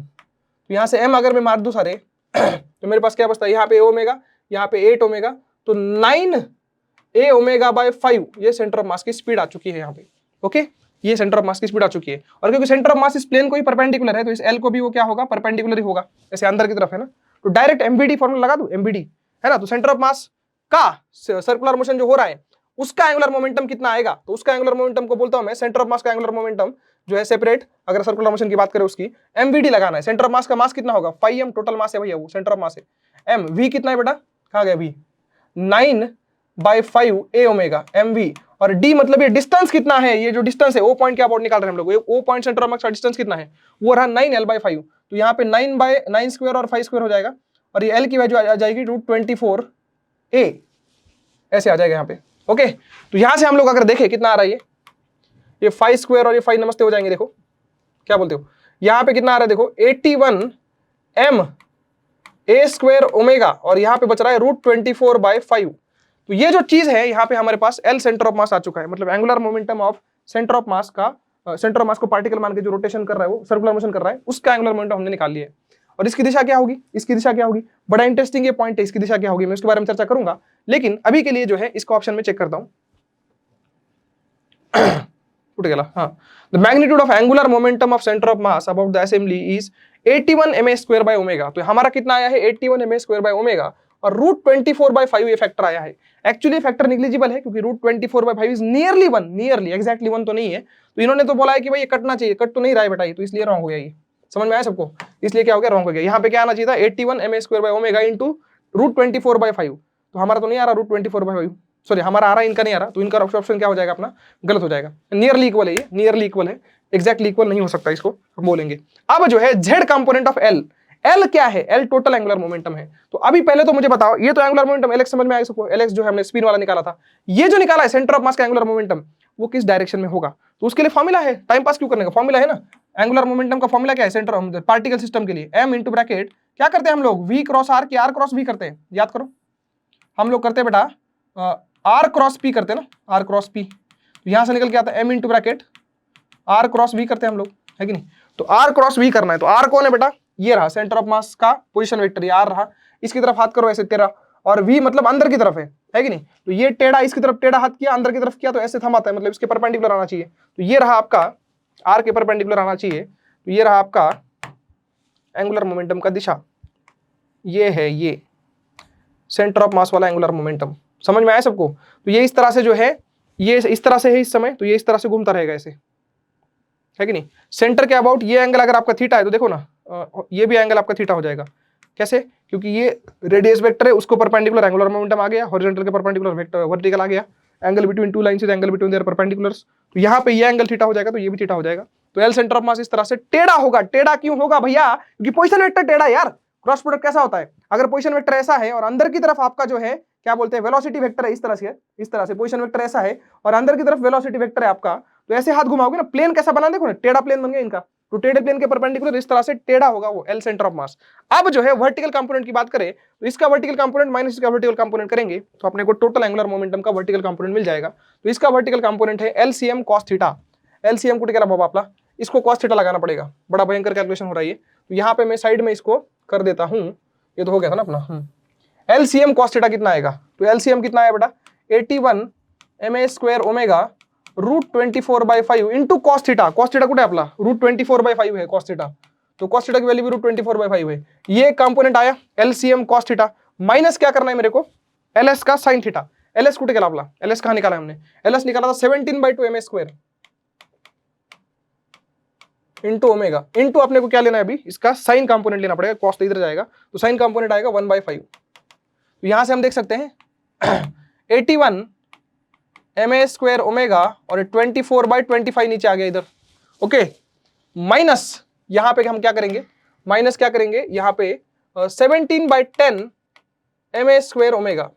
तो यहाँ से m अगर मैं मार दूं सारे तो मेरे पास क्या बचता है, यहाँ पे ए ओमेगा, यहाँ पे 8 ओमेगा, तो 9a ओमेगा/5 ये सेंटर ऑफ मास की स्पीड आ चुकी है यहाँ पे। ओके, ये सेंटर ऑफ मास की स्पीड आ चुकी है, और क्योंकि सेंटर ऑफ मास इस प्लेन को ही परपेंडिकुलर है, तो इस l को भी वो क्या होगा, परपेंडिकुलर ही होगा, ऐसे अंदर की तरफ है ना। तो डायरेक्ट MVD फॉर्मूला लगा दूं, MVD है ना, तो सेंटर ऑफ मास का सर्कुलर मोशन जो हो रहा है उसका एंगुलर मोमेंटम कितना आएगा, तो उसका एंगुलर मोमेंटम को बोलता हूं मैं सेंटर ऑफ मास का एंगुलर मोमेंटम जो है सेपरेट, अगर सर्कुलर मोशन की बात करें उसकी MVD लगाना है। सेंटर ऑफ मास का मास कितना होगा 5m, टोटल मास है भैया, वो सेंटर ऑफ मास है। m v कितना है बेटा, कहां गया v, 9/5 a ओमेगा mv, और d मतलब ये डिस्टेंस कितना है, ये जो डिस्टेंस है ओ पॉइंट के अबाउट निकाल रहे हैं हम लोग, O point centre of mass का डिस्टेंस कितना है, वो रहा 9l/5। तो यहाँ पे 9/9² और 5² हो जाएगा, और ये l की वैल्यू आ जाएगी √24a, ऐसे आ जाएगा यहाँ पे। ओके, तो यहां से हम लोग अगर देखें कितना आ रहा है, ये 5² और ये 5 नमस्ते हो जाएंगे। देखो क्या बोलते हो, यहाँ पे कितना आ रहा है देखो 81m a² ओमेगा, और यहाँ पे बच रहा है √24/5। तो ये जो चीज है यहाँ पे हमारे पास L सेंटर ऑफ मास आ चुका है, मतलब angular momentum of centre of mass का, सेंटर ऑफ मास को पार्टिकल मान के जो रोटेशन कर रहा है, वो सर्कुलर मोशन कर रहा है, उसका एंगुलर मोमेंटम हमने निकाल लिया है। और इसकी दिशा क्या होगी, इसकी दिशा क्या होगी, बड़ा इंटरेस्टिंग ये पॉइंट है, इसकी दिशा क्या होगी मैं उसके बारे में चर्चा करूंगा, लेकिन अभी के लिए जो है इसको ऑप्शन में चेक करता हूं। उठ गया, हाँ, the magnitude of angular momentum of centre of mass about the assembly is 81 ma² omega. तो हमारा कितना आया है 81 ma² ओमेगा, और √24/5 ये फैक्टर आया है। एक्चुअली फैक्टर निग्लिजिबल है क्योंकि √24/5 इज नियरली 1, नियरली, एग्जैक्टली 1 तो नहीं है। तो इन्होंने तो बोला है कि भाई ये कटना चाहिए, कट तो नहीं रहा है बेटा ये, तो इसलिए रॉन्ग हो गया ये, समझ में आया सबको, इसलिए क्या हो गया, रॉन्ग हो गया। यहाँ पे क्या आना चाहिए था 81 ma² ओमेगा इंटू √24/5, तो हमारा तो नहीं आ रहा √24/5, सॉरी हमारा आ रहा है, इनका नहीं आ रहा, तो इनका ऑप्शन क्या हो जाएगा अपना, गलत हो जाएगा। नियरली इक्वल है ये, नियरली इक्वल है, एग्जैक्टली इक्वल नहीं हो सकता, इसको हम बोलेंगे। अब जो है Z component of L, L क्या है, एल टोटल एंगुलर मोमेंटम है। तो अभी पहले तो मुझे बताओ, ये तो एंगुलर मोमेंटम एलएक्स समझ में आया सबको, एलएक्स जो है हमने स्पिन वाला निकाला था, ये जो निकाला है सेंटर ऑफ मास का एंगुलर मोमेंटम, वो किस डायरेक्शन में होगा, तो उसके लिए फॉर्मूला है, टाइम पास क्यों करने का, फॉर्मूला है ना। एंगुलर मोमेंटम का फॉर्मूला क्या है, सेंटर पार्टिकल सिस्टम के लिए m इंटू ब्रैकेट क्या करते हैं हम लोग, v क्रॉस r की r क्रॉस v करते हैं, याद करो हम लोग करते हैं बेटा r क्रॉस p करते हैं ना, r क्रॉस p, तो यहाँ से निकल के आता है m into bracket r cross v करते हैं हम लोग, है कि नहीं। तो r क्रॉस v करना है, तो r कौन है बेटा, ये रहा सेंटर ऑफ मास का पोजीशन वेक्टर, ये r रहा, इसकी तरफ हाथ करो ऐसे तेरा, और v मतलब अंदर की तरफ है कि नहीं। तो ये टेढ़ा इसकी तरफ टेढ़ा हाथ किया, अंदर की तरफ किया, तो ऐसे थमाता है, मतलब इसके परपेंडिकुलर आना चाहिए। तो ये रहा आपका r के परपेंडिकुलर आना चाहिए, तो ये रहा आपका एंगुलर मोमेंटम का दिशा, ये है ये सेंटर ऑफ मास वाला एंगुलर मोमेंटम। समझ में आया सबको। तो ये इस तरह से जो है, ये इस तरह से है इस समय, तो ये इस तरह से घूमता रहेगा ऐसे, है कि नहीं। सेंटर के अबाउट ये एंगल अगर आपका थीटा है तो देखो ना, ये भी एंगल आपका थीटा हो जाएगा। कैसे, क्योंकि ये रेडियस वेक्टर है, उसको परपेंडिकुलर एंगुलर मोमेंटम आ गया, हॉरिजॉन्टल के परपेंडिकुलर वेक्टर वर्टिकल आ गया, angle between two lines is angle between their perpendiculars. तो यहाँ पे ये एंगल थीटा हो जाएगा, तो ये भी थीटा हो जाएगा। तो एल सेंटर ऑफ मास इस तरह से टेढ़ा होगा। टेढ़ा क्यों होगा भैया, क्योंकि पोजीशन वेक्टर टेढ़ा यार। क्रॉस प्रोडक्ट कैसा होता है, अगर पोजीशन वेक्टर ऐसा है और अंदर की तरफ आपका जो है क्या बोलते हैं वेलोसिटी वेक्टर है, इस तरह से पोजीशन वेक्टर ऐसा है और अंदर की तरफ वेलोसिटी वेक्टर है आपका, तो ऐसे हाथ घुमाओगे ना, प्लेन कैसा बना, देखो ना टेढ़ा प्लेन बन गया इनका। तो टेढ़े प्लेन के परपेंडिकुलर इस तरह से टेढ़ा होगा वो एल सेंटर ऑफ मास। अब जो है वर्टिकल कंपोनेंट की बात करें, तो इसका वर्टिकल कंपोनेंट माइनस इसका वर्टिकल कंपोनेंट करेंगे तो अपने को टोटल एंगुलर मोमेंटम का वर्टिकल कंपोनेंट मिल जाएगा। तो इसका वर्टिकल कंपोनेंट है एलसीएम कॉस थीटा। एलसीएम कुछ बाबा आपला, इसको कॉस थीटा लगाना पड़ेगा, बड़ा भयंकर कैलकुलेशन हो रहा है ये। तो यहाँ पे मैं साइड में इसको कर देता हूँ, ये तो हो गया था ना अपना। एलसीएम कॉस थीटा कितना आएगा, तो एलसीएम कितना है बेटा 81 ma square omega √24/5 into cos theta. Cos theta कुछ है आपला √24/5 है कॉस थीटा, तो कॉस थीटा की वैल्यू भी √24/5 है। ये कंपोनेंट आया एलसीएम कॉस थीटा, माइनस क्या करना है मेरे को, एलएस का साइन थीटा। एलएस कुछ निकाला आपला, एलएस कहाँ निकाला हमने, एलएस निकाला था 17/2 ma square into omega, into अपने को क्या लेना है अभी, इसका साइन कंपोनेंट लेना पड़ेगा, कॉस तो इधर जाएगा, तो साइन कंपोनेंट आएगा 1/5। तो यहां से हम देख सकते हैं 81 ma स्क्वायर ओमेगा और 24/25 नीचे आ गया इधर, ओके। माइनस यहां पे हम क्या करेंगे, माइनस क्या करेंगे यहाँ पे 17/10 ma स्क्वायर ओमेगा।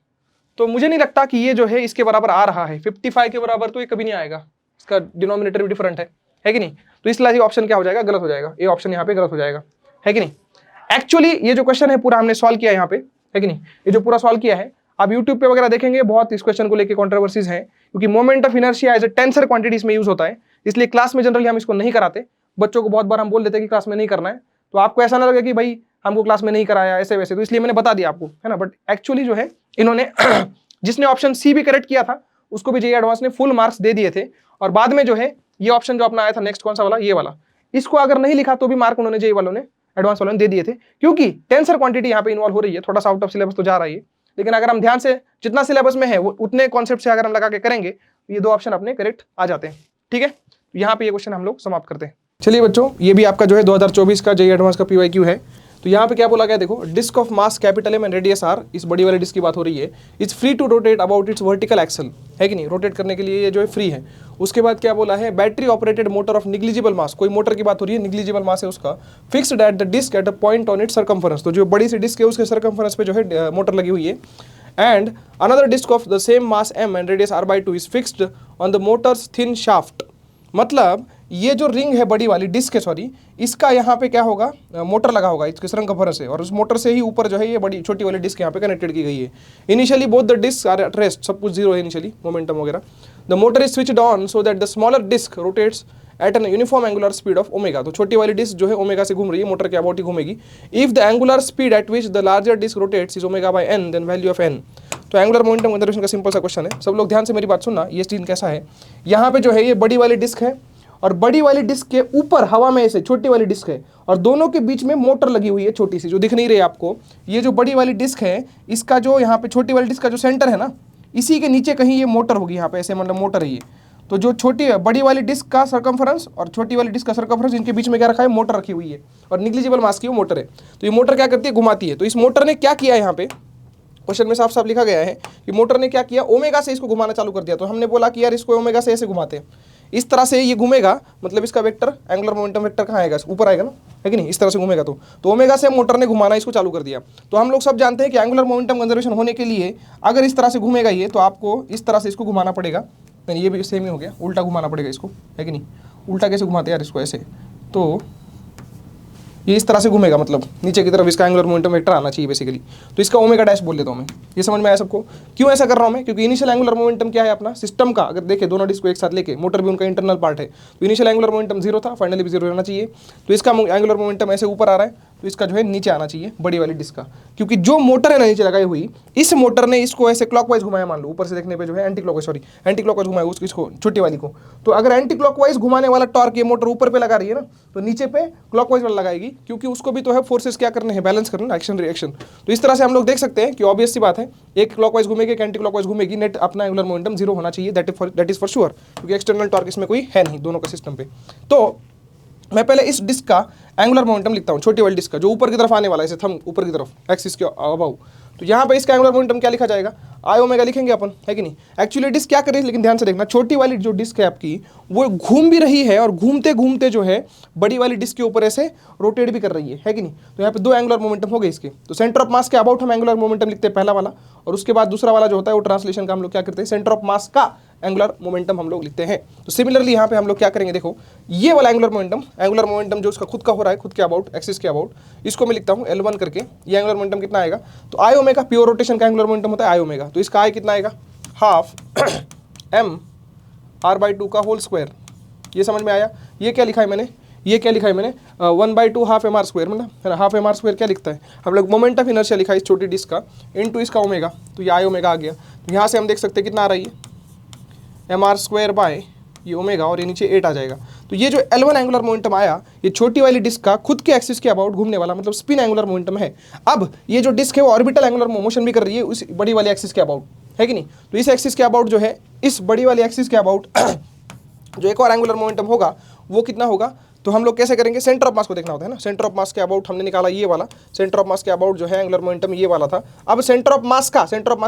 तो मुझे नहीं लगता कि ये जो है इसके बराबर आ रहा है, 55 के बराबर तो ये कभी नहीं आएगा, इसका डिनोमिनेटर भी डिफरेंट है कि नहीं। तो इसलिए ऑप्शन क्या हो जाएगा, गलत हो जाएगा, ये ऑप्शन यहाँ पे गलत हो जाएगा, है कि नहीं। एक्चुअली ये जो क्वेश्चन है पूरा हमने सॉल्व किया यहाँ पे, है कि नहीं, ये जो पूरा सॉल्व किया है आप यूट्यूब पे वगैरह देखेंगे, बहुत इस क्वेश्चन को लेके कंट्रोवर्सीज हैं, क्योंकि moment of inertia as a tensor quantities में यूज होता है, इसलिए क्लास में जनरली हम इसको नहीं कराते। बच्चों को बहुत बार हम बोल देते हैं कि क्लास में नहीं करना है, तो आपको ऐसा ना लगे कि भाई हमको क्लास में नहीं कराया ऐसे वैसे, तो इसलिए मैंने बता दिया आपको, है ना। बट एक्चुअली जो है इन्होंने जिसने ऑप्शन सी भी करेक्ट किया था उसको भी जेईई एडवांस ने फुल मार्क्स दे दिए थे, और बाद में जो है ये ऑप्शन जो अपना आया था नेक्स्ट कौन सा वाला, ये वाला, इसको अगर नहीं लिखा तो भी मार्क उन्होंने जेईई वालों ने एडवांस वालों ने दे दिए थे, क्योंकि टेंसर क्वांटिटी यहाँ पे इन्वॉल्व हो रही है। थोड़ा सा आउट ऑफ सिलेबस तो जा रहा है, लेकिन अगर हम ध्यान से जितना सिलेबस में है वो उतने कॉन्सेप्ट से अगर हम लगा के करेंगे तो ये दो ऑप्शन अपने करेक्ट आ जाते हैं, ठीक है। यहाँ पे ये क्वेश्चन हम लोग समाप्त करते हैं। चलिए बच्चों, ये भी आपका जो है 2024 का जेईई एडवांस का पीवाईक्यू है। तो यहाँ पे क्या बोला गया, देखो, disc of mass capital M and radius R, इस बड़ी वाली डिस्क की बात हो रही है, it's free to rotate about its vertical axle, है कि नहीं, रोटेट करने के लिए ये जो है फ्री है। उसके बाद क्या बोला है, battery operated motor of negligible mass, कोई मोटर की बात हो रही है, निग्लिजिबल मास है उसका, fixed at the disc at a point on its circumference, तो जो बड़ी सी डिस्क है उसके सर्कम्फरेंस पे जो है मोटर लगी हुई है। And another disc of the same mass M and radius r/2 is fixed on the motor's thin shaft, मतलब ये जो रिंग है बड़ी वाली डिस्क है, सॉरी, इसका यहाँ पे क्या होगा, मोटर लगा होगा इसके सर्कम्फरेंस से, और उस मोटर से ही ऊपर जो है ये बड़ी छोटी वाली डिस्क यहाँ पे कनेक्टेड की गई है। Initially both the disc are at rest, सब कुछ जीरो है इनिशियली, मोमेंटम वगैरह। The motor is switched on so that the smaller disc rotates at an uniform angular speed of omega, तो छोटी वाली डिस्क जो है ओमेगा से घूम रही है, मोटर के अबाउट ही घूमेगी। If the angular speed at which the larger disc rotates is ω/n, then value of n। तो एंगुलर मोमेंटम कंजर्वेशन का सिंपल सा क्वेश्चन है, सब लोग ध्यान से मेरी बात सुनना, ये सीन कैसा है। यहाँ पे जो है ये बड़ी वाली डिस्क है, और बड़ी वाली डिस्क के ऊपर हवा में ऐसे छोटी वाली डिस्क है, और दोनों के बीच में मोटर लगी हुई है छोटी सी, जो दिख नहीं रही है आपको। ये जो बड़ी वाली डिस्क है, इसका जो यहाँ पे छोटी वाली डिस्क का जो सेंटर है ना, इसी के नीचे कहीं ये मोटर होगी यहाँ पे, ऐसे मतलब मोटर है ये। तो जो बड़ी वाली डिस्क का सर्कम्फरेंस और छोटी वाली डिस्क का सर्कम्फरेंस, इनके बीच में क्या रखा है, मोटर रखी हुई है, और निग्लिजिबल मास की वो मोटर है। तो ये मोटर क्या करती है, घुमाती है। तो इस मोटर ने क्या किया, यहाँ पे क्वेश्चन में साफ साफ लिखा गया है कि मोटर ने क्या किया, ओमेगा से इसको घुमाना चालू कर दिया। तो हमने बोला कि यार इसको ओमेगा से ऐसे घुमाते हैं, इस तरह से ये घूमेगा, मतलब इसका वेक्टर, एंगुलर मोमेंटम वेक्टर कहाँ आएगा, ऊपर आएगा ना, है कि नहीं, इस तरह से घूमेगा। तो ओमेगा से मोटर ने घुमाना इसको चालू कर दिया। तो हम लोग सब जानते हैं कि एंगुलर मोमेंटम कंजर्वेशन होने के लिए अगर इस तरह से घूमेगा ये, तो आपको इस तरह से इसको घुमाना पड़ेगा। नहीं, ये भी सेम ही हो गया, उल्टा घुमाना पड़ेगा इसको, है कि नहीं। उल्टा कैसे घुमाते हैं यार इसको, ऐसे। तो ये इस तरह से घूमेगा, मतलब नीचे की तरफ इसका एंगुलर मोमेंटम वेक्टर आना चाहिए बेसिकली। तो इसका ओमेगा डैश बोल देता हूँ मैं। ये समझ में आया सबको? क्यों ऐसा कर रहा हूँ मैं? क्योंकि इनिशियल एंगुलर मोमेंटम क्या है अपना सिस्टम का, अगर देखें दोनों डिस्क को एक साथ लेके, मोटर भी उनका इंटरनल पार्ट है, तो इनिशियल एंगुलर मोमेंटम 0 था, फाइनली भी 0 रहना चाहिए। तो इसका एंगुलर मोमेंटम ऐसे ऊपर आ रहा है, तो इसका जो है नीचे आना चाहिए बड़ी वाली डिस्क का, क्योंकि जो मोटर है ना नीचे लगाई हुई, इस मोटर ने इसको ऐसे क्लॉकवाइज घुमाया, मान लो ऊपर से देखने पे जो है एंटी क्लॉकवाइज घुमाया उसको छोटी वाली को। तो अगर एंटी क्लॉकवाइज घुमाने वाला टॉर्क ये मोटर ऊपर पे लगा रही है ना, तो नीचे पे क्लॉकवाइज वाला लगाएगी, क्योंकि उसको भी तो है फोर्सेस क्या करने हैं, बैलेंस करना, एक्शन रिएक्शन। तो इस तरह से हम लोग देख सकते हैं कि ऑब्वियस सी बात है, एक क्लॉकवाइज घूमेगी, एक एंटी क्लॉकवाइज घूमेगी, नेट अपना एंगुलर मोमेंटम 0 होना चाहिए, दैट इज फॉर श्योर, क्योंकि एक्सटर्नल टॉर्क इसमें कोई है नहीं दोनों का सिस्टम पे। तो मैं पहले इस डिस्क का एंगुलर मोमेंटम लिखता हूँ, छोटी वाली डिस्क का जो ऊपर की तरफ आने वाला है, इसे थंब ऊपर की तरफ एक्सिस के अबाउ। तो यहाँ पे इसका एंगुलर मोमेंटम क्या लिखा जाएगा, आई ओमेगा लिखेंगे अपन, है कि नहीं। एक्चुअली डिस्क क्या कर रही है, लेकिन ध्यान से देखना, छोटी वाली जो डिस्क है आपकी वो घूम भी रही है, और घूमते घूमते जो है बड़ी वाली डिस्क के ऊपर ऐसे रोटेट भी कर रही है कि नहीं। तो यहाँ पे दो एंगुलर मोमेंटम हो गए इसके। तो सेंटर ऑफ मास के अबाउट हम एंगुलर मोमेंटम लिखते हैं पहला वाला, और उसके बाद दूसरा वाला जो होता है वो ट्रांसलेशन का हम लोग क्या करते हैं, सेंटर ऑफ मास का एंगुलर मोमेंटम हम लोग लिखते हैं। तो सिमिलरली यहाँ पे हम लोग क्या करेंगे, देखो ये वाला एंगुलर मोमेंटम जो उसका खुद का हो रहा है, खुद के अबाउट, एक्सिस के अबाउट, इसको मैं लिखता हूँ L1 करके। ये एंगुलर मोमेंटम कितना आएगा, तो आई ओमेगा प्योर रोटेशन का एंगुलर मोमेंटम होता है आई ओमेगा, तो इसका आई कितना आएगा, हाफ m r/2 का होल स्क्वायर। ये समझ में आया? ये क्या लिखा है मैंने, ये क्या लिखा है मैंने, 1/2 हाफ mr स्क्वायर, मतलब है ना, हाफ mr स्क्वायर क्या लिखता है हम लोग, मोमेंट ऑफ इनर्शिया लिखा है इस छोटी डिस्क का, इनटू इसका ओमेगा, तो ये आई ओमेगा आ गया। तो यहाँ से हम देख सकते हैं कितना आ रही है, mr स्क्वायर बाय ये ओमेगा, और ये नीचे 8 आ जाएगा। तो ये जो L1 एंगुलर मोमेंटम आया, ये छोटी वाली डिस्क का खुद के एक्सिस के अबाउट घूमने वाला, मतलब स्पिन एंगुलर मोमेंटम है। अब ये जो डिस्क है वो ऑर्बिटल एंगुलर मोशन भी कर रही है उस बड़ी वाली एक्सिस के अबाउट, है कि नहीं। तो इस एक्सिस के अबाउट जो है, इस बड़ी वाली एक्सिस के अबाउट जो एक और एंगुलर मोमेंटम होगा वो कितना होगा, तो हम लोग कैसे करेंगे, सेंटर ऑफ मास को देखना होता है ना। सेंटर ऑफ मास के अबाउट हमने निकाला ये वाला, सेंटर ऑफ मास के अबाउट जो है एंगुलर मोमेंटम ये वाला था। अब centre of mass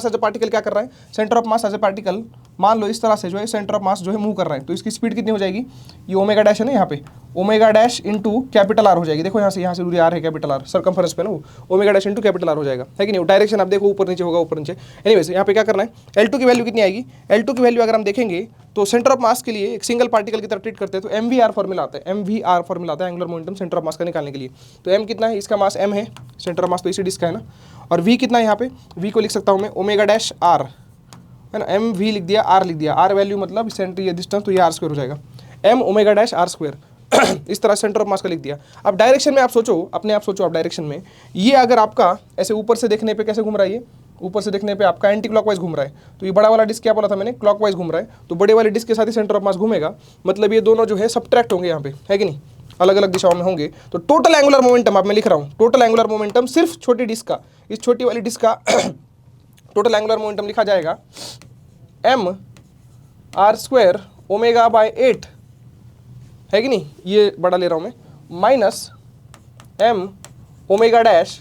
as a particle क्या कर रहा है, centre of mass as a particle मान लो इस तरह से जो है सेंटर ऑफ मास जो है मूव कर रहा है, तो इसकी स्पीड कितनी हो जाएगी, ये ओमेगा डैश है ना, यहाँ पे omega dash into capital R हो जाएगी। देखो यहाँ से दूरी आर है, कैपिटल आर सर्कमफरेंस पे ना, वो omega dash into capital R हो जाएगा, है कि नहीं। डायरेक्शन आप देखो ऊपर नीचे होगा, ऊपर नीचे। एनीवेज यहाँ पे क्या करना है, L2 की वैल्यू कितनी आएगी, L2 की वैल्यू अगर हम देखेंगे तो सेंटर ऑफ मास के लिए एक सिंगल पार्टिकल की तरह ट्रीट करते हैं, तो MVR फॉर्मूला आता है, MVR फॉर्मूला आता है angular momentum centre of mass का निकालने के लिए। तो M कितना है, इसका मास M है, सेंटर ऑफ मास तो इसी डिस्क का है ना, और V कितना है, यहाँ पे V को लिख सकता हूँ मैं ओमेगा डैश R, है ना, MV लिख दिया, R लिख दिया, R वैल्यू मतलब सेंटर ये डिस्टेंस, तो ये R स्क्वायर हो जाएगा, M omega dash R square इस तरह सेंटर ऑफ मास का लिख दिया। अब डायरेक्शन में आप सोचो, अपने आप सोचो आप डायरेक्शन में, ये अगर आपका ऐसे ऊपर से देखने पे कैसे घूम रहा है, ये ऊपर से देखने पे आपका एंटी क्लॉकवाइज घूम रहा है, तो ये बड़ा वाला डिस्क क्या बोला था मैंने, क्लॉकवाइज घूम रहा है, तो बड़े वाले डिस्क के साथ ही सेंटर ऑफ मास घूमेगा, मतलब ये दोनों जो है सबट्रैक्ट होंगे यहाँ पे, है कि नहीं, अलग अलग दिशाओं में होंगे। तो टोटल एंगुलर मोमेंटम अब मैं लिख रहा हूँ, टोटल एंगुलर मोमेंटम सिर्फ छोटी डिस्क का, इस छोटी वाली डिस्क का टोटल एंगुलर मोमेंटम लिखा जाएगा m r square omega by 8, है कि नहीं, ये बड़ा ले रहा हूँ मैं, minus m omega dash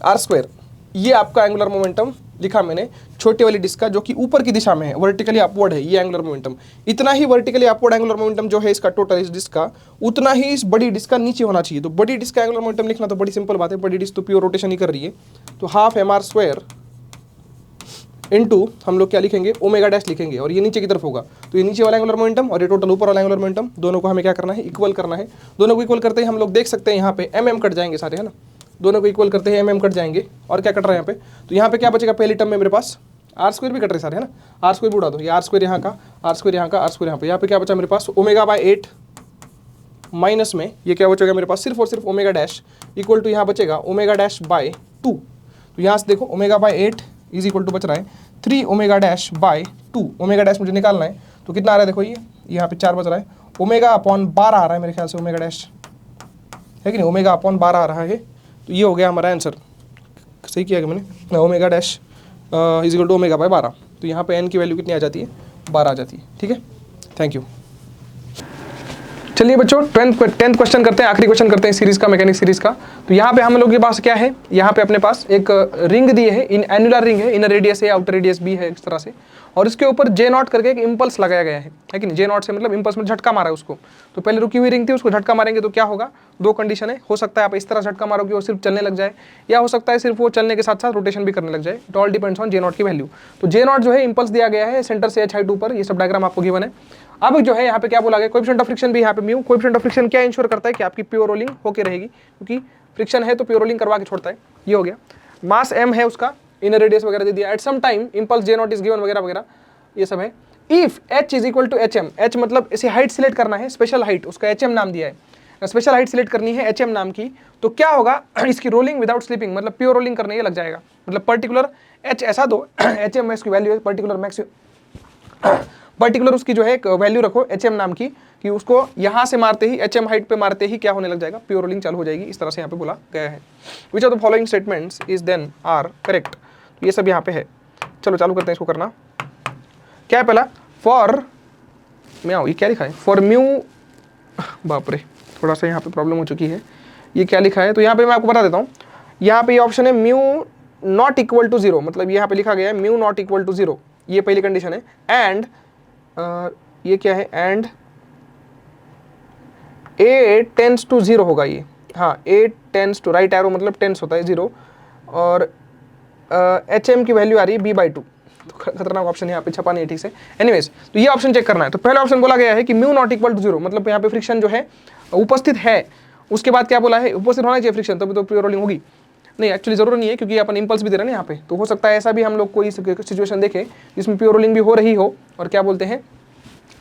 r square. ये आपका एंगुलर मोमेंटम लिखा मैंने छोटी वाली डिस्क का, जो कि ऊपर की दिशा में है, वर्टिकली अपवर्ड है ये एंगुलर मोमेंटम। इतना ही वर्टिकली अपवर्ड एंगुलर मोमेंटम जो है इसका टोटल इस डिस्क का, उतना ही इस बड़ी डिस्क का नीचे होना चाहिए। तो बड़ी डिस्क का एंगुलर मोमेंटम लिखना तो बड़ी सिंपल बात है, बड़ी डिस्क तो प्योर रोटेशन ही कर रही है, तो हाफ mr स्क्वायर इनटू हम लोग क्या लिखेंगे, ओमेगा डैश लिखेंगे, और ये नीचे की तरफ होगा, तो ये नीचे वाला एंगुलर मोमेंटम और ये टोटल ऊपर वाला एंगुलर मोमेंटम, दोनों को हमें क्या करना है, इक्वल करना है। दोनों को इक्वल करते ही हम लोग देख सकते हैं यहाँ पे mm कट जाएंगे सारे, है ना, दोनों को इक्वल करते हैं mm कट जाएंगे, और क्या कट रहा है यहाँ पे, तो यहाँ पे क्या बचेगा, पहली टर्म में मेरे पास आर स्क्वायर भी कट रहे सारे, है ना, आर स्क्वायर भी उड़ा दो, ये आर स्क्वायर यहाँ का, आर स्क्वायर यहाँ का, आर स्क्वायर यहाँ पे क्या बचा मेरे पास, ओमेगा बाय 8 माइनस में ये क्या बचेगा मेरे पास, सिर्फ और सिर्फ ओमेगा डैश इक्वल टू यहाँ बचेगा ओमेगा डैश बाय 2। तो यहाँ से देखो omega by 8 is equal to बच रहा है 3 omega dash by 2, omega dash मुझे निकालना है, तो कितना आ रहा है देखो, ये यहाँ पे 4 बच रहा है, ओमेगा अपॉन 12 आ रहा है मेरे ख्याल से ओमेगा डैश, है कि नहीं, ओमेगा अपॉन 12 आ रहा है। तो ये हो गया हमारा आंसर, सही किया क्या मैंने, omega dash is equal to omega by 12। तो यहाँ पे एन की वैल्यू कितनी आ जाती है, 12 आ जाती है, ठीक है, थैंक यू। चलिए बच्चों 10th क्वेश्चन करते हैं, आखिरी क्वेश्चन करते हैं सीरीज का, मैकेनिक सीरीज का। तो यहाँ पे हम लोग के पास क्या है, यहाँ पे अपने पास एक रिंग दी है, इन एनुलर रिंग है, इनर रेडियस है, आउटर रेडियस भी है इस तरह से, और इसके ऊपर J0 करके एक इम्पल्स लगाया गया है कि नहीं, J0 से मतलब इम्पल्स में झटका मारा है उसको। तो पहले रुकी हुई रिंग थी, उसको झटका मारेंगे तो क्या होगा, दो कंडीशन है, हो सकता है आप इस तरह झटका मारोगे वो सिर्फ चलने लग जाए, या हो सकता है सिर्फ वो चलने के साथ साथ रोटेशन भी करने लग जाए। It all depends on J0 की वैल्यू। तो J0 जो है इम्पल्स दिया गया है सेंटर से h हाइट ऊपर, ये सब डायग्राम आपको गिवन है। अब जो है यहाँ पे क्या बोला गया, कोएफिशिएंट ऑफ फ्रिक्शन भी यहाँ पे म्यू। कोएफिशिएंट ऑफ फ्रिक्शन क्या इंश्योर करता है कि आपकी प्योर रोलिंग होके रहेगी, क्योंकि फ्रिक्शन है तो प्योर रोलिंग करवा के छोड़ता है। ये हो गया। मास m है उसका, इनर रेडियस वगैरह दे दिया। At some time impulse j not is given वगैरह वगैरह, ये सब है। If h is equal to hm, h मतलब इसे हाइट सिलेक्ट करना है, स्पेशल हाइट, उसका hm नाम दिया है, स्पेशल हाइट सिलेक्ट करनी है hm नाम की, तो क्या होगा, इसकी रोलिंग विदाउट स्लिपिंग मतलब प्योर रोलिंग करने ये लग जाएगा। मतलब पर्टिकुलर h ऐसा दो, hm इसकी वैल्यू है, पर्टिकुलर मैक्स, पर्टिकुलर उसकी जो है एक वैल्यू रखो hm नाम की, कि उसको यहाँ से मारते ही, hm हाइट पे मारते ही क्या होने लग जाएगा, प्योर रोलिंग चालू हो जाएगी। इस तरह से यहाँ पे बोला गया है। Which of the following statements is then are correct, ये सब यहाँ पे है। चलो चालू करते हैं इसको करना। क्या है पहला, फॉर म्याओ, ये क्या लिखा है, फॉर म्यू, बाप रे थोड़ा सा यहाँ पे प्रॉब्लम हो चुकी है, ये क्या लिखा है, तो यहाँ पे मैं आपको बता देता हूँ। यहाँ पे ये ऑप्शन है mu not equal to zero, मतलब यहाँ पे लिखा गया है mu not equal to zero, ये पहली कंडीशन है। एंड ये क्या है, and a tends to zero होगा ये, हाँ a tends to, right arrow मतलब टेंस होता है जीरो, और hm की वैल्यू आ रही है b/2, तो खतरनाक ऑप्शन यहाँ पे छपा नहीं है ठीक से। एनीवेज, तो ये ऑप्शन चेक करना है। तो पहला ऑप्शन बोला गया है कि mu not equal to zero, मतलब यहाँ पे फ्रिक्शन जो है उपस्थित है। उसके बाद क्या बोला है, उपस्थित होना चाहिए फ्रिक्शन, तभी तो प्योर रोलिंग होगी। नहीं एक्चुअली जरूर नहीं है, क्योंकि अपन इंपल्स भी दे रहे हैं यहाँ पे, तो हो सकता है ऐसा भी हम लोग कोई सिचुएशन देखें जिसमें प्योर रोलिंग भी हो रही हो, और क्या बोलते हैं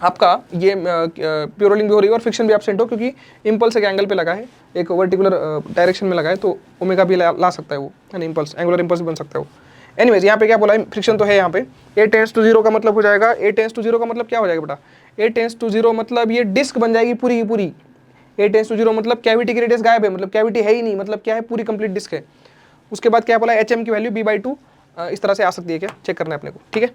आपका ये प्योर रोलिंग भी हो रही है और फ्रिक्शन भी एब्सेंट हो, क्योंकि इंपल्स एक एंगल पे लगा है, एक वर्टिकुलर डायरेक्शन में लगा है, तो ओमेगा भी ला सकता है वो, है ना, इंपल्स, एंगुलर इंपल्स भी बन सकता है वो। एनीवेज, यहाँ पे क्या बोला है, फ्रिक्शन तो है यहाँ पे। a टेंस टू जीरो का मतलब हो जाएगा, a टेंस टू जीरो का मतलब क्या हो जाएगा बेटा, a टेंस टू जीरो मतलब ये डिस्क बन जाएगी पूरी की पूरी। a टेंस टू जीरो मतलब कैविटी की रेडियस गायब है, मतलब कैविटी है ही नहीं, मतलब क्या है, पूरी कंप्लीट डिस्क है। उसके बाद क्या बोला, hm की वैल्यू b/2 इस तरह से आ सकती है, क्या चेक करना है अपने को, ठीक है।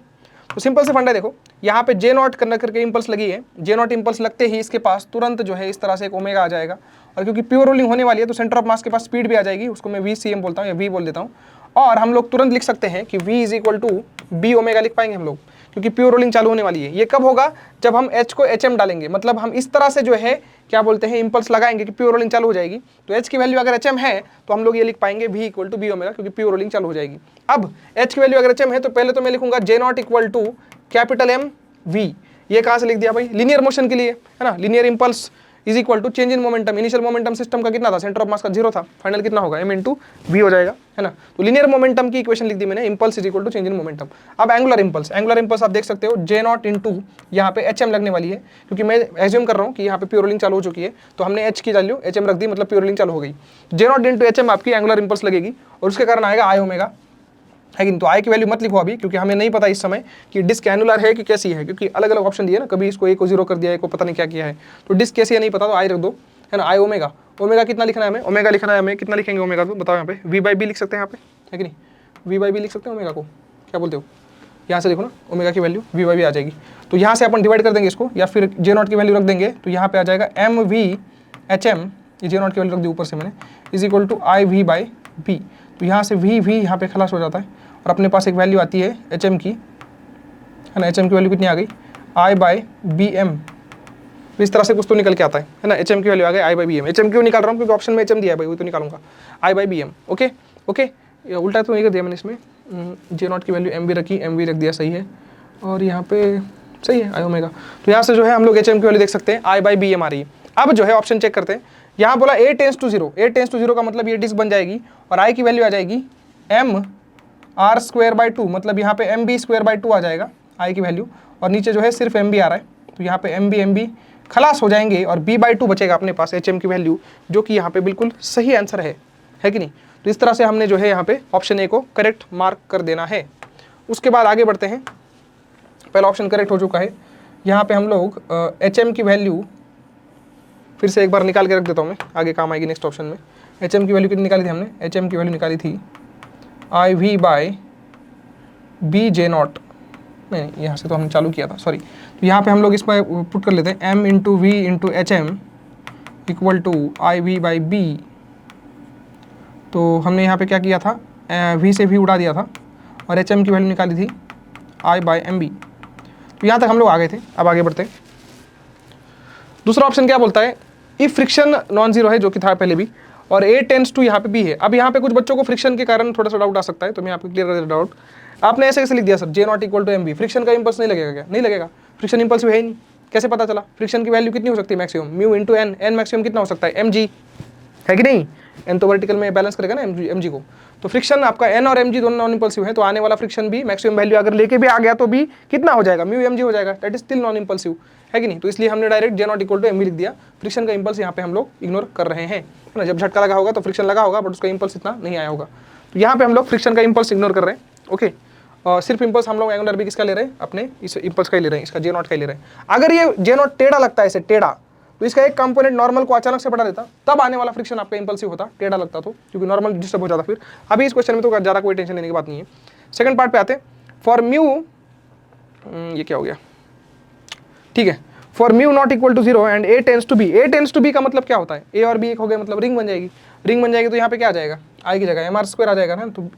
तो सिंपल से फंडा है, देखो यहाँ पे j नॉट करना करके इंपल्स लगी है, j नॉट इंपल्स लगते ही इसके पास तुरंत जो है इस तरह से एक ओमेगा आ जाएगा, और क्योंकि प्योर रोलिंग होने वाली है तो सेंटर ऑफ मास के पास स्पीड भी आ जाएगी, उसको मैं VCM बोलता हूँ या V बोल देता हूँ। और हम लोग तुरंत लिख सकते हैं कि v is equal to b omega लिख पाएंगे हम लोग, क्योंकि प्योर रोलिंग चालू होने वाली है। ये कब होगा, जब हम h को hm डालेंगे, मतलब हम इस तरह से जो है क्या बोलते हैं इंपल्स लगाएंगे कि प्योर रोलिंग चालू हो जाएगी। तो h की वैल्यू अगर hm है तो हम लोग ये लिख पाएंगे v equal to b omega, क्योंकि प्योर रोलिंग चालू हो जाएगी। अब h की वैल्यू अगर hm है तो पहले तो मैं लिखूंगा j not equal to capital M v, ये कहाँ से लिख दिया भाई, लीनियर मोशन के लिए, है ना, linear impulse is equal to change in momentum. Initial momentum system का कितना था, सेंटर ऑफ मास का 0 था, फाइनल कितना होगा m इंटू v हो जाएगा, है ना। तो लीनियर मोमेंटम की इक्वेशन लिख दी मैंने, impulse is equal to change in momentum. अब एंगुलर इंपल्स, एंगुलर इंपल्स आप देख सकते हो j नॉट इंटू यहाँ पे hm लगने वाली है, क्योंकि मैं एज्यूम कर रहा हूँ कि यहाँ पे प्योर रोलिंग चालू हो चुकी है, तो हमने h की वैल्यू hm रख दी, मतलब प्योर रोलिंग चालू हो गई। j नॉट इंटू hm आपकी एंगुलर इंपल्स लगेगी, और उसके कारण आएगा i ओमेगा, है कि नहीं। तो आई की वैल्यू मत लिखो अभी, क्योंकि हमें नहीं पता इस समय कि डिस्क एनुलर है कि कैसी है, क्योंकि अलग अलग ऑप्शन दिए ना, कभी इसको a को 0 कर दिया है, को पता नहीं क्या किया है, तो डिस्क कैसी है नहीं पता, तो आई रख दो, है ना। आई ओमेगा, ओमेगा कितना लिखना है हमें, ओमेगा लिखना है हमें, कितना लिखेंगे ओमेगा, तो बताओ यहाँ पे v/b लिख सकते हैं यहाँ पे, है कि नहीं, v/b लिख सकते हैं ओमेगा को, क्या बोलते हो, यहाँ से देखो ना ओमेगा की वैल्यू v/b आ जाएगी। तो यहाँ से अपन डिवाइड कर देंगे इसको, या फिर j नॉट की वैल्यू रख देंगे, तो यहाँ पे आ जाएगा mv/hm, ये j नॉट की वैल्यू रख दी ऊपर से मैंने, इज इक्वल टू IV/b। तो यहाँ से v यहाँ पे खलास हो जाता है, और अपने पास एक वैल्यू आती है hm की, है ना। hm की वैल्यू कितनी आ गई, I/bm, इस तरह से कुछ तो निकल के आता है ना। hm की वैल्यू आ गई I/bm। hm क्यों निकाल रहा हूँ, क्योंकि ऑप्शन में hm दिया है भाई, वो तो निकालूंगा I/bm। ओके ओके, उल्टा तो नहीं कर दिया मैंने इसमें, j नॉट की वैल्यू mv रखी, mv रख दिया, सही है, और यहाँ पे सही है i ओमेगा। तो यहाँ से जो है हम लोग hm की वैल्यू देख सकते हैं, I/bm आ रही है। अब जो है ऑप्शन चेक करते हैं, यहाँ बोला a tends to 0, a tends to 0 का मतलब ये डिस्क बन जाएगी, और i की वैल्यू आ जाएगी mr²/2, मतलब यहाँ पे mb²/2 आ जाएगा i की वैल्यू, और नीचे जो है सिर्फ mb आ रहा है, तो यहाँ पे mb खलास हो जाएंगे, और b/2 बचेगा अपने पास hm की वैल्यू, जो कि यहाँ पे बिल्कुल सही आंसर है कि नहीं। तो इस तरह से हमने जो है यहाँ पे ऑप्शन ए को करेक्ट मार्क कर देना है। उसके बाद आगे बढ़ते हैं, पहला ऑप्शन करेक्ट हो चुका है। यहाँ पे हम लोग hm की वैल्यू फिर से एक बार निकाल के रख देता हूँ मैं, आगे काम आएगी नेक्स्ट ऑप्शन में। hm की वैल्यू कितनी निकाली थी हमने, hm की वैल्यू निकाली थी IV/b j नॉट, नहीं यहाँ से तो हमने चालू किया था, सॉरी। तो यहाँ पे हम लोग इस पर पुट कर लेते हैं m into v into hm equal to IV/b। तो हमने यहाँ पे क्या किया था, v से v उड़ा दिया था, और hm की वैल्यू निकाली थी I/mb। तो यहाँ तक हम लोग आ गए थे। अब आगे बढ़ते हैं, दूसरा ऑप्शन क्या बोलता है, इफ फ्रिक्शन नॉन जीरो है, जो कि था पहले भी, और a टेंस टू यहाँ पे b है। अब यहाँ पे कुछ बच्चों को फ्रिक्शन के कारण थोड़ा सा डाउट आ सकता है, तो मैं यहाँ पे क्लियर कर देता डाउट। आपने ऐसे कैसे लिख दिया sir, j not equal to mv, friction का इंपल्स नहीं लगेगा क्या, नहीं लगेगा, फ्रिक्शन इंपल्स है ही नहीं, कैसे पता चला? फ्रिक्शन की वैल्यू कितनी हो सकती है maximum? Mu into N, N maximum कितना हो सकता है? mg, है कि नहीं? एन तो वर्टिकल में बैलेंस करेगा ना mg को। तो फ्रिक्शन आपका एन और mg दोनों नॉन इंपल्सिव है, तो आने वाला फ्रिक्शन भी मैक्सिमम वैल्यू अगर लेके भी आ गया तो भी कितना हो जाएगा? म्यू mg हो जाएगा, that is still non impulsive, है कि नहीं? तो इसलिए हमने direct J not equal to mv लिख दिया। फ्रिक्शन का इंपल्स यहाँ पे हम लोग इग्नोर कर रहे हैं, है ना? जब झटका लगा होगा तो फ्रिक्शन लगा होगा, बट उसका इंपल्स इतना नहीं आया होगा। तो यहाँ पे हम लोग फ्रिक्शन का इंपल्स इग्नोर कर रहे हैं, ओके। सिर्फ इंपल्स हम लोग एंगुलर भी किसका ले रहे हैं? अपने इस इंपल्स का ही ले रहे हैं, इसका जे नॉट का ही ले रहे हैं। अगर ये जे नॉट टेढ़ा लगता है, ऐसे टेढ़ा, तो इसका एक कंपोनेंट नॉर्मल को अचानक से बढ़ा देता, तब आने वाला फ्रिक्शन आपका इंपल्सिव होता, टेढ़ा लगता तो, क्योंकि नॉर्मल डिस्टर्ब हो जाता फिर। अभी इस क्वेश्चन में तो ज़्यादा कोई टेंशन लेने की बात नहीं है। सेकंड पार्ट पे आते हैं। फॉर म्यू, ये क्या हो गया, ठीक है, for mu not equal to 0 and A tends to B. A tends to B का मतलब क्या होता है? ए और बी एक हो गया, मतलब रिंग बन जाएगी। रिंग बन जाएगी तो यहाँ पे क्या आ जाएगा? आई की जगह mr स्क्वायर आ जाएगा ना, तो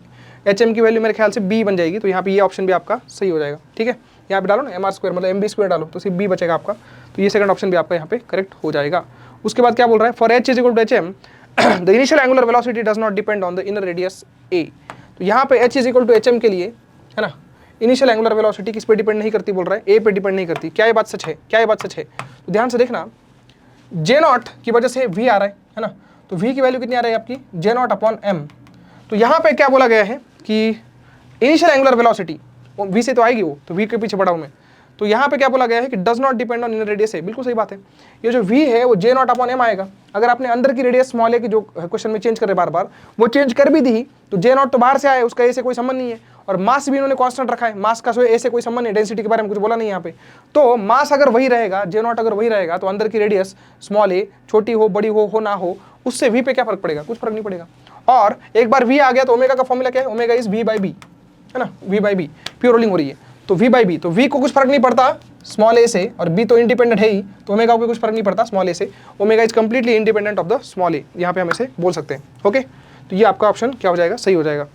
एच एम की वैल्यू मेरे ख्याल से बी बन जाएगी, तो यहाँ पे ये ऑप्शन भी आपका सही हो जाएगा, ठीक है। यहाँ पे डालो ना mr स्क्वायर, मतलब mb स्क्वायर डालो तो सिर्फ बी बचेगा आपका, तो ये सेकंड ऑप्शन भी आपका यहाँ पे करेक्ट हो जाएगा। उसके बाद क्या बोल रहा है? For h is equal to H M the initial angular velocity does not depend on the inner radius a। तो यहाँ पे h is equal to H M के लिए, है ना, इनिशियल एंगुलर वेलोसिटी किस पे डिपेंड नहीं करती बोल रहा है? a पे डिपेंड नहीं करती। क्या ये बात सच है? क्या ये बात सच है? तो ध्यान से देखना, जे नॉट की वजह से v आ रहा है ना, तो v की वैल्यू कितनी आ रही है आपकी? जे नॉट अपॉन m। तो यहाँ पे क्या बोला गया है कि इनिशियल एंगुलर वेलोसिटी v से तो आएगी वो, तो v के पीछे बढ़ा हूँ मैं। तो यहाँ पे क्या बोला गया है कि does not depend on inner radius है। बिल्कुल सही बात है। ये जो v है वो जे नॉट अपॉन m आएगा। अगर आपने अंदर की रेडियस स्मॉल a की जो क्वेश्चन में चेंज कर रहे बार बार, वो चेंज कर भी दी तो जे नॉट तो बाहर से आया, उसका a से कोई संबंध नहीं है। और मास भी इन्होंने कांस्टेंट रखा है, मास का a से कोई संबंध नहीं, डेंसिटी के बारे में कुछ बोला नहीं यहाँ पे। तो मास अगर वही रहेगा, जे नॉट अगर वही रहेगा, तो अंदर की रेडियस स्मॉल a छोटी हो बड़ी हो ना हो, उससे v पे क्या फर्क पड़ेगा? कुछ फर्क नहीं पड़ेगा। और एक बार v आ गया तो ओमेगा का फॉर्मूला क्या है? Omega is v by B, है ना, v by B, pure rolling हो रही है तो v बाई बी, तो v को कुछ फर्क नहीं पड़ता स्मॉल a से, और b तो इंडिपेंडेंट है ही, तो ओमेगा को कुछ फर्क नहीं पड़ता स्मॉल a से। Omega is completely independent of the small a, यहाँ पे हम इसे बोल सकते हैं, ओके। तो ये आपका ऑप्शन क्या हो जाएगा? सही हो जाएगा।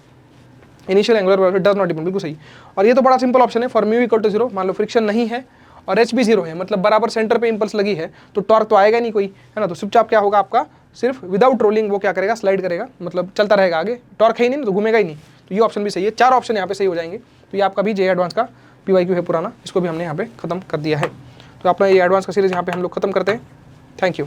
Initial angular velocity does not depend, बिल्कुल सही। और ये तो बड़ा सिंपल ऑप्शन है। फॉर म्यू इक्वल टू 0, मान लो फ्रिक्शन नहीं है और एच भी 0 है, मतलब बराबर सेंटर पे इंपल्स लगी है, तो टॉर्क तो आएगा नहीं कोई, है ना। तो चुपचाप क्या होगा आपका? सिर्फ विदाउट रोलिंग वो क्या करेगा? स्लाइड करेगा, मतलब चलता रहेगा आगे। टॉर्क है ही नहीं तो घूमेगा ही नहीं। तो ये ऑप्शन भी सही है। 4 ऑप्शन यहाँ पे सही हो जाएंगे। तो ये आपका भी जे एडवांस का PYQ है पुराना, इसको भी हमने यहाँ पे खत्म कर दिया है। तो अपना ये एडवांस का सीरीज यहाँ पे हम लोग खत्म करते हैं। Thank you.